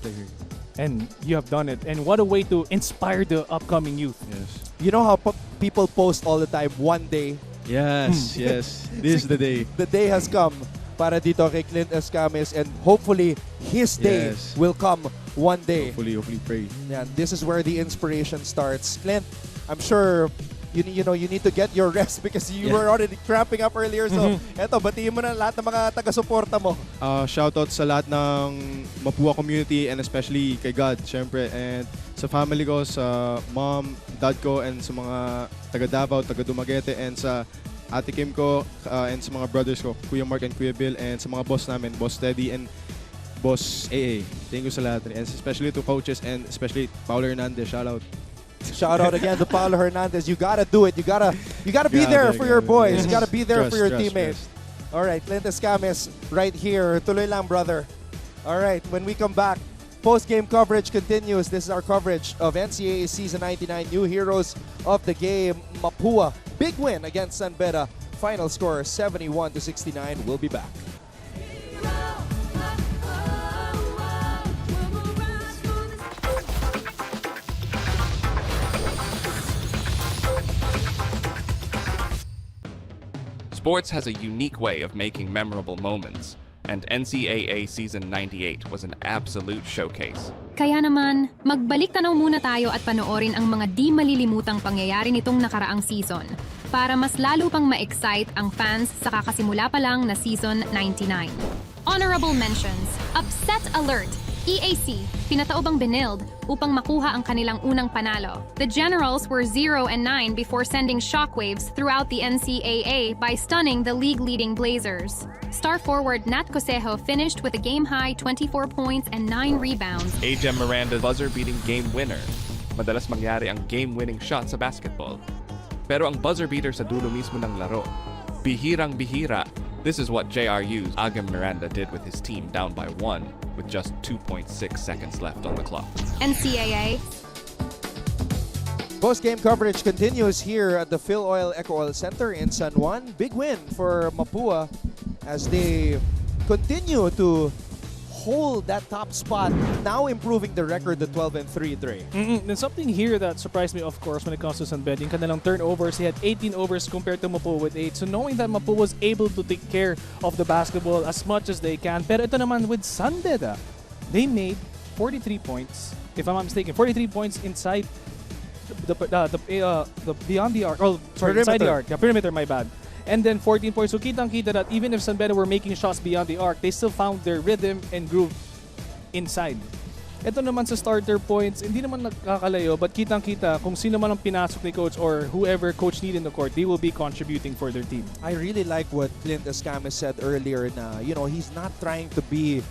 S2: And you have done it. And what a way to inspire the upcoming youth.
S15: Yes.
S1: You know how people post all the time, one day.
S15: Yes. This is the day.
S1: The day has come para dito kay Clint Escames and hopefully his day will come one day.
S15: Hopefully pray.
S1: Yeah, this is where the inspiration starts. Clint, I'm sure you need to get your rest because you were already cramping up earlier. So, eto, batiin mo na lahat ng mga taga-suporta mo.
S15: Shoutout sa lahat ng Mapua community and especially kay God, syempre. And sa family ko, sa mom, dad ko, and sa mga taga Davao, taga Dumaguete, and sa ate Kim ko, and sa mga brothers ko, Kuya Mark and Kuya Bill, and sa mga boss namin, Boss Teddy and Boss AA. Thank you sa lahat. And especially to coaches and especially Paulo Hernandez.
S1: Shout out again to Paulo Hernandez. You gotta do it. You gotta be there for your boys. You gotta be there for your teammates. All right, Clint Escames right here. Tuloy lang, brother. All right, when we come back, post-game coverage continues. This is our coverage of NCAA Season 99 New Heroes of the Game. Mapua, big win against San Beda. Final score 71-69. We'll be back.
S14: Sports has a unique way of making memorable moments, and NCAA Season 98 was an absolute showcase.
S5: Kaya naman, magbalik tanaw muna tayo at panoorin ang mga di malilimutang pangyayari nitong nakaraang season para mas lalo pang ma-excite ang fans sa kakasimula pa lang na Season 99. Honorable mentions, Upset Alert, EAC, pinataobang binild upang makuha ang kanilang unang panalo. The Generals were 0-9 before sending shockwaves throughout the NCAA by stunning the league-leading Blazers. Star forward Nat Cosejo finished with a game-high 24 points and 9 rebounds.
S6: AJ Miranda's buzzer-beating game winner. Madalas mangyari ang game-winning shot sa basketball. Pero ang buzzer beater sa dulo mismo ng laro, bihirang-bihira. This is what JRU's Agam Miranda did with his team down by 1 with just 2.6 seconds left on the clock.
S5: NCAA.
S1: Post-game coverage continues here at the Phil Oil Eco Oil Center in San Juan. Big win for Mapua as they continue to hold that top spot, now improving the record to 12-3, Dre.
S2: And something here that surprised me, of course, when it comes to San Beda, yung kanilang turnovers, he had 18 overs compared to Mapua with 8. So knowing that Mapua was able to take care of the basketball as much as they can, pero ito naman with San Beda, they made 43 points, if I'm not mistaken, 43 points inside the beyond the arc, inside the arc, perimeter, my bad. And then 14 points. So kitang-kita that even if San Beda were making shots beyond the arc, they still found their rhythm and groove inside. Ito naman sa starter points, hindi naman nakakalayo, but kitang-kita kung sino man ang pinasok ni coach or whoever coach need in the court, they will be contributing for their team.
S1: I really like what Clint Escames said earlier na, he's not trying to be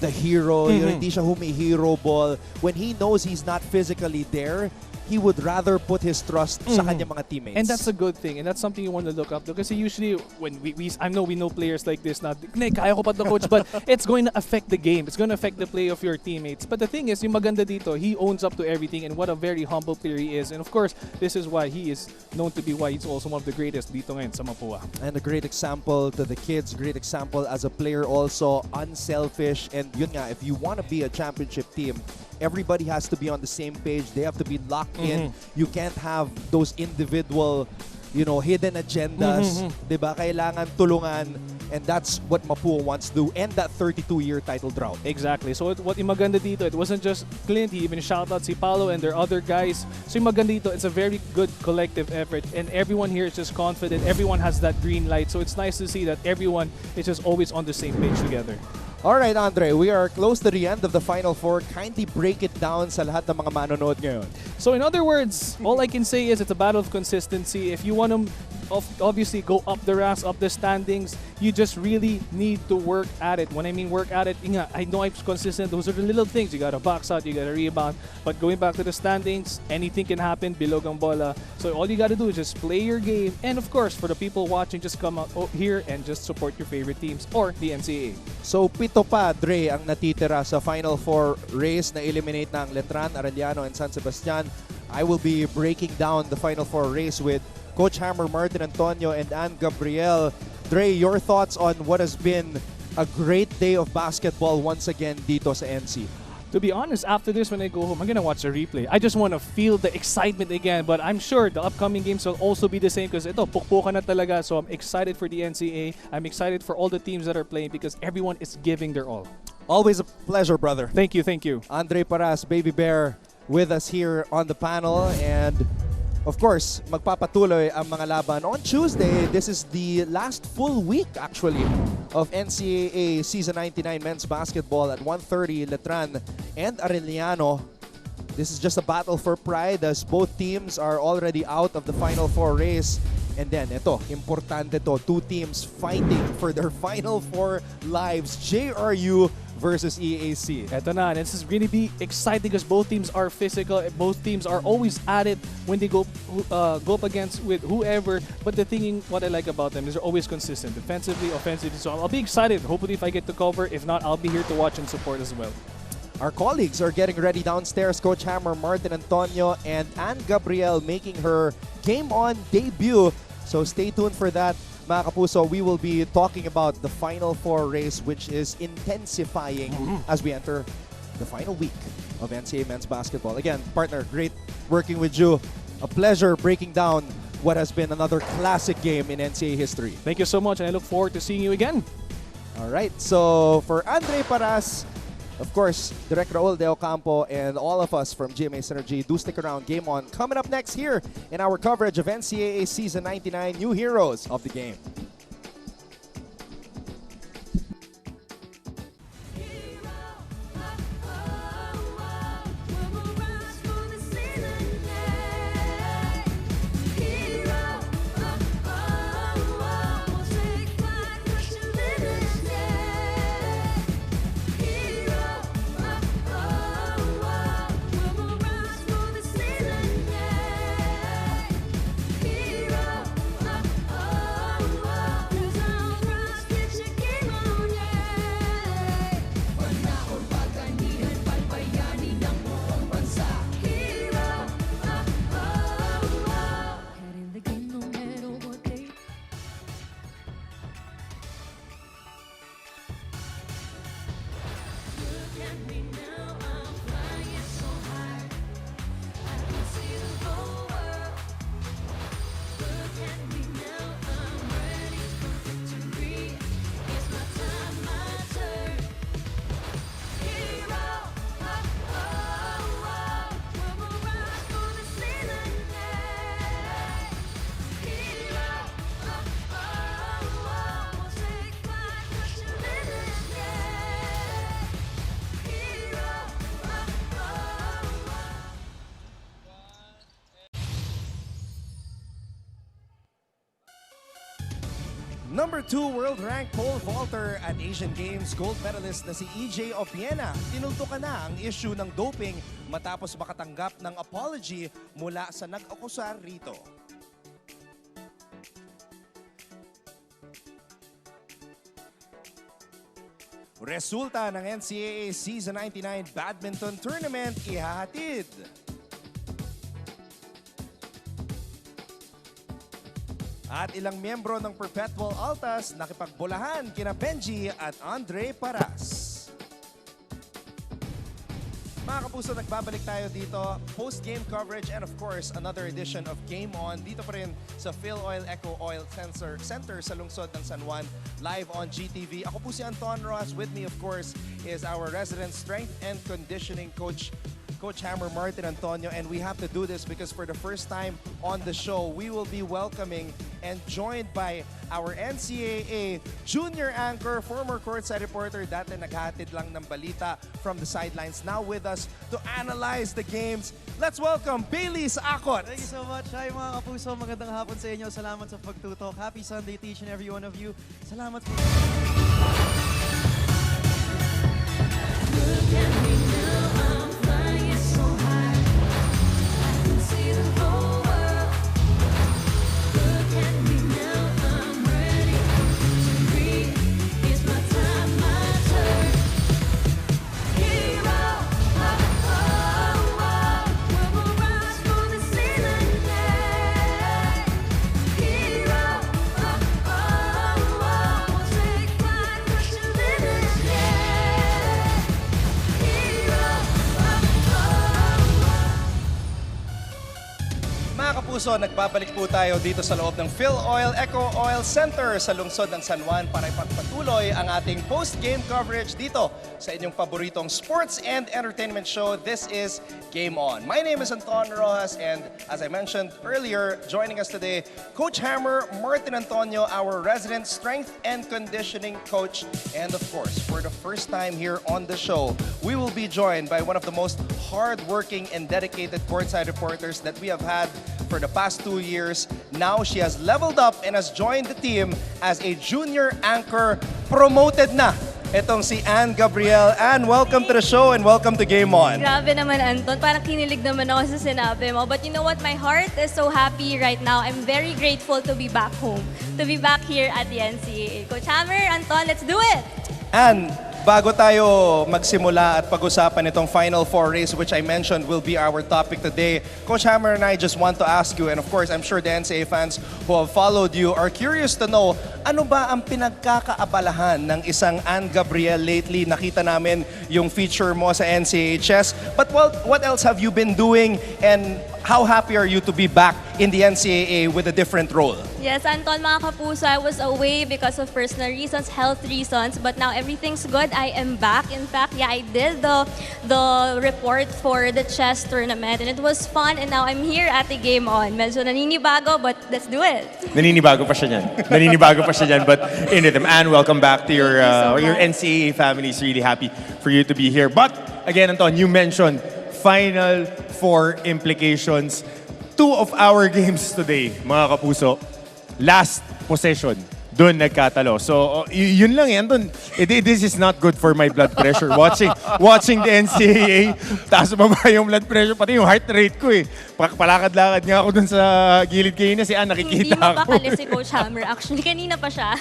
S1: the hero. Hindi siya humi-hero ball. When he knows he's not physically there, he would rather put his trust sa kanyang mga teammates.
S2: And that's a good thing. And that's something you want to look up to. Kasi usually, when I know we know players like this na, kaya ko pa the coach, but it's going to affect the game. It's going to affect the play of your teammates. But the thing is, yung maganda dito, he owns up to everything and what a very humble player he is. And of course, this is why he is known to be why he's also one of the greatest dito ngayon sa Mapua.
S1: And a great example to the kids, great example as a player also, unselfish. And yun nga, if you want to be a championship team, everybody has to be on the same page. They have to be locked in. You can't have those individual, hidden agendas. Diba? Kailangan tulungan. And that's what Mapua wants to do. And that 32-year title drought.
S2: Exactly. So what yung maganda dito, it wasn't just Clint. He even shout out si Paolo and their other guys. So yung maganda dito, it's a very good collective effort. And everyone here is just confident. Everyone has that green light. So it's nice to see that everyone is just always on the same page together.
S1: All right, Andre, we are close to the end of the Final Four. Kindly break it down sa lahat ng mga manonood ngayon.
S2: So in other words, all I can say is it's a battle of consistency. If you want to obviously go up the ranks, up the standings, you just really need to work at it. When I mean work at it, I know I'm consistent. Those are the little things. You got to box out, you got to rebound. But going back to the standings, anything can happen. Bilog ang bola. So all you got to do is just play your game. And of course, for the people watching, just come out here and just support your favorite teams or the NCAA.
S1: So pito pa, Dre, ang natitira sa Final Four race na eliminate ng Letran, Arellano, and San Sebastian. I will be breaking down the Final Four race with Coach Hammer, Martin Antonio, and Ann Gabriel. Dre, your thoughts on what has been a great day of basketball once again dito sa NC?
S2: To be honest, after this, when I go home, I'm going to watch a replay. I just want to feel the excitement again. But I'm sure the upcoming games will also be the same because ito, pukpukan na talaga. So I'm excited for the NCAA. I'm excited for all the teams that are playing because everyone is giving their all.
S1: Always a pleasure, brother.
S2: Thank you, thank you.
S1: Andre Paras, Baby Bear, with us here on the panel. And of course, magpapatuloy ang mga laban. On Tuesday, this is the last full week actually of NCAA Season 99 Men's Basketball at 1:30, Letran and Arellano. This is just a battle for pride as both teams are already out of the Final Four race. And then, ito, importante to, two teams fighting for their Final Four lives. JRU versus EAC.
S2: Eto na, this is really be exciting because both teams are physical. Both teams are always at it when they go up against with whoever. But the thing, what I like about them is they're always consistent, defensively, offensively. So I'll be excited. Hopefully, if I get to cover. If not, I'll be here to watch and support as well.
S1: Our colleagues are getting ready downstairs. Coach Hammer, Martin Antonio, and Ann Gabriel making her Game On debut. So stay tuned for that, mga kapuso. We will be talking about the Final Four race, which is intensifying as we enter the final week of NCAA Men's Basketball. Again, partner, great working with you. A pleasure breaking down what has been another classic game in NCAA history.
S2: Thank you so much, and I look forward to seeing you again.
S1: All right, so for Andre Paras, of course, Direk Raul De Ocampo, and all of us from GMA Synergy, do stick around. Game On coming up next here in our coverage of NCAA Season 99, New Heroes of the Game. Number 2 world-ranked pole vaulter at Asian Games gold medalist na si EJ Opiena. Tinultukan na ang issue ng doping matapos makatanggap ng apology mula sa nag-akusar rito. Resulta ng NCAA Season 99 Badminton Tournament ihahatid. At ilang miyembro ng Perpetual Altas nakipagbulahan kina Benji at Andre Paras. Mga kapuso, nagbabalik tayo dito. Post-game coverage and of course, another edition of Game On. Dito pa rin sa Phil Oil Eco Oil Center sa lungsod ng San Juan, live on GTV. Ako po si Anton Rojas. With me, of course, is our resident strength and conditioning coach, Coach Hammer Martin Antonio, and we have to do this because for the first time on the show, we will be welcoming and joined by our NCAA junior anchor, former courtside reporter, dati naghatid lang ng balita from the sidelines, now with us to analyze the games. Let's welcome Bailey Akot.
S16: Thank you so much. Hi mga kapuso, magandang hapon sa inyo. Salamat sa pagtutok. Happy Sunday to each and every one of you. Salamat po. Look at me now, I'm flying so high. I can see the whole world. Look at me now, I'm ready to breathe. It's my time, my turn. Hero, oh, oh, oh. We will rise from the ceiling. Hero, oh, oh, oh. We'll take flight, push to limits, yeah.
S1: Mga kapuso, nagbabalik po tayo dito sa loob ng Phil Oil Eco Oil Center sa lungsod ng San Juan para ipagpatuloy ang ating post-game coverage dito sa inyong paboritong sports and entertainment show. This is Game On. My name is Anton Rojas, and as I mentioned earlier, joining us today, Coach Hammer Martin Antonio, our resident strength and conditioning coach. And of course, for the first time here on the show, we will be joined by one of the most hard-working and dedicated courtside reporters that we have had for the past 2 years. Now she has leveled up and has joined the team as a junior anchor. Promoted na itong si Ann Gabriel. Ann, welcome to the show and welcome to Game On.
S17: Grabe naman, Anton. Parang kinilig naman ako sa sinabi mo. But you know what? My heart is so happy right now. I'm very grateful to be back home. To be back here at the NCAA. Coach Hammer, Anton, let's do it!
S1: Ann, bago tayo magsimula at pag-usapan itong Final Four race, which I mentioned will be our topic today, Coach Hammer and I just want to ask you, and of course, I'm sure the NCAA fans who have followed you are curious to know, ano ba ang pinagkakaabalahan ng isang Ann Gabriel lately? Nakita namin yung feature mo sa NCAA Chess. But what else have you been doing, and how happy are you to be back in the NCAA with a different role?
S17: Yes, Anton, mga kapuso, I was away because of personal reasons, health reasons, but now everything's good. I am back. In fact, yeah, I did the report for the chess tournament, and it was fun, and now I'm here at the Game On. Medyo naninibago, but let's do it.
S18: Naninibago pa siya dyan. Naninibago pa siya dyan, but in rhythm. Ann, welcome back to your NCAA family. Is really happy for you to be here. But again, Anton, you mentioned Final Four implications. 2 of our games today, mga kapuso, last possession, doon nagkatalo. So, yun lang eh, Anton. This is not good for my blood pressure. Watching the NCAA, taas baba yung blood pressure, pati yung heart rate ko eh. Palakad-lakad nga ako dun sa gilid kayo na si Ann, nakikita ako.
S17: Hindi mapakali si Coach Hammer. Actually, kanina pa siya.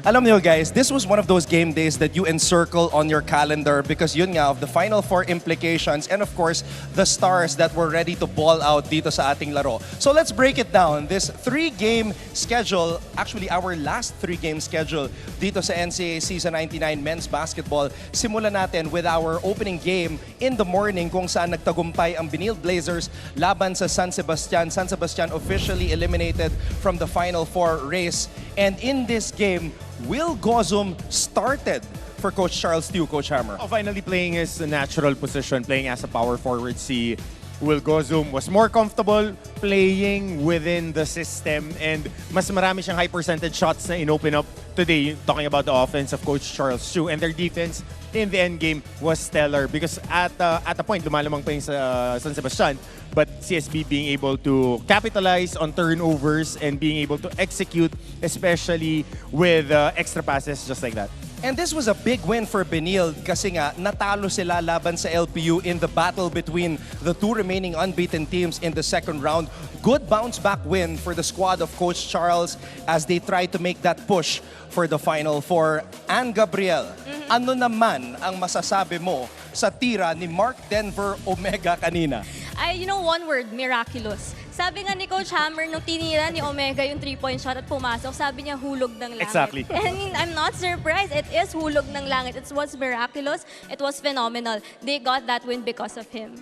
S1: Alam niyo guys, this was one of those game days that you encircle on your calendar because yun nga, of the Final Four implications and of course, the stars that were ready to ball out dito sa ating laro. So let's break it down. This 3-game schedule, actually our last 3-game schedule dito sa NCAA Season 99 Men's Basketball. Simulan natin with our opening game in the morning kung saan nagtagumpay ang Benil Blazers laban sa San Sebastian. San Sebastian officially eliminated from the Final Four race. And in this game, Will Gozum started for Coach Charles Tew, Coach Hammer.
S18: Finally playing his natural position, playing as a power forward si Wilgozum was more comfortable playing within the system and mas marami siyang high percentage shots na in-open up today, talking about the offense of Coach Charles Chu, and their defense in the end game was stellar because at a point, lumalamang pa yung sa San Sebastian, but CSB being able to capitalize on turnovers and being able to execute, especially with extra passes just like that.
S1: And this was a big win for Benil kasi nga natalo sila laban sa LPU in the battle between the two remaining unbeaten teams in the second round. Good bounce-back win for the squad of Coach Charles as they try to make that push for the Final Four. Ann Gabriel, ano naman ang masasabi mo sa tira ni Mark Denver Omega kanina?
S17: One word, miraculous. Sabi nga ni Coach Hammer, nung tinira ni Omega yung 3-point shot at pumasok, sabi niya hulog ng langit.
S18: Exactly.
S17: And I'm not surprised. It is hulog ng langit. It was miraculous. It was phenomenal. They got that win because of him.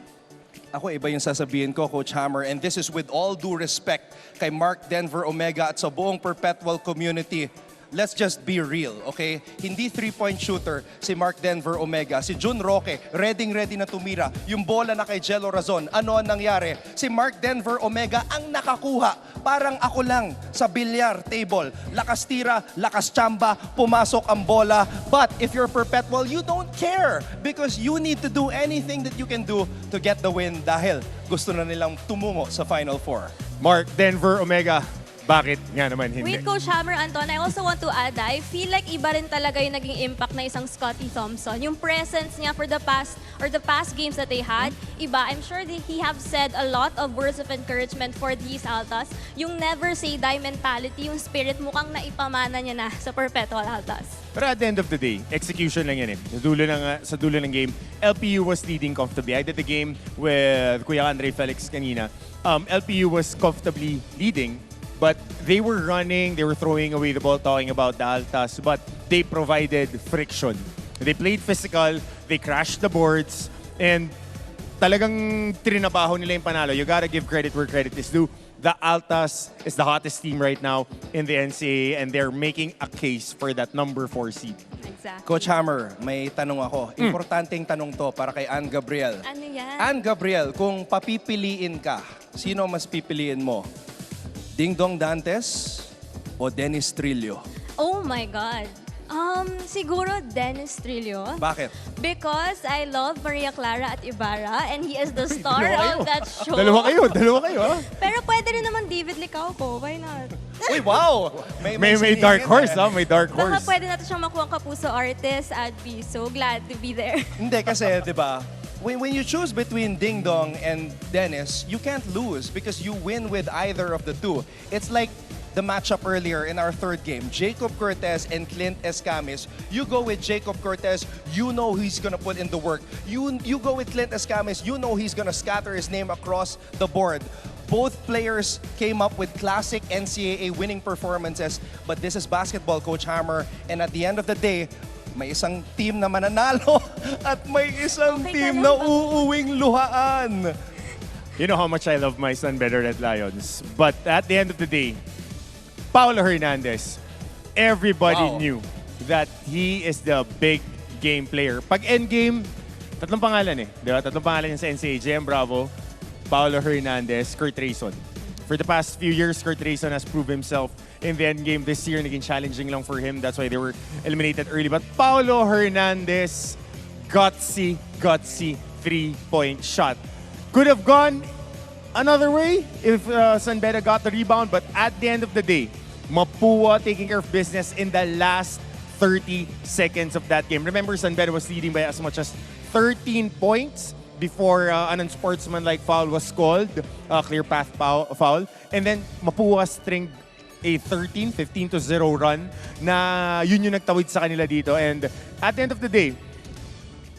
S1: Ako, iba yung sasabihin ko, Coach Hammer, and this is with all due respect kay Mark Denver Omega at sa buong Perpetual community. Let's just be real, okay? Hindi 3-point shooter si Mark Denver Omega. Si Jun Roque, ready na tumira. Yung bola na kay Jello Razon. Ano ang nangyari? Si Mark Denver Omega ang nakakuha. Parang ako lang sa bilyar table. Lakas tira, lakas tsamba, pumasok ang bola. But if you're Perpetual, you don't care because you need to do anything that you can do to get the win dahil gusto na nilang tumungo sa Final Four.
S18: Mark Denver Omega, bakit nga naman hindi?
S17: Wait, Coach Hammer, Anton, I also want to add, I feel like iba rin talaga yung naging impact na isang Scottie Thompson. Yung presence niya for the past games that they had, iba. I'm sure that he have said a lot of words of encouragement for these Altas. Yung never say die mentality, yung spirit mukhang naipamana niya na sa Perpetual Altas.
S18: Pero at the end of the day, execution lang yan eh. Sa dulo ng game, LPU was leading comfortably. I did the game with Kuya Andre Felix kanina. LPU was comfortably leading, but they were running, they were throwing away the ball, talking about the Altas, but they provided friction. They played physical, they crashed the boards, and talagang trinabaho nila yung panalo. You gotta give credit where credit is due. The Altas is the hottest team right now in the NCAA, and they're making a case for that number 4 seed.
S17: Exactly.
S1: Coach Hammer, may tanong ako. Importanteng tanong to para kay Ann Gabriel.
S17: Ano yan?
S1: Ann Gabriel, kung papipiliin ka, sino mas pipiliin mo? Ding Dong Dantes o Dennis Trillo?
S17: Oh my God. Siguro Dennis Trillo.
S1: Bakit?
S17: Because I love Maria Clara at Ibarra and he is the star of that show.
S18: Dalawa kayo ha?
S17: Pero pwede rin naman David Licauco. Why not?
S1: Uy, wow!
S18: May dark horse ha? May dark
S17: Baka
S18: horse.
S17: pwede natin siyang makuha ang Kapuso artist. I'd be so glad to be there.
S1: Hindi kasi, di ba, when you choose between Ding Dong and Dennis, you can't lose because you win with either of the two. It's like the matchup earlier in our third game, Jacob Cortez and Clint Escamis. You go with Jacob Cortez, you know he's gonna put in the work. You go with Clint Escamis, you know he's gonna scatter his name across the board. Both players came up with classic NCAA winning performances, but this is basketball, Coach Hammer, and at the end of the day, may isang team na mananalo at may isang team na uuwing luhaan.
S18: You know how much I love my San Beda Red Lions, but at the end of the day, Paulo Hernandez, everybody knew that he is the big game player. Pag end game, tatlong pangalan eh. Di ba? Tatlong pangalan niya sa NCAA, JM Bravo, Paulo Hernandez, Kurt Rayson. For the past few years, Kurt Rayson has proved himself in the end game. This year, naging challenging lang for him. That's why they were eliminated early. But Paulo Hernandez, gutsy 3-point shot. Could have gone another way if San Beda got the rebound, but at the end of the day, Mapua taking care of business in the last 30 seconds of that game. Remember, San Beda was leading by as much as 13 points before an unsportsmanlike foul was called, clear path foul. And then Mapua stringed a 15-0 run na yun yung nagtawid sa kanila dito. And at the end of the day,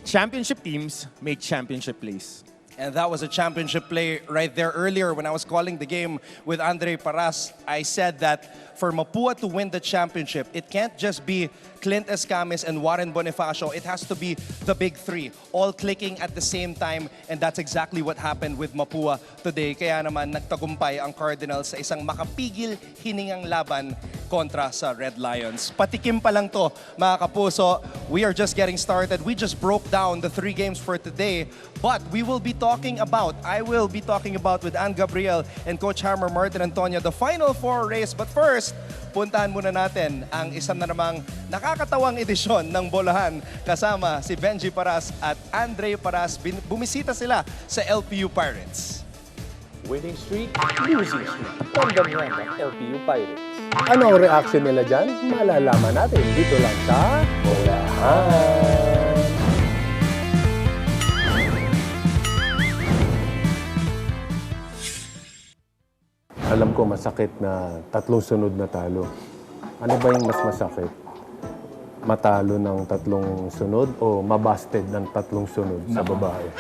S18: championship teams make championship plays.
S1: And that was a championship play right there earlier when I was calling the game with Andre Paras. I said that for Mapua to win the championship, it can't just be Clint Escamis and Warren Bonifacio. It has to be the big three, all clicking at the same time. And that's exactly what happened with Mapua today. Kaya naman nagtagumpay ang Cardinals sa isang makapigil hiningang laban kontra sa Red Lions. Patikim pa lang to, mga kapuso. We are just getting started. We just broke down the 3 games for today. But I will be talking about with Ann Gabriel and Coach Hammer Martin Antonio the Final 4 race. But first, puntahan muna natin ang isang na namang nakakatawang edisyon ng Bolahan kasama si Benji Paras at Andre Paras. Bumisita sila sa LPU Pirates.
S7: Winning streak, losing streak. Tandem yan ng LPU Pirates. Ano ang reaction nila dyan? Malalaman natin dito lang sa Bolahan. Alam ko masakit na 3 sunod na talo. Ano ba yung mas masakit? Matalo ng 3 sunod o mabasted ng 3 sunod sa babae?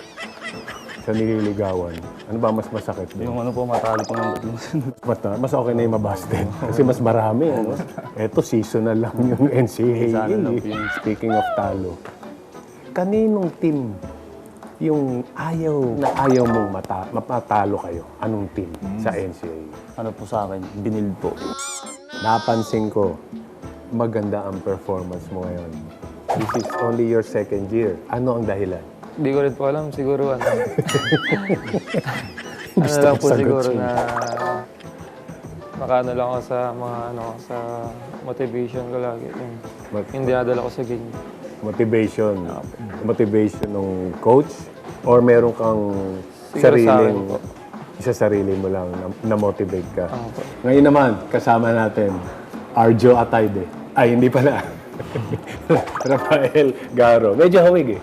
S7: Sa nililigawan. Ano ba mas masakit doon?
S19: Yung ano po, matalo po ng 3 sunod.
S7: Mas okay na yung mabasted. Kasi mas marami. Ano? Eto, seasonal lang yung NCAA. Speaking of talo, kaninong team yung ayaw mong mapatalo kayo? Anong team sa NCAA?
S19: Ano po sa akin, Binild po.
S7: Napansin ko, maganda ang performance mo ngayon. This is only your 2nd year. Ano ang dahilan?
S19: Hindi ko rin po alam, siguro ano. Ano
S7: Gusto
S19: lang
S7: ko
S19: po
S7: sagot
S19: siguro
S7: siya.
S19: na makaano lang ako sa mga ano, sa motivation ko lagi. Yung dinadala ko sa game.
S7: Motivation. Motivation ng coach? Or meron kang
S19: Siguro sa akin po.
S7: sarili mo lang na motivate ka? Ngayon naman, kasama natin, Arjo Atayde. Ay, hindi pala. Rafael Garo. Medyo hawig eh.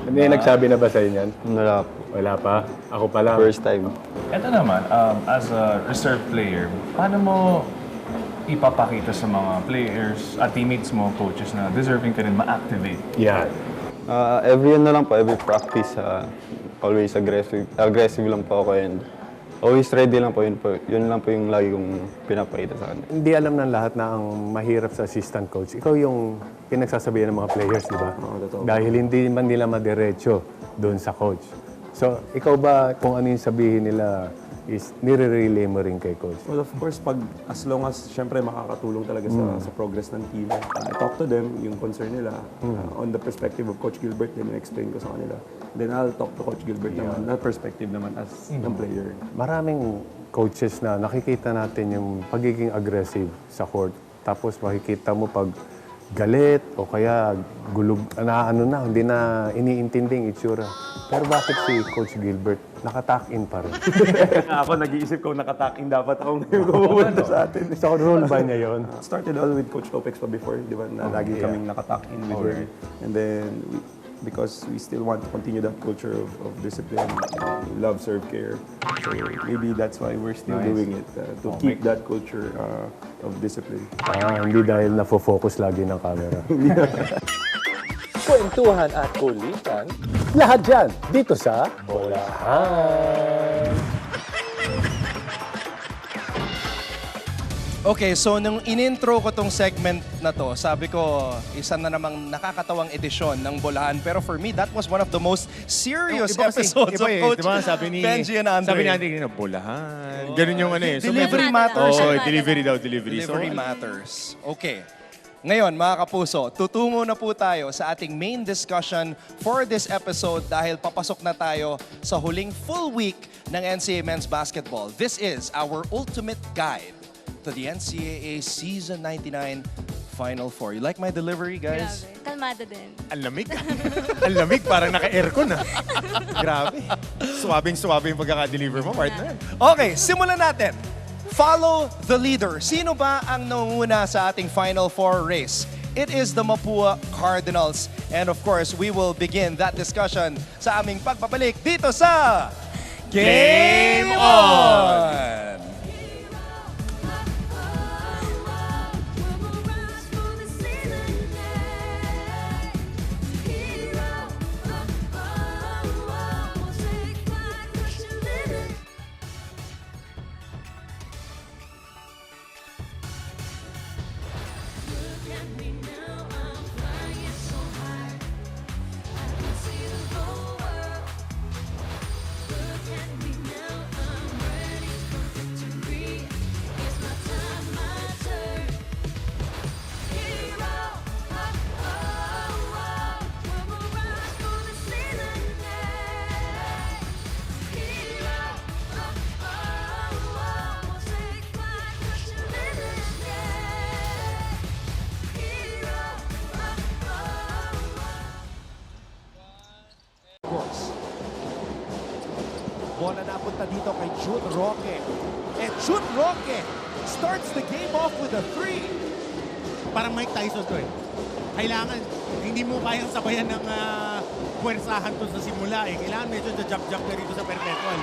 S7: Hindi nagsabi na ba sa inyan?
S19: Wala po.
S7: Wala pa? Ako pa lang.
S19: First time.
S20: Ito naman, as a reserve player, paano mo ipapakita sa mga players at teammates mo, coaches na deserving ka rin ma-activate?
S7: Yeah.
S19: Every na lang po, every practice, always aggressive lang po ako and always ready lang po. Yun lang po yung lagi kong pinapakita sa kanila.
S7: Hindi alam ng lahat na ang mahirap sa assistant coach. Ikaw yung pinagsasabihan ng mga players, di ba? Dahil hindi man nila madiretso doon sa coach. So, ikaw ba, kung ano yung sabihin nila, is nire-relay mo rin kay coach?
S21: Well, of course, as long as syempre makakatulong talaga sa progress ng team, I talk to them, yung concern nila, on the perspective of Coach Gilbert, then explain ko sa kanila. Then I'll talk to Coach Gilbert naman, na perspective naman as ng player.
S7: Maraming coaches na nakikita natin yung pagiging aggressive sa court. Tapos makikita mo pag galit o kaya gulog, hindi na iniintinding itsura. Pero bakit si Coach Gilbert nakatak-in pa rin?
S21: Ako nag-iisip ko nakatak-in dapat akong pumunta sa atin.
S7: So, role ba niya yun?
S21: Started all with Coach Opex pa before, di ba? Na lagi kaming nakatak-in with him. And then, because we still want to continue that culture of discipline, love, serve, care. So maybe that's why we're still doing it, to keep that culture of discipline.
S7: Hindi dahil nafo-focus lagi ng camera.
S22: Kwentuhan at kulitan.
S7: Lahat dyan, dito sa Bolahan.
S1: Okay, so nung in-intro ko tong segment na to, sabi ko, isa na namang nakakatawang edisyon ng Bolahan. Pero for me, that was one of the most serious episodes of Coach Benji and Andre.
S18: Sabi natin, Bolahan. Ganun yung ano eh. So,
S1: Delivery matters.
S18: Delivery
S1: matters. Okay. Ngayon, mga kapuso, tutungo na po tayo sa ating main discussion for this episode dahil papasok na tayo sa huling full week ng NCAA Men's Basketball. This is our ultimate guide to the NCAA Season 99 Final Four. You like my delivery, guys?
S17: Grabe. Kalmado din.
S18: Ang lamig. Ang lamig, parang naka-aircon ah. Grabe. Suwabing-suwabe yung pagkaka-deliver mo, partner.
S1: Okay, simulan natin. Follow the leader. Sino ba ang nanguna sa ating Final Four race? It is the Mapua Cardinals. And of course, we will begin that discussion sa aming pagbabalik dito sa Game On! bola napunta dito kay Jude Roque. And Jude Roque starts the game off with a 3.
S8: Parang Mike Tyson to eh. Kailangan, hindi mo kayang sabayan ng puwersahan to sa simula eh. Kailangan medyo jab-jab ka rito sa perpetual.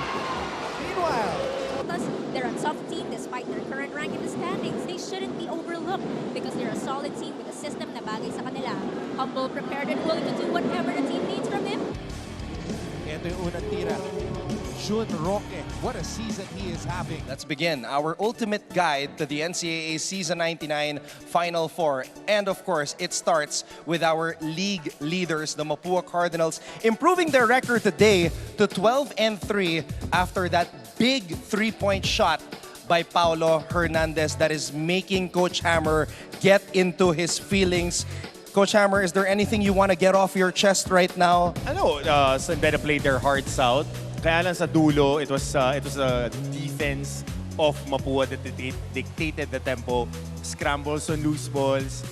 S1: Meanwhile,
S4: Plus, they're a tough team despite their current rank in the standings. They shouldn't be overlooked because they're a solid team with a system na bagay sa kanila. Humble, prepared, and willing to do whatever the team needs from him.
S1: ito yung unang tira. Jude Roque, what a season he is having.
S9: Let's begin our ultimate guide to the NCAA Season 99 Final Four. And of course, it starts with our league leaders, the Mapua Cardinals, improving their record today to 12-3 after that big three-point shot by Paulo Hernandez that is making Coach Hammer get into his feelings. Coach Hammer, is there anything you want to get off your chest right now?
S18: San Beda played their hearts out. Kaya lang sa dulo, it was a defense of Mapua that dictated the tempo. Scrambles on loose balls.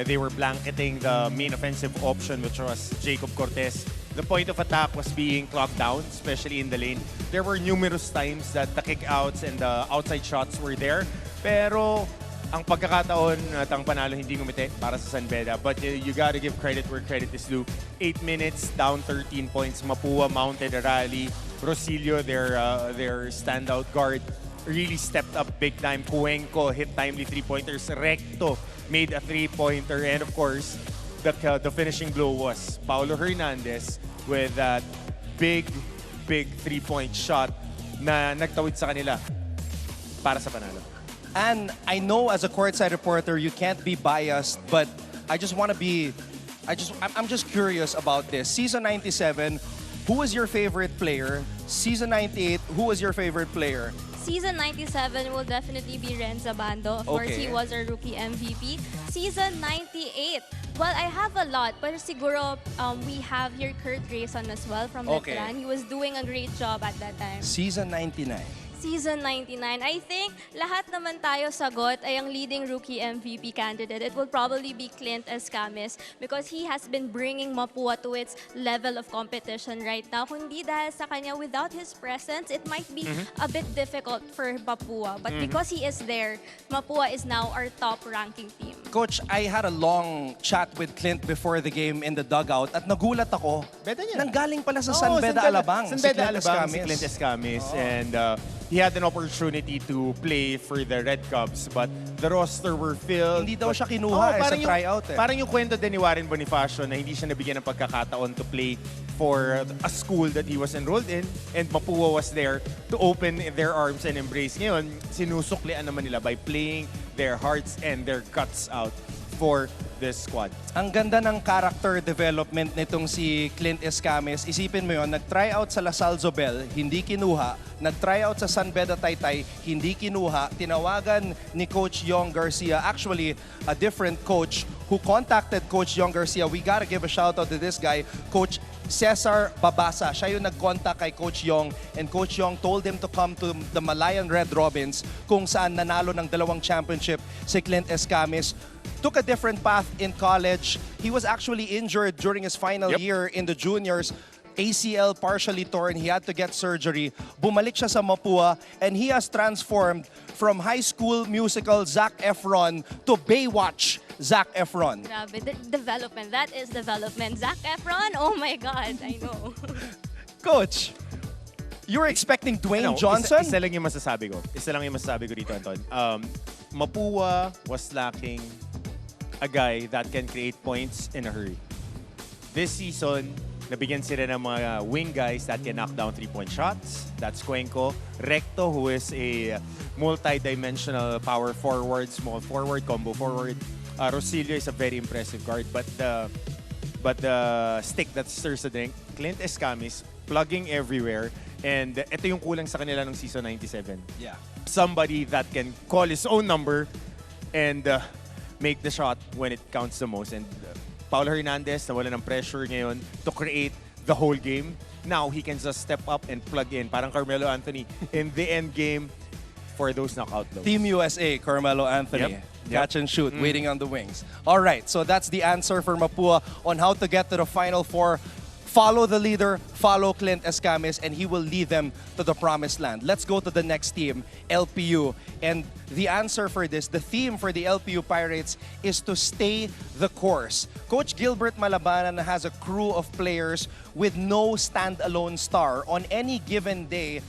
S18: They were blanketing the main offensive option, which was Jacob Cortez. The point of attack was being clocked down, especially in the lane. There were numerous times that the kickouts and the outside shots were there. Pero ang pagkakataon at ang panalo hindi ngumiti para sa San Beda. But you gotta give credit where credit is due. 8 minutes, down 13 points. Mapua mounted a rally. Rosilio, their standout guard, really stepped up big time. Cuenco hit timely three-pointers. Recto made a three-pointer. And of course, the finishing blow was Paulo Hernandez with that big three-point shot na nagtawid sa kanila para sa panalo.
S9: And I know as a courtside reporter, you can't be biased, but I just want to be, I'm just curious about this. Season 97, who was your favorite player? Season 98, who was your favorite player?
S17: Season 97 will definitely be Renza Bando. Of course, he was our rookie MVP. Season 98, well, I have a lot, but siguro we have here Kurt Grayson as well from Letran. He was doing a great job at that time.
S9: Season 99.
S17: Season 99. I think lahat naman tayo sagot ay ang leading rookie MVP candidate. It will probably be Clint Escamis because he has been bringing Mapua to its level of competition right now. Kundi dahil sa kanya, without his presence, it might be a bit difficult for Mapua. But because he is there, Mapua is now our top-ranking team.
S9: Coach, I had a long chat with Clint before the game in the dugout at nagulat ako. Nanggaling pala sa San Beda Alabang.
S18: San Beda Alabang, si Clint Escamis. And he had an opportunity to play for the Red Cubs, but the roster were filled.
S9: Hindi daw siya kinuha sa tryout eh.
S18: Parang yung kwento din ni Warren Bonifacio na hindi siya nabigyan ng pagkakataon to play for a school that he was enrolled in, and Mapua was there to open their arms and embrace. Ngayon, sinusuklian naman nila by playing their hearts and their guts out for this squad.
S9: Ang ganda ng character development nitong si Clint Escamis. Isipin mo yon, nag-tryout sa Lasal Zobel, hindi kinuha. Nag-tryout sa San Beda Taytay, hindi kinuha. Tinawagan ni Coach Yong Garcia, actually a different coach who contacted Coach Yong Garcia. We gotta give a shout out to this guy, Coach Cesar Babasa. Siya yung nag-contact kay Coach Yong, and Coach Yong told him to come to the Malayan Red Robins kung saan nanalo ng 2 championship si Clint Escamis. Took a different path in college. He was actually injured during his final year in the juniors. ACL partially torn. He had to get surgery. Bumalik siya sa Mapua, and he has transformed from high school musical Zac Efron to Baywatch Zac Efron.
S17: Grabe, development. That is development. Zac Efron, oh my God, I know.
S9: Coach, you were expecting Dwayne Johnson?
S18: Isa lang yung masasabi ko. Isa lang yung masasabi ko dito, Anton. Mapua was lacking a guy that can create points in a hurry. This season, nabigyan sila ng mga wing guys that can knock down three-point shots. That's Cuenco. Recto, who is a multi-dimensional power forward, small forward, combo forward. Rosilio is a very impressive guard, but the stick that stirs the drink, Clint Escamis, plugging everywhere. And ito yung kulang sa kanila ng season 97.
S9: Yeah.
S18: Somebody that can call his own number and make the shot when it counts the most. And Paulo Hernandez, nawala ng pressure ngayon to create the whole game. Now, he can just step up and plug in. Parang Carmelo Anthony in the end game for those knockout lows.
S9: Team USA, Carmelo Anthony. Catch and shoot, waiting on the wings. All right, so that's the answer for Mapua on how to get to the Final Four. Follow the leader, follow Clint Escames, and he will lead them to the promised land. Let's go to the next team, LPU. And the answer for this, the theme for the LPU Pirates is to stay the course. Coach Gilbert Malabanan has a crew of players with no standalone star. On any given day,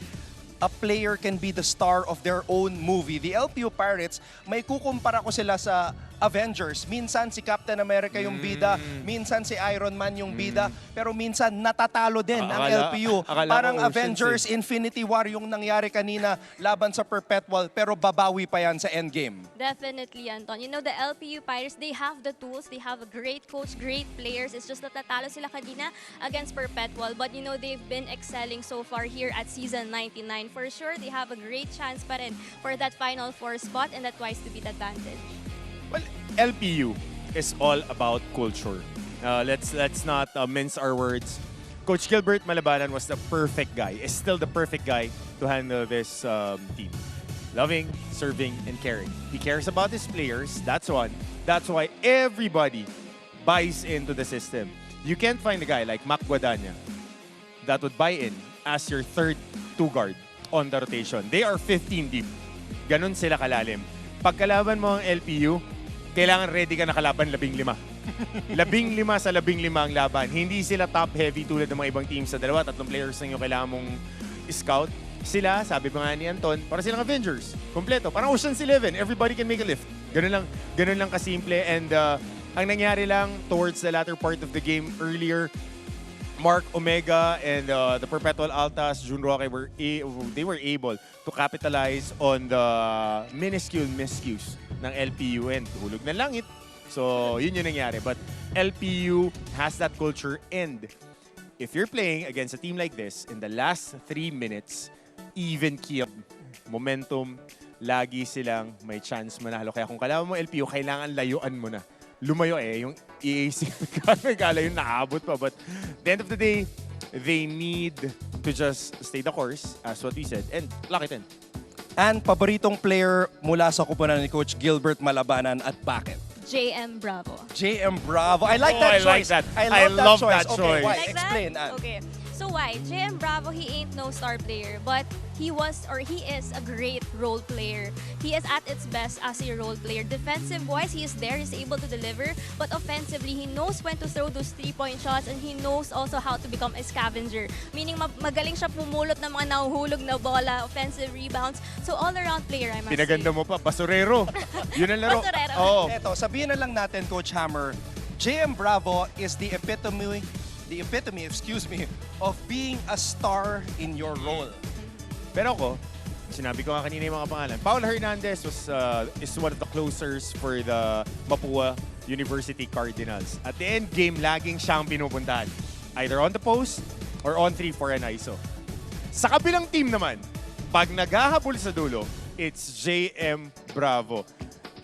S9: a player can be the star of their own movie. The LPU Pirates, may kukumpara ko sila sa Avengers. Minsan si Captain America yung bida, minsan si Iron Man yung bida, pero minsan natatalo din ang LPU. Parang Avengers Infinity War yung nangyari kanina laban sa Perpetual, pero babawi pa yan sa endgame.
S17: Definitely, Anton. You know, the LPU Pirates, they have the tools, they have a great coach, great players. It's just that natalo sila kanina against Perpetual, but you know, they've been excelling so far here at Season 99. For sure, they have a great chance pa rin for that Final Four spot and that twice to beat advantage.
S18: Well, LPU is all about culture. Let's not mince our words. Coach Gilbert Malabanan was the perfect guy, is still the perfect guy to handle this team. Loving, serving, and caring. He cares about his players, that's one. That's why everybody buys into the system. You can't find a guy like Mac Guadagna that would buy in as your third two-guard on the rotation. They are 15 deep. Ganon sila kalalim. Pagkalaban mo ang LPU, kailangan ready ka na kalaban 15. 15 sa 15 ang laban. Hindi sila top-heavy tulad ng mga ibang teams sa 2-3 players na yung kailangan mong scout. Sila, sabi pa nga ni Anton, para silang Avengers. Kompleto. Parang Ocean's 11. Everybody can make a lift. Ganun lang kasimple. And ang nangyari lang towards the latter part of the game earlier, Mark Omega and the Perpetual Altas, June Roque, they were able to capitalize on the minuscule miscues ng LPU and hulog na langit. So, yun yung nangyari. But LPU has that culture, and if you're playing against a team like this, in the last 3 minutes, even key momentum, lagi silang may chance manalo. Kaya kung kalaban mo LPU, kailangan layuan mo na. Lumayo yung EAC. Kala yung naabot pa. But at the end of the day, they need to just stay the course, as what we said, and lock it in.
S9: And paboritong player mula sa kupunan ni Coach Gilbert Malabanan at bakit?
S17: JM Bravo.
S9: JM Bravo. I like that choice. I love that choice. Okay, why?
S17: Like
S9: Explain,
S17: that?
S9: Ann.
S17: Okay. So why? JM Bravo, he ain't no star player, but he is a great role player. He is at its best as a role player. Defensive-wise, he is there, he's able to deliver, but offensively, he knows when to throw those 3-point shots, and he knows also how to become a scavenger. Meaning, magaling siya pumulot ng mga nahuhulog na bola, offensive rebounds. So all-around player, I must
S18: Pinaganda
S17: say.
S18: mo pa, basurero. Yun ang laro.
S17: Basurero.
S18: Oh.
S9: Eto, sabihin na lang natin, Coach Hammer, JM Bravo is the epitome, of being a star in your role.
S18: Pero ako, sinabi ko nga kanina yung mga pangalan. Paul Hernandez is one of the closers for the Mapua University Cardinals. At the end game, laging siyang pinupuntahan. Either on the post or on 3 for an ISO. Sa kabilang team naman, pag naghahabol sa dulo, it's JM Bravo.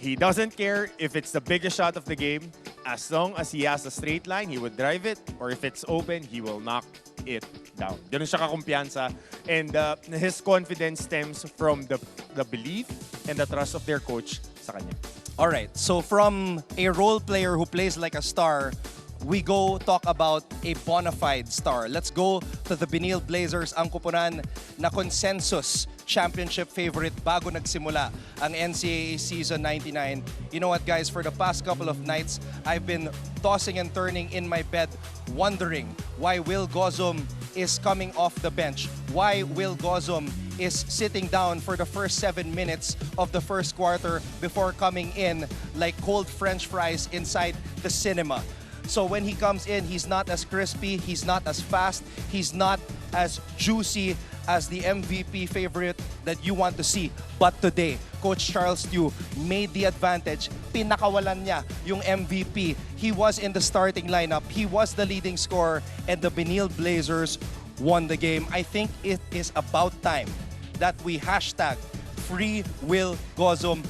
S18: He doesn't care if it's the biggest shot of the game. As long as he has a straight line, he would drive it. Or if it's open, he will knock it down. Ganun siya kakumpiyansa. And his confidence stems from the belief and the trust of their coach sa kanya.
S9: All right, so from a role player who plays like a star, we go talk about a bona fide star. Let's go to the Benil Blazers, ang kupunan na consensus championship favorite bago nagsimula ang NCAA Season 99. You know what, guys? For the past couple of nights, I've been tossing and turning in my bed, wondering why Will Gozum is coming off the bench, why Will Gozum is sitting down for the first 7 minutes of the first quarter before coming in like cold French fries inside the cinema. So when he comes in, he's not as crispy, he's not as fast, he's not as juicy as the MVP favorite that you want to see. But today, Coach Charles Tew made the advantage. Pinakawalan niya yung MVP. He was in the starting lineup. He was the leading scorer, and the Benil Blazers won the game. I think it is about time that we hashtag free Will Gozum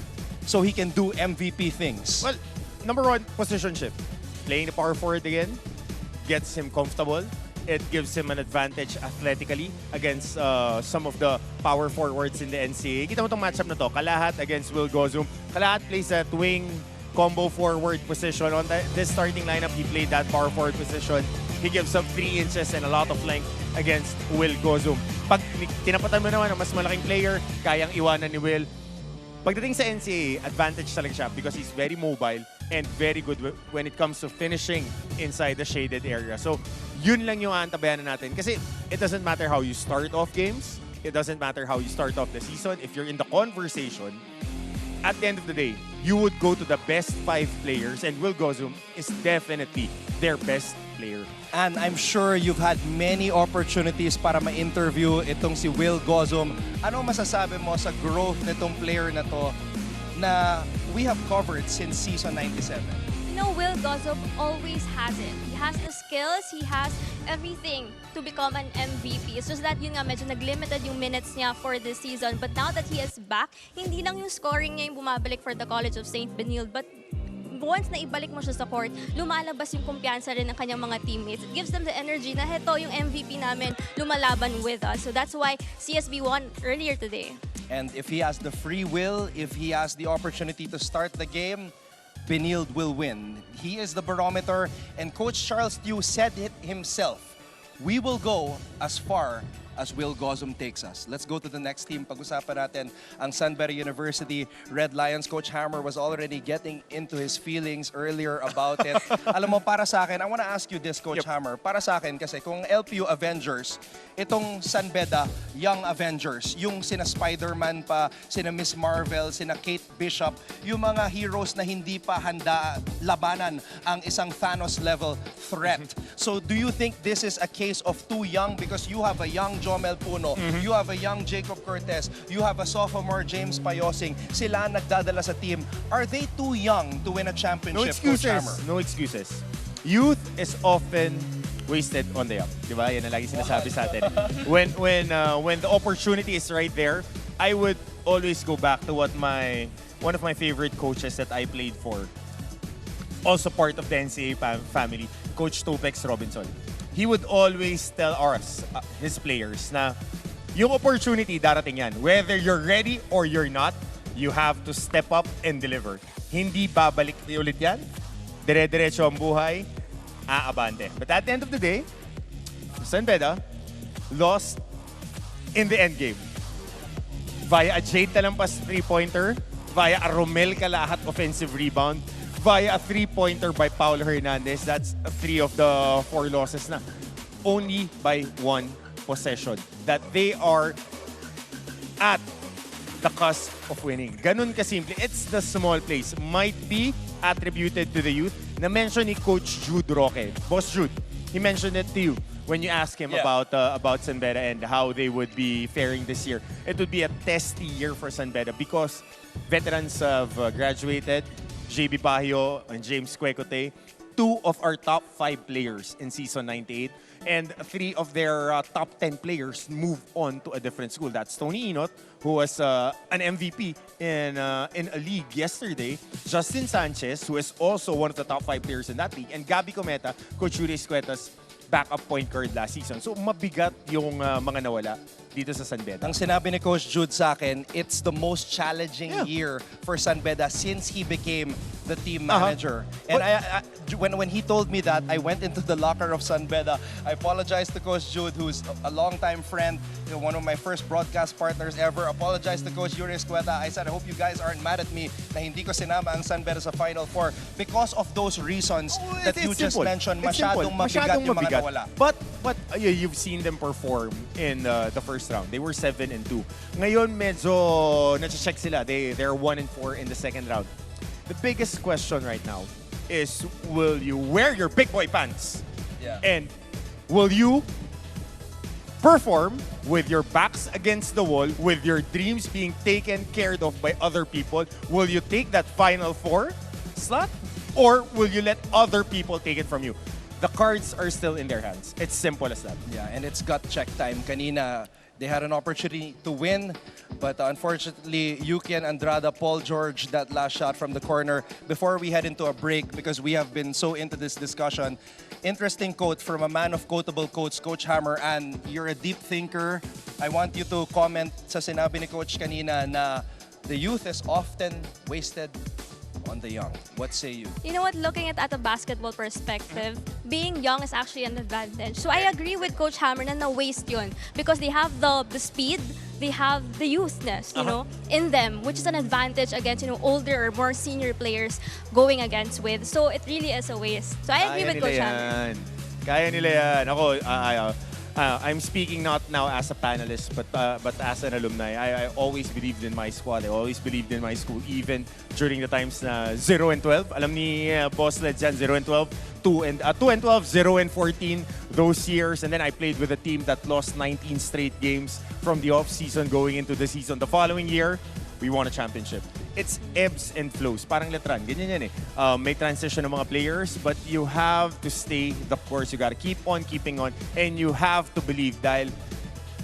S9: so he can do MVP things.
S18: Well, number one, positionship. Playing the power forward again gets him comfortable. It gives him an advantage athletically against some of the power forwards in the NCAA. Kita mo itong matchup na to. Kalahat against Will Gozum. Kalahat plays that wing combo forward position. On this starting lineup, he played that power forward position. he gives up 3 inches and a lot of length against Will Gozum. Pag tinapatan mo naman ang mas malaking player, kayang iwanan ni Will. Pagdating sa NCAA, advantage talaga siya because he's very mobile and very good when it comes to finishing inside the shaded area. So, yun lang yung aantabayanan natin. Kasi it doesn't matter how you start off games. It doesn't matter how you start off the season. If you're in the conversation, at the end of the day, you would go to the best 5 players and Will Gozum is definitely their best player.
S9: And I'm sure you've had many opportunities para ma-interview itong si Will Gozum. Ano masasabi mo sa growth nitong player na to na we have covered since season 97?
S17: You know, Will Gozum always has it. He has the skills, he has everything to become an MVP. It's just that yun nga, medyo nag-limited yung minutes niya for this season. But now that he is back, hindi lang yung scoring niya yung bumabalik for the College of St. Benilde, but once na ibalik mo siya sa court, lumalabas yung kumpiyansa rin ng kanyang mga teammates. It gives them the energy na heto yung MVP namin lumalaban with us. So that's why CSB won earlier today.
S9: And if he has the free will, if he has the opportunity to start the game, Benilde will win. He is the barometer, and Coach Charles Tew said it himself. We will go as far as Will Gozum takes us. Let's go to the next team. Pag-usapan natin ang San Beda University Red Lions. Coach Hammer was already getting into his feelings earlier about it. Alam mo, para sa akin, I want to ask you this, Coach Hammer. Para sa akin, kasi kung LPU Avengers, itong San Beda Young Avengers, yung sina Spider-Man pa, sina Miss Marvel, sina Kate Bishop, yung mga heroes na hindi pa handa labanan ang isang Thanos-level threat. So do you think this is a case of too young because you have a young Jomel Puno, you have a young Jacob Cortez, you have a sophomore James Payosing, sila ang nagdadala sa team. Are they too young to win a championship,
S18: No excuses.
S9: Coach Hammer?
S18: No excuses. Youth is often wasted on the young. Di ba? Yan ang lagi sinasabi sa atin. When the opportunity is right there, I would always go back to what one of my favorite coaches that I played for, also part of the NCAA family, Coach Topex Robinson. He would always tell us, his players, na yung opportunity darating yan. Whether you're ready or you're not, you have to step up and deliver. Hindi babalik ulit yan. Dire-diretso ang buhay, aabante. But at the end of the day, San Beda lost in the end game. Via a Jade Talampas 3-pointer, via a Romel Kalahat offensive rebound, via a 3-pointer by Paul Hernandez. That's 3 of the 4 losses na. Only by 1 possession. That they are at the cusp of winning. Ganun kasimple. It's the small plays. Might be attributed to the youth. Na-mention ni Coach Jude Roque. Boss Jude, he mentioned it to you when you asked him about San Beda and how they would be faring this year. It would be a testy year for San Beda because veterans have graduated. JB Bahio and James Quecote, 2 of our top 5 players in season 98, and 3 of their top 10 players move on to a different school. That's Tony Inot, who was an MVP in a league yesterday, Justin Sanchez, who is also one of the top 5 players in that league, and Gabby Cometa, Coach Yuri Escueta's backup point guard last season. So mabigat yung mga nawala dito sa San Beda.
S9: Ang sinabi ni Coach Jude sa akin, it's the most challenging year for San Beda since he became the team manager. And when he told me that, I went into the locker of San Beda. I apologized to Coach Jude, who's a longtime friend, one of my first broadcast partners ever. Apologized to Coach Yuri Escueta. I said, I hope you guys aren't mad at me na hindi ko sinama ang San Beda sa Final Four because of those reasons that you just mentioned. Masyadong mabigat yung mga nawala.
S18: But you've seen them perform in the first round. They were 7-2. Ngayon medyo na-check sila. They're 1-4 in the second round. The biggest question right now is, will you wear your big boy pants? And will you perform with your backs against the wall, with your dreams being taken care of by other people? Will you take that Final Four slot? Or will you let other people take it from you? The cards are still in their hands. It's simple as that.
S9: Yeah, and it's gut check time. Kanina, they had an opportunity to win, but unfortunately, Yuki and Andrada, Paul George, that last shot from the corner. Before we head into a break, because we have been so into this discussion, interesting quote from a man of quotable quotes, Coach Hammer, and you're a deep thinker. I want you to comment sa sinabi ni Coach kanina na the youth is often wasted on the young. What say you?
S17: You know what, looking at a basketball perspective, being young is actually an advantage. So I agree with Coach Hammer na na-waste yun because they have the speed, they have the youthness, you know, in them, which is an advantage against, you know, older or more senior players going against with. So it really is a waste. So I agree with Coach Hammer.
S18: Kaya nila yan. Ako, I'm speaking not now as a panelist, but as an alumni. I always believed in my squad. I always believed in my school, even during the times na 0 and 12. Alam ni Boss Led yan, 0 and 12, 2 and 12, 0 and 14 those years. And then I played with a team that lost 19 straight games from the off-season going into the season. The following year, we won a championship. It's ebbs and flows. Parang letran. Ganyan yan eh. May transition ng mga players, but you have to stay the course. You gotta keep on keeping on. And you have to believe dahil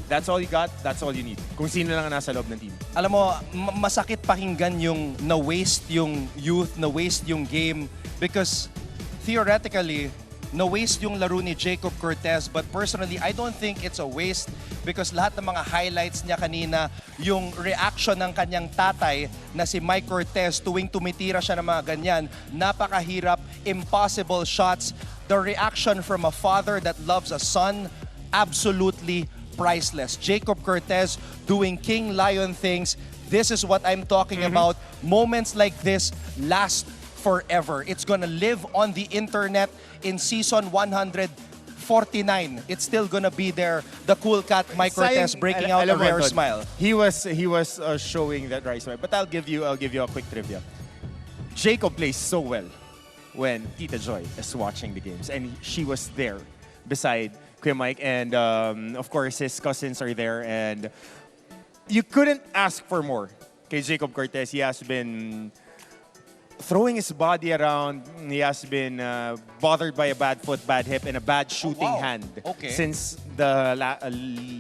S18: that's all you got, that's all you need. Kung sino lang ang nasa loob ng team.
S9: Alam mo, masakit pakinggan yung na-waste yung youth, na-waste yung game because theoretically, na-waste yung laro ni Jacob Cortez, but personally, I don't think it's a waste because lahat ng mga highlights niya kanina, yung reaction ng kanyang tatay na si Mike Cortez tuwing tumitira siya ng mga ganyan, napakahirap, impossible shots. The reaction from a father that loves a son, absolutely priceless. Jacob Cortez doing King Lion things. This is what I'm talking about. Moments like this last forever. It's gonna live on the internet in season 149. It's still gonna be there. The cool cat Mike Cortez breaking out a rare smile.
S18: He was showing that right smile. But I'll give you a quick trivia. Jacob plays so well when Tita Joy is watching the games, and she was there beside Kuya Mike, and of course his cousins are there, and you couldn't ask for more. Kay Jacob Cortez, he has been throwing his body around. He has been bothered by a bad foot, bad hip, and a bad shooting hand. Since the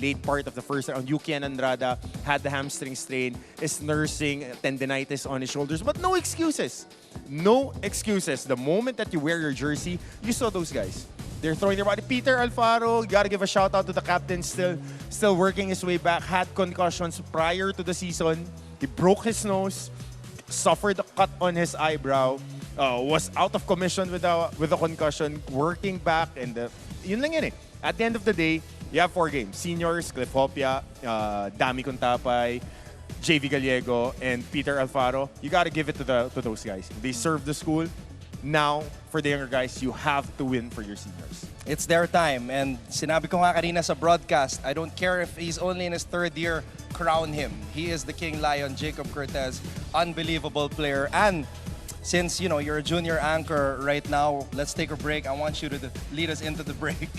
S18: late part of the first round. Yuki Andrada had the hamstring strain, is nursing tendinitis on his shoulders, but no excuses. No excuses. The moment that you wear your jersey, you saw those guys. They're throwing their body. Peter Alfaro, you gotta give a shout out to the captain, still working his way back. Had concussions prior to the season. He broke his nose, suffered a cut on his eyebrow, was out of commission with a concussion, working back, and yun lang yun eh. At the end of the day, you have 4 games. Seniors, Cliff Hopia, Dami Contapay, JV Gallego, and Peter Alfaro. You gotta give it to those guys. They serve the school. Now, for the younger guys, you have to win for your seniors.
S9: It's their time. And sinabi ko nga kanina sa broadcast, I don't care if he's only in his 3rd year, crown him. He is the King Lion, Jacob Cortez. Unbelievable player. And since, you know, you're a junior anchor right now, let's take a break. I want you to lead us into the break.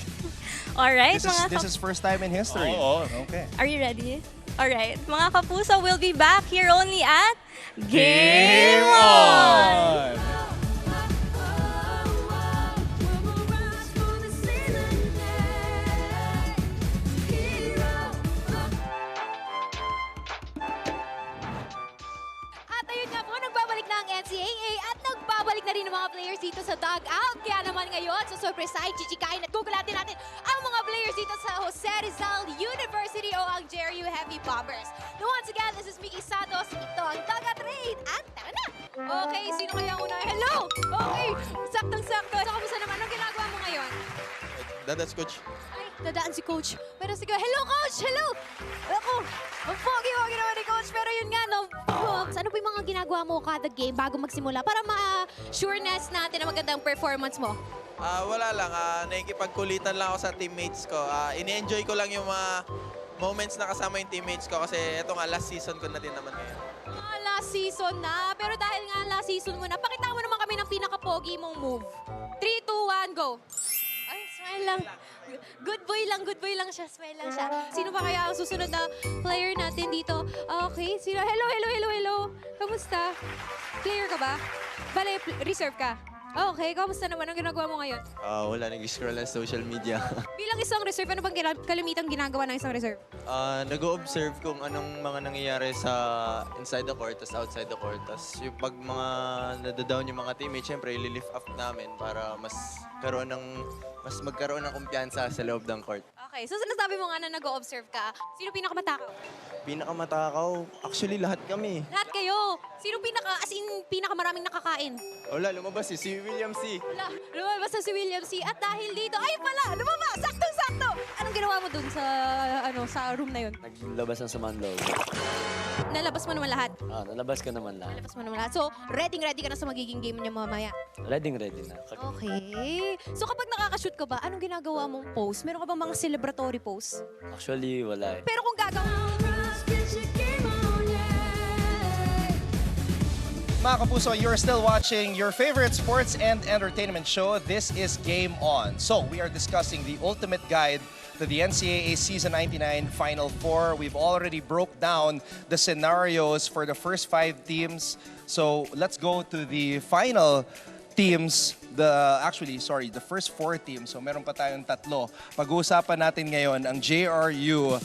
S17: All right.
S9: This is first time in history. Okay.
S17: Are you ready? All right. Mga kapuso, we'll be back here only at
S18: Game On!
S4: NCAA at nagbabalik na rin ang mga players dito sa dugout. Kaya naman ngayon, susurpresahin, chichikain at gugulatin natin ang mga players dito sa Jose Rizal University o ang JRU Heavy Bombers. Now once again, this is Mickey Santos. Ito ang Dugout Raid at tara na! Okay, sino kaya una? Hello! Okay, saktong-sakto. So, kamusta naman? Anong ginagawa mo ngayon?
S1: That's Coach.
S4: Ay, dadaan si Coach. Pero sige, hello Coach! Hello! Ako, ang pogi-pogi naman ni Coach. Pero yun nga, no, ano po yung mga ginagawa mo kada game bago magsimula para ma-sureness natin na magandang performance mo?
S10: Wala lang. Nakikipagkulitan lang ako sa teammates ko. Ini-enjoy ko lang yung mga moments na kasama yung teammates ko kasi ito nga, last season ko na din naman ngayon.
S4: Last season na. Pero dahil nga last season mo na, pakita mo naman kami ng pinaka-pogi mong move. 3, 2, 1, go! Ay, smile lang. Good boy lang siya. Smile lang siya. Sino pa kaya ang susunod na player natin dito? Okay, sino? Hello. Kamusta? Player ka ba? Bale, reserve ka? Okay, kamusta naman? Anong ginagawa mo ngayon?
S3: Wala, nag-scroll lang social media.
S4: Bilang isang reserve, ano bang kalimitang ginagawa ng isang reserve?
S3: Nag-o-observe kung anong mga nangyayari sa inside the court, tas outside the court. Tas yung pag mga nadadown yung mga teammates, syempre, ili-lift up namin para mas magkaroon ng kumpiyansa sa loob ng court.
S4: Okay, so sinasabi mo nga na nag-o-observe ka. Sino pinakamatakaw?
S3: Pinakamatakaw, actually lahat kami.
S4: Lahat kayo. Sino pinakamaraming nakakain?
S3: Wala, lumabas si William C.
S4: Wala, lumabas na si William C. At dahil dito, ay pala, lumabas! Saktong-sakto! Anong ginawa mo dun sa room na yun?
S12: Naglabas ng saman loob.
S4: Nalabas mo naman lahat?
S12: Nalabas ko naman lahat.
S4: Nalabas mo naman lahat. So, ready ka na sa magiging game niya mamaya?
S12: Ready na.
S4: Okay. So, kapag nakakashoot ka ba, anong ginagawa mong pose? Meron ka bang mga celebratory pose?
S12: Actually, wala eh.
S4: Pero kung gagawin...
S9: Mga kapuso, you're still watching your favorite sports and entertainment show. This is Game On. So, we are discussing the ultimate guide to the NCAA Season 99 Final Four. We've already broke down the scenarios for the first 5 teams. So, let's go to the final teams. The first 4 teams. So, meron pa tayong 3. Pag-uusapan natin ngayon ang JRU.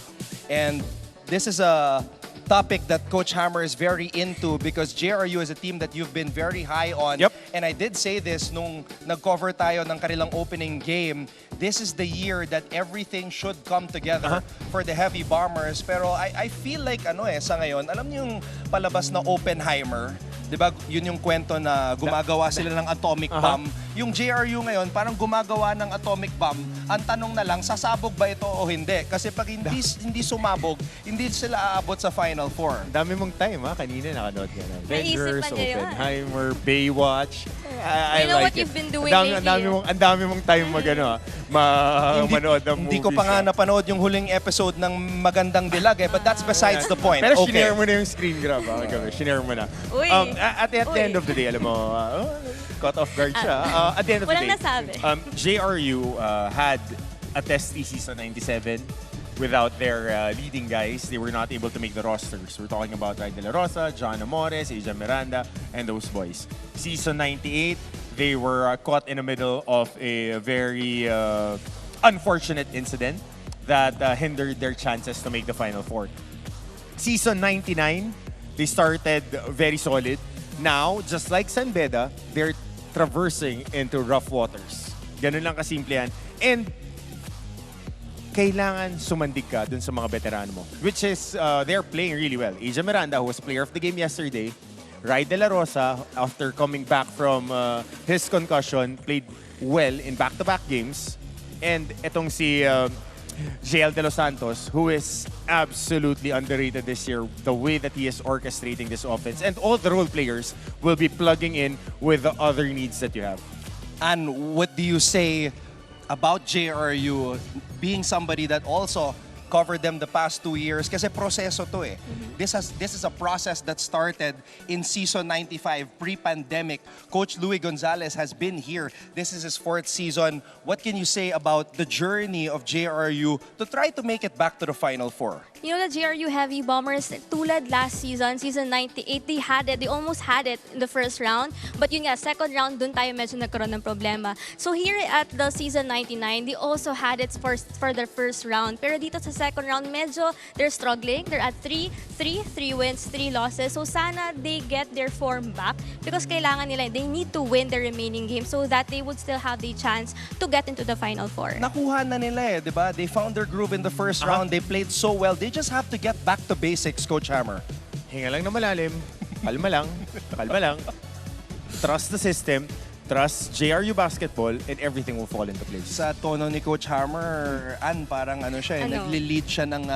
S9: And this is a topic that Coach Hammer is very into because JRU is a team that you've been very high on.
S18: Yep.
S9: And I did say this nung nag-cover tayo ng kanilang opening game. This is the year that everything should come together for the Heavy Bombers. Pero I feel like sa ngayon, alam niyo yung palabas na Oppenheimer? Diba, yun yung kwento na gumagawa sila ng atomic bomb. Yung JRU ngayon, parang gumagawa ng atomic bomb. Ang tanong na lang, sasabog ba ito o hindi? Kasi pag hindi sumabog, hindi sila aabot sa Final Four.
S18: Dami mong time Kanina nakanood ka na.
S17: Naisip
S18: Avengers,
S17: pa niya yun.
S18: Oppenheimer, Baywatch. I
S17: You know
S18: like
S17: what
S18: it.
S17: you've been doing lately.
S18: Ang dami mong time manood ng movies.
S9: Hindi ko pa nga napanood yung huling episode ng Magandang Dilag but that's besides the point.
S18: Pero
S9: Okay.
S18: shinare mo na yung screen grab. Shinare mo na.
S17: Uy.
S18: At the end of the day, alam mo, caught off guard siya. At the end of the
S17: Walang
S18: day,
S17: nasabi.
S18: JRU had a testy season 97 without their leading guys. They were not able to make the rosters. We're talking about Ray De La Rosa, John Amores, Asia Miranda, and those boys. Season 98, they were caught in the middle of a very unfortunate incident that hindered their chances to make the Final Four. Season 99, they started very solid. Now, just like San Beda, they're traversing into rough waters. Ganun lang kasimple yan. And kailangan sumandig ka dun sa mga veterano mo. Which is, they're playing really well. Asia Miranda, who was player of the game yesterday, Ray De La Rosa, after coming back from his concussion, played well in back-to-back games. And etong si JL De Los Santos, who is absolutely underrated this year, the way that he is orchestrating this offense. And all the role players will be plugging in with the other needs that you have.
S9: And what do you say about JRU being somebody that also covered them the past 2 years? Kasi proseso to eh. This is a process that started in season 95, pre-pandemic. Coach Louis Gonzalez has been here. This is his 4th season. What can you say about the journey of JRU to try to make it back to the Final Four?
S17: You know, the JRU Heavy Bombers, tulad last season, season 98, they almost had it in the first round. But yun nga, second round, dun tayo medyo nagkaroon ng problema. So here at the season 99, they also had it for their first round. Pero dito sa second round, medyo they're struggling. They're at 3 wins, 3 losses. So sana they get their form back because kailangan nila, they need to win the remaining games so that they would still have the chance to get into the Final Four.
S9: Nakuha na nila di ba? They found their groove in the first round. They played so well. They just have to get back to basics, Coach Hammer.
S18: Hinga lang na malalim. Kalma lang. Kalma lang. Trust the system. Trust JRU basketball and everything will fall into place.
S9: Sa tono ni Coach Hammer, parang nagli-lead siya ng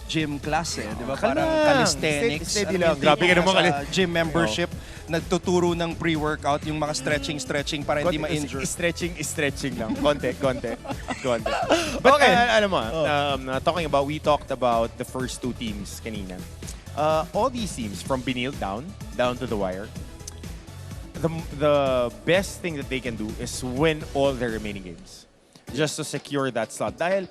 S9: gym class eh, di ba? Parang calisthenics.
S18: Steady lang. Grabe ka naman
S9: gym membership, nagtuturo ng pre-workout, yung mga stretching para hindi ma-injure.
S18: Stretching lang. Konti. But okay, alam mo, we talked about the first 2 teams kanina. All these teams, from Binil down to the wire, the best thing that they can do is win all their remaining games just to secure that slot. Dahil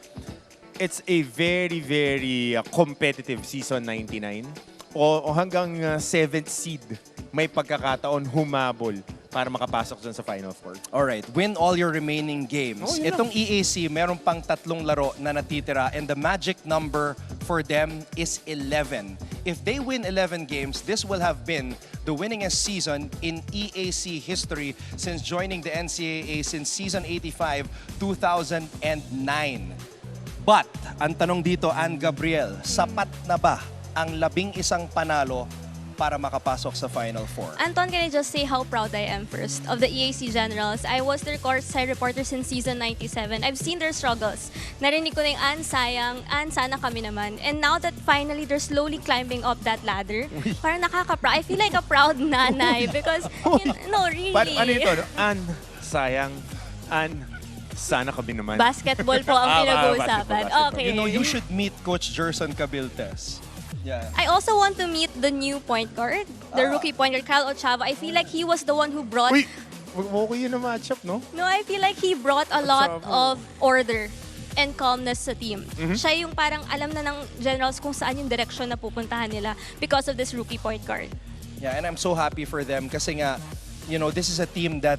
S18: it's a very, very competitive season 99. O hanggang 7th seed may pagkakataon humabol para makapasok dun sa Final Four.
S9: Alright, win all your remaining games.
S18: Oh, yun
S9: Itong EAC, meron pang 3 laro na natitira and the magic number for them is 11. If they win 11 games, this will have been the winningest season in EAC history since joining the NCAA since season 85, 2009. But, ang tanong dito, Ann Gabriel, sapat na ba ang 11 panalo para makapasok sa Final Four?
S17: Anton, can I just say how proud I am first of the EAC Generals? I was their courtside reporter since season 97. I've seen their struggles. Narinig ko na yung sayang, sana kami naman. And now that finally they're slowly climbing up that ladder, parang nakaka-proud. I feel like a proud nanay because, no, really.
S18: Ano ito? Sayang, sana kami naman.
S17: Basketball po ang pinag-uusapan. Okay.
S9: You know, you should meet Coach Jerson Cabiltes. Yeah.
S17: I also want to meet the new point guard, the rookie point guard, Kyle Ochava. I feel like he was the one who brought...
S18: Uy! Okay yun na matchup, no?
S17: No, I feel like he brought a lot of order and calmness sa team. Siya yung parang alam na ng Generals kung saan yung direction na pupuntahan nila because of this rookie point guard.
S9: Yeah, and I'm so happy for them kasi nga, you know, this is a team that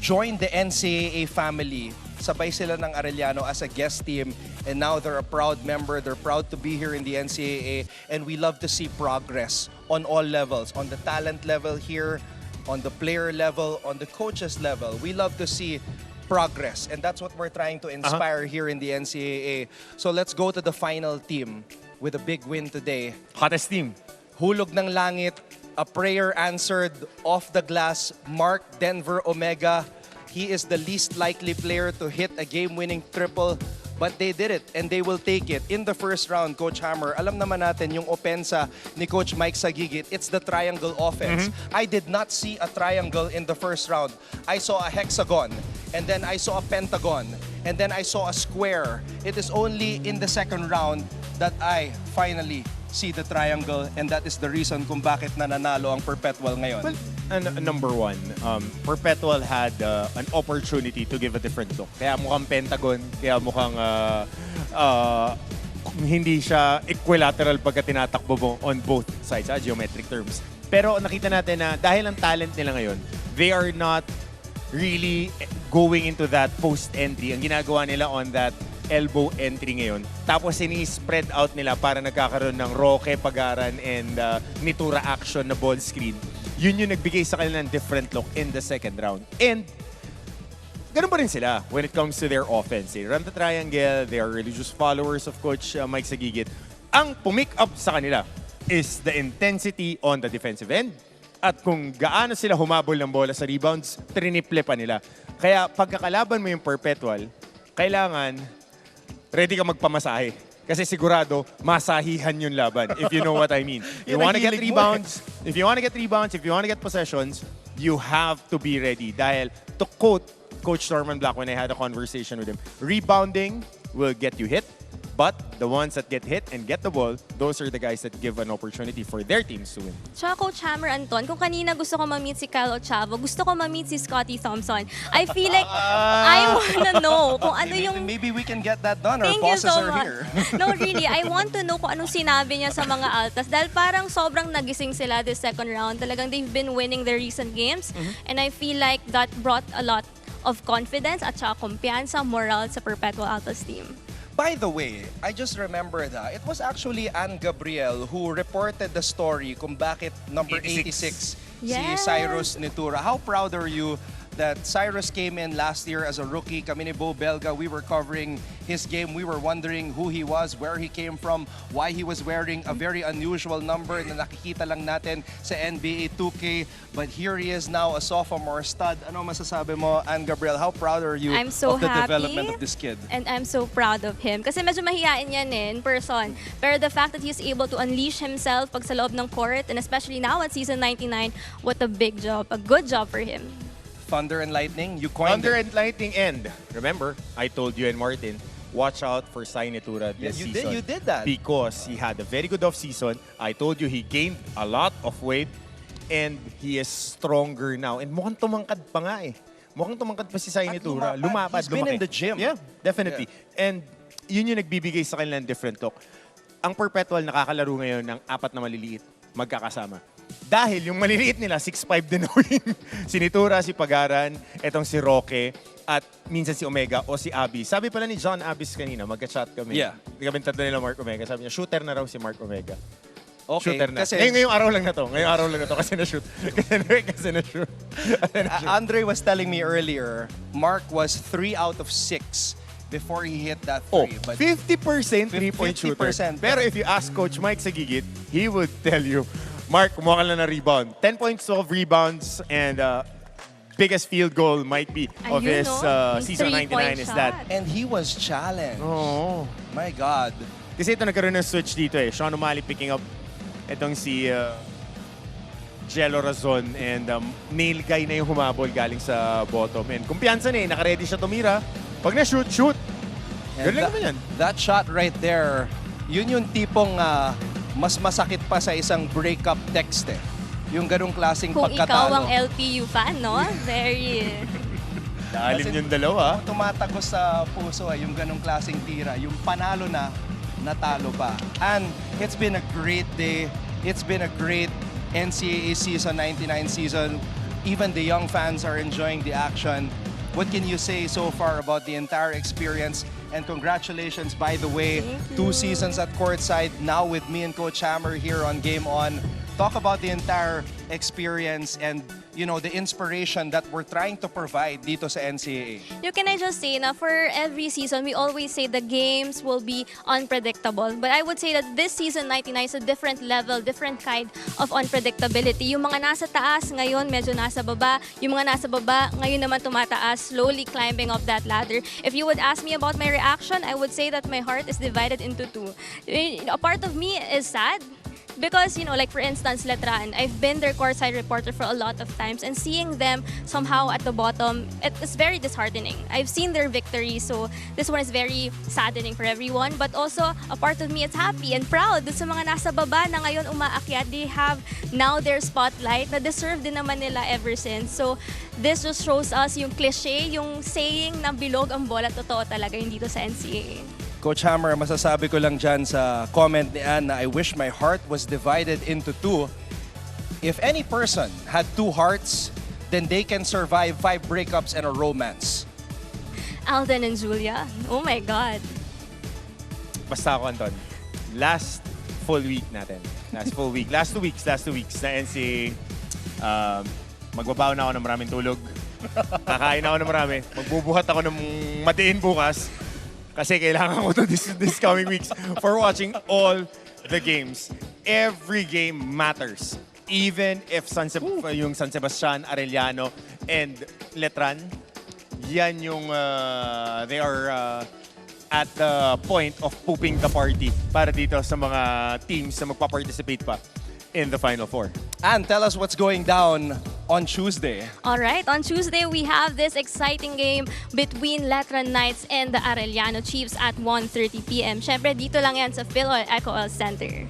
S9: joined the NCAA family. Sabay sila ng Arellano as a guest team and now they're a proud member. They're proud to be here in the NCAA and we love to see progress on all levels. On the talent level here, on the player level, on the coaches level. We love to see progress and that's what we're trying to inspire here in the NCAA. So let's go to the final team with a big win today.
S18: Hottest team.
S9: Hulog ng langit, a prayer answered off the glass, Mark Denver Omega. He is the least likely player to hit a game-winning triple, but they did it and they will take it. In the first round, Coach Hammer, alam naman natin yung opensa ni Coach Mike Sagigit, it's the triangle offense. I did not see a triangle in the first round. I saw a hexagon, and then I saw a pentagon, and then I saw a square. It is only in the second round that I finally see the triangle, and that is the reason kung bakit nananalo ang Perpetual ngayon.
S18: Well, number one, Perpetual had an opportunity to give a different look. Kaya mukhang pentagon, kaya mukhang hindi siya equilateral pagka tinatakbo mo on both sides, geometric terms. Pero nakita natin na dahil ang talent nila ngayon, they are not really going into that post-entry. Ang ginagawa nila on that elbow entry ngayon. Tapos ini-spread out nila para nagkakaroon ng Roque, Pagaran, and Nitura action na ball screen. Yun yung nagbigay sa kanila ng different look in the second round. And ganun pa rin sila when it comes to their offense. They run the triangle, they are religious followers of Coach Mike Sagigit. Ang pumick up sa kanila is the intensity on the defensive end. At kung gaano sila humabol ng bola sa rebounds, triniple pa nila. Kaya pagkakalaban mo yung Perpetual, kailangan ready ka magpamasahe. Kasi sigurado, masahihan yung laban, if you know what I mean. You want to get rebounds, if you want to get rebounds, if you want to get possessions, you have to be ready. Dahil, to quote Coach Norman Black when I had a conversation with him, rebounding will get you hit, but the ones that get hit and get the ball, those are the guys that give an opportunity for their teams to win.
S17: Tsaka Coach Hammer, Anton, kung kanina gusto ko ma-meet si Kyle Ochavo, gusto ko ma-meet si Scottie Thompson. I feel like I wanna know kung ano yung...
S9: Maybe we can get that done. Our
S17: Thank you
S9: bosses
S17: so
S9: are
S17: much.
S9: here.
S17: No, really, I want to know kung anong sinabi niya sa mga altas dahil parang sobrang nagising sila this second round. Talagang they've been winning their recent games and I feel like that brought a lot of confidence at saka kumpiyansa, moral sa Perpetual Altas team.
S9: By the way, I just remember that it was actually Ann Gabriel who reported the story kung bakit number 86 si Cyrus Nitura. How proud are you that Cyrus came in last year as a rookie? Kami ni Bo Belga, we were covering his game. We were wondering who he was, where he came from, why he was wearing a very unusual number na nakikita lang natin sa NBA 2K. But here he is now, a sophomore stud. Ano masasabi mo, Ann Gabriel? How proud are you
S17: I'm so
S9: of the
S17: happy,
S9: development of this kid?
S17: And I'm so proud of him. Kasi medyo mahihain yan in person. Pero the fact that he's able to unleash himself pag sa loob ng court, and especially now at season 99, what a big job. A good job for him.
S9: Thunder and Lightning, you coined
S18: Thunder
S9: it.
S18: and Lightning, and remember, I told you and Martin, watch out for Sai Nitura this season.
S9: You did that.
S18: Because he had a very good off-season. I told you he gained a lot of weight and he is stronger now. And mukhang tumangkad pa nga eh. Mukhang tumangkad pa si Sai Nitura. Lumapad,
S9: He's been in the gym.
S18: Yeah, definitely. And yun yung nagbibigay sa kanila ng different look. Ang Perpetual nakakalaro ngayon ng 4 na maliliit, magkakasama. Dahil yung maliliit nila, 6'5 din yung sinitura, si Pagaran, etong si Roque, at minsan si Omega o si Abby. Sabi pala ni John Abis kanina, magka-chat kami.
S9: Yeah.
S18: Kami tatlo nila Mark Omega. Sabi niya, shooter na raw si Mark Omega.
S9: Okay,
S18: Shooter na.
S9: kasi-
S18: Ngayong araw lang na to. Ngayong araw lang na to kasi na-shoot. kasi na-shoot.
S9: Andre was telling me earlier, Mark was 3 out of 6 before he hit that
S18: Oh,
S9: 3. But
S18: 50% three-point shooter.
S9: 50%.
S18: Pero if you ask Coach Mike Sagigit, he would tell you, Mark, kumuha ka lang na rebound. 10 points, 12 rebounds, and biggest field goal might be of his season 99 is that.
S9: And he was challenged.
S18: Oh.
S9: My God.
S18: Kasi ito nagkaroon ng switch dito eh. Sean O'Malley picking up itong si Jello Razon and nail guy na yung humabol galing sa bottom. And kumpiyansa na eh, nakaready siya tumira. Pag na-shoot, shoot.
S9: And
S18: Ganun lang naman yan.
S9: That shot right there, yun yung tipong mas masakit pa sa isang breakup text eh. Yung ganung klaseng
S17: Kung ikaw ang
S9: pagkatalo.
S17: LPU fan, no? Very...
S18: Naalim yung dalawa.
S9: Tumatagos sa puso yung ganung klaseng tira. Yung panalo na, natalo pa. And it's been a great day. It's been a great NCAA season, 99 season. Even the young fans are enjoying the action. What can you say so far about the entire experience? And congratulations, by the way, 2 seasons at courtside, now with me and Coach Hammer here on Game On. Talk about the entire experience and, you know, the inspiration that we're trying to provide dito sa NCAA.
S17: Can I just say na for every season, we always say the games will be unpredictable. But I would say that this season 99 is a different level, different kind of unpredictability. Yung mga nasa taas, ngayon medyo nasa baba. Yung mga nasa baba, ngayon naman tumataas, slowly climbing up that ladder. If you would ask me about my reaction, I would say that my heart is divided into 2. A part of me is sad. Because, you know, like for instance, Letran, I've been their courtside reporter for a lot of times and seeing them somehow at the bottom, it's very disheartening. I've seen their victory, so this one is very saddening for everyone. But also, a part of me is happy and proud sa mga nasa baba na ngayon umaakyat. They have now their spotlight na deserve din naman nila ever since. So, this just shows us yung cliche, yung saying na bilog ang bola, totoo talaga yung dito sa NCAA.
S9: Coach Hammer, masasabi ko lang dyan sa comment ni Ann na I wish my heart was divided into 2. If any person had 2 hearts, then they can survive 5 breakups and a romance.
S17: Alden and Julia, oh my God.
S18: Basta ako, Anton. Last full week natin. Last 2 weeks na NCAA. Magbabaon na ako ng maraming tulog. Kakain ako ng marami. Magbubuhat ako ng matiin bukas. Kasi kailangan ko to this coming weeks for watching all the games. Every game matters. Even if yung San Sebastian, Arellano, and Letran, yan yung they are at the point of pooping the party para dito sa mga teams na magpa-participate pa in the Final Four.
S9: And tell us what's going down on Tuesday.
S17: All right, on Tuesday, we have this exciting game between Letran Knights and the Arellano Chiefs at 1:30 p.m. Syempre, dito lang yan sa PhilOil Eco Oil Center.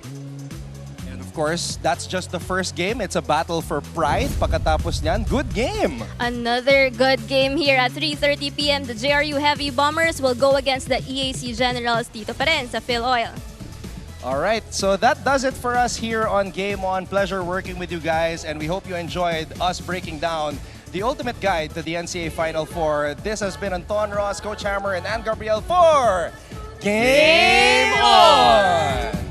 S9: And of course, that's just the first game. It's a battle for pride. Pagkatapos niyan, good game.
S17: Another good game here at 3:30 p.m. The JRU Heavy Bombers will go against the EAC Generals dito pa rin sa PhilOil.
S9: All right, so that does it for us here on Game On. Pleasure working with you guys, and we hope you enjoyed us breaking down the ultimate guide to the NCAA Final Four. This has been Anton Ross, Coach Hammer, and Ann Gabriel for Game On!